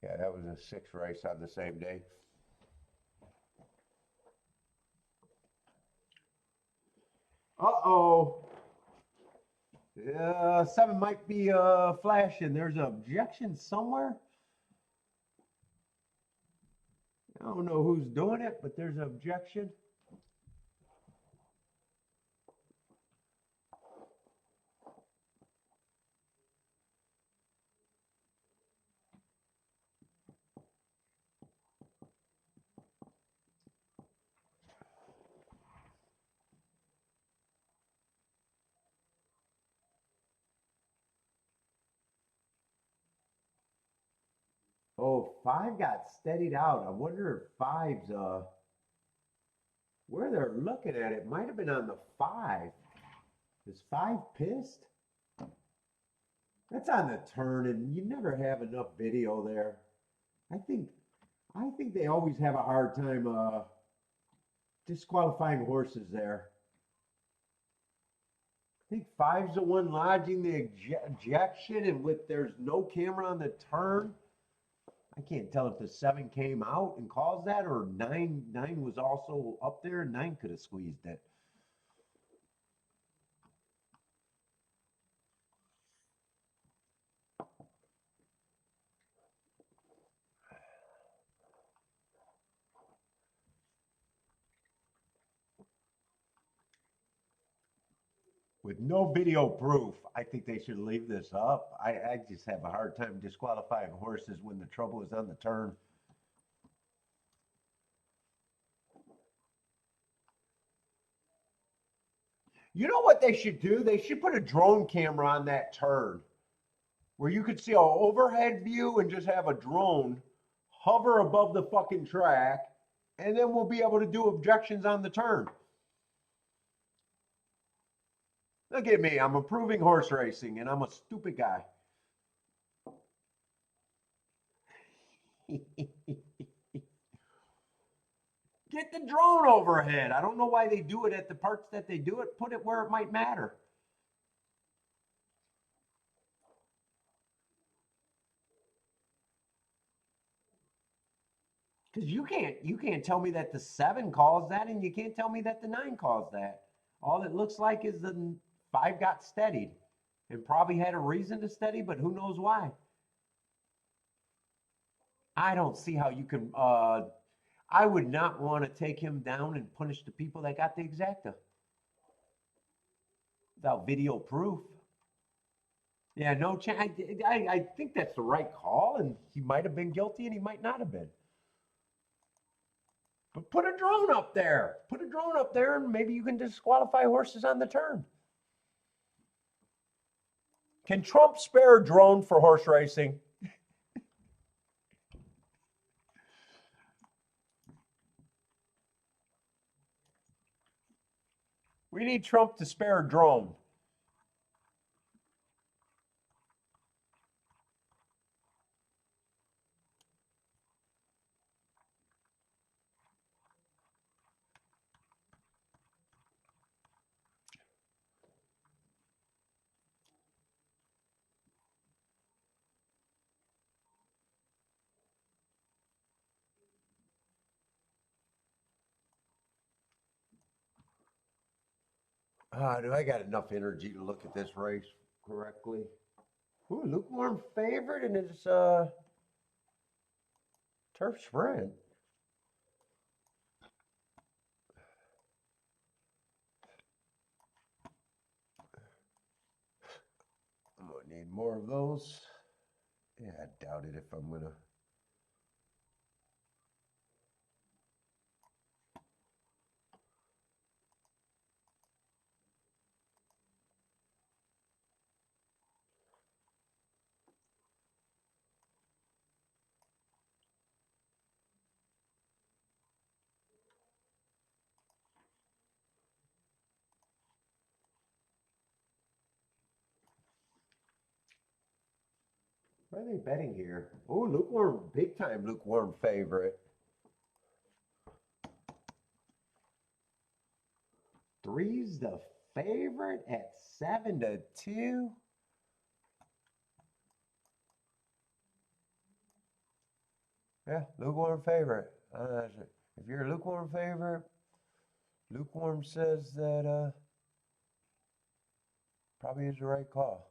Yeah, that was a 6 race on the same day. Uh-oh. Yeah, 7 might be flashing. There's an objection somewhere. I don't know who's doing it, but there's an objection. Oh, 5 got steadied out. I wonder if 5's where they're looking at it might have been on the 5. Is 5 pissed? That's on the turn, and you never have enough video there. I think they always have a hard time disqualifying horses there. I think 5's the one lodging the ejection, and with there's no camera on the turn. I can't tell if the 7 came out and caused that, or 9 was also up there. 9 could have squeezed it. with no video proof, I think they should leave this up. I just have a hard time disqualifying horses when the trouble is on the turn. You know what they should do? They should put a drone camera on that turn where you could see an overhead view and just have a drone hover above the fucking track, and then we'll be able to do objections on the turn. Look at me, I'm approving horse racing, and I'm a stupid guy. Get the drone overhead. I don't know why they do it at the parts that they do it. Put it where it might matter. Because you can't tell me that the 7 calls that, and you can't tell me that the 9 calls that. All it looks like is the 5 got steadied, and probably had a reason to steady, but who knows why. I don't see how you can. I would not want to take him down and punish the people that got the exacta without video proof. Yeah, no chance. I think that's the right call, and he might have been guilty, and he might not have been. But put a drone up there. Put a drone up there, and maybe you can disqualify horses on the turn. Can Trump spare a drone for horse racing? We need Trump to spare a drone. Do I got enough energy to look at this race correctly? Ooh, lukewarm favorite, and it's turf sprint. I'm gonna need more of those. Yeah, I doubt it if I'm gonna. What are they betting here? Oh, lukewarm, big time lukewarm favorite. 3's the favorite at 7-2. Yeah, lukewarm favorite. If you're a lukewarm favorite, lukewarm says that probably is the right call.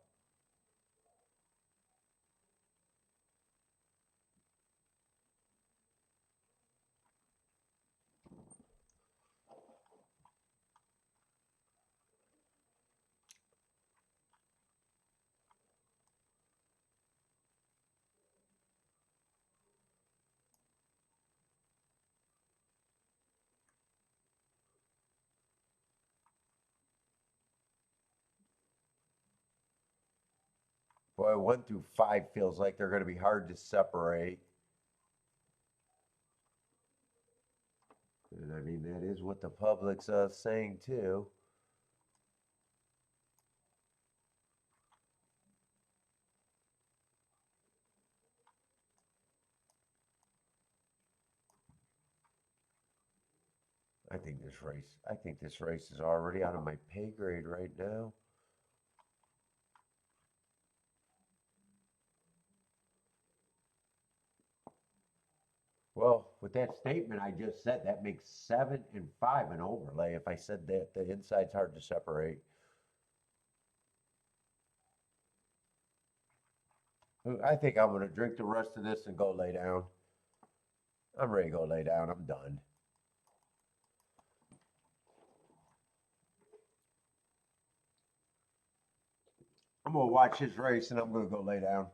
Boy, 1 through 5 feels like they're going to be hard to separate. And I mean, that is what the public's saying too. I think this race is already out of my pay grade right now. Well, with that statement I just said, that makes 7 and 5 an overlay. If I said that the inside's hard to separate. I think I'm going to drink the rest of this and go lay down. I'm ready to go lay down. I'm done. I'm gonna watch his race and I'm gonna go lay down.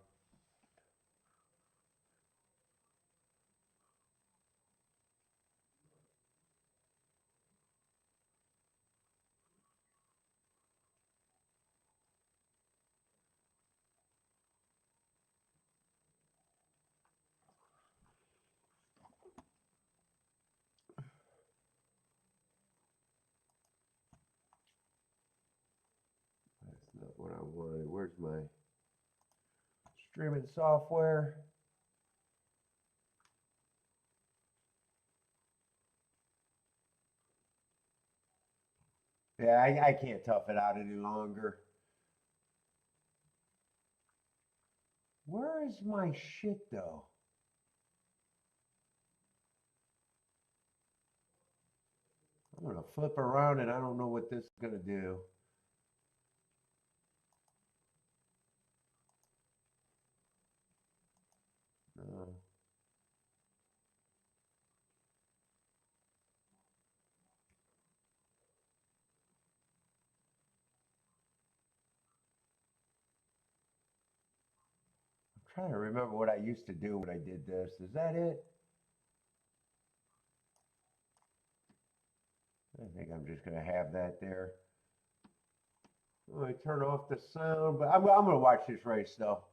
That's not what I wanted. Where's my streaming software? Yeah, I can't tough it out any longer. Where is my shit though? I'm gonna flip around and I don't know what this is gonna do. Uh, I'm trying to remember what I used to do when I did this. Is that it? I think I'm just gonna have that there. I turn off the sound, but I'm gonna watch this race though.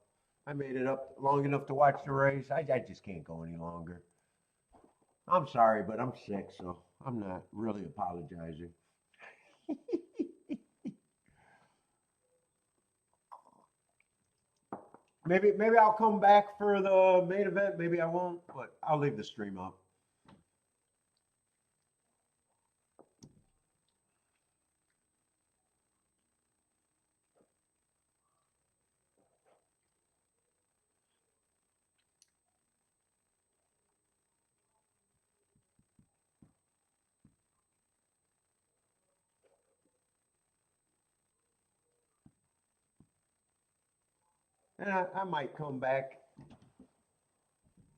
I made it up long enough to watch the race. I just can't go any longer. I'm sorry, but I'm sick, so I'm not really apologizing. Maybe I'll come back for the main event. Maybe I won't, but I'll leave the stream up. And I might come back,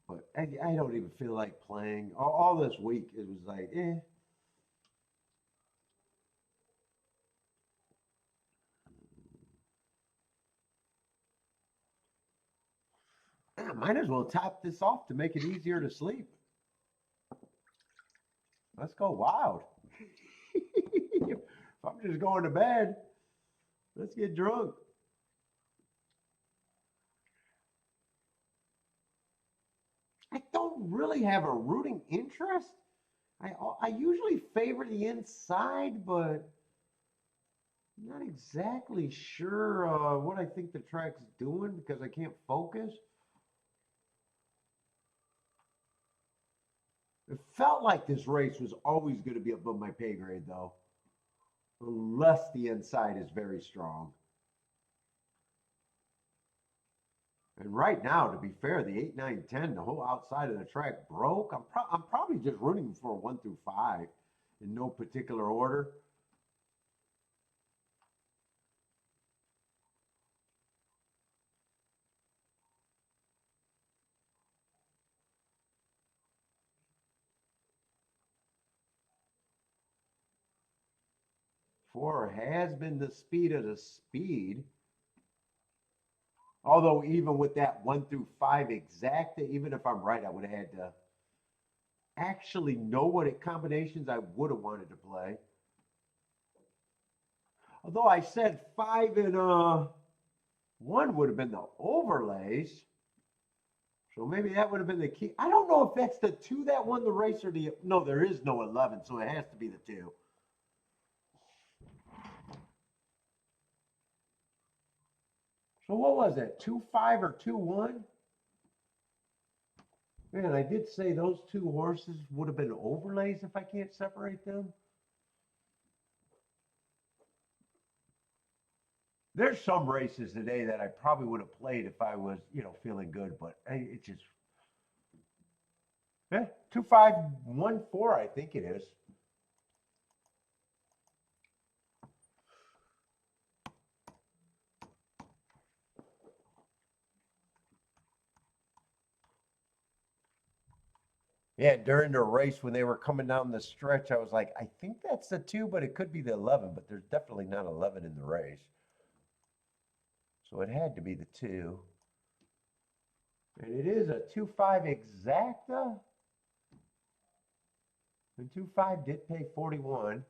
but I don't even feel like playing. All this week, it was like, eh. I might as well top this off to make it easier to sleep. Let's go wild. If I'm just going to bed, let's get drunk. I don't really have a rooting interest. I usually favor the inside, but I'm not exactly sure what I think the track's doing because I can't focus. It felt like this race was always going to be above my pay grade, though, unless the inside is very strong. And right now, to be fair, the 8, 9, 10, the whole outside of the track broke. I'm probably just rooting for 1 through 5 in no particular order. Four has been the speed of the speed. Although even with that 1 through 5 exacta, even if I'm right, I would have had to actually know what combinations I would have wanted to play. Although I said 5 and 1 would have been the overlays. So maybe that would have been the key. I don't know if that's the 2 that won the race or the, no, there is no 11, so it has to be the 2. So what was it, 2-5 or 2-1? Man, I did say those 2 horses would have been overlays if I can't separate them. There's some races today that I probably would have played if I was, feeling good, but it just, 2-5-1-4, I think it is. Yeah, during the race when they were coming down the stretch, I was like, I think that's the 2, but it could be the 11, but there's definitely not 11 in the race. So it had to be the 2. And it is a 2.5 exacta. And 2.5 did pay 41.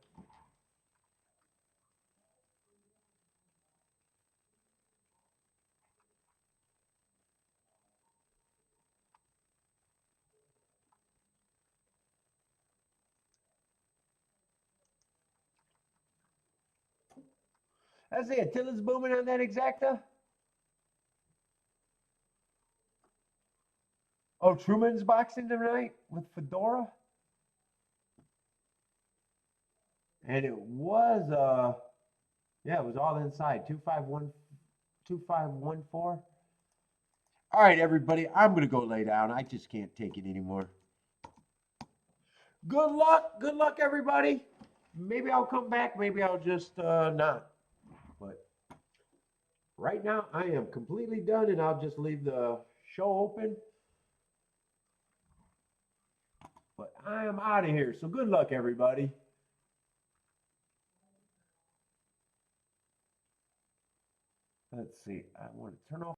I say Attila's booming on that exacta. Oh, Truman's boxing tonight with Fedora. And it was yeah, it was all inside. 2514. All right, everybody, I'm gonna go lay down. I just can't take it anymore. Good luck, everybody. Maybe I'll come back, maybe I'll just not. But right now, I am completely done, and I'll just leave the show open. But I am out of here, so good luck, everybody. Let's see, I want to turn off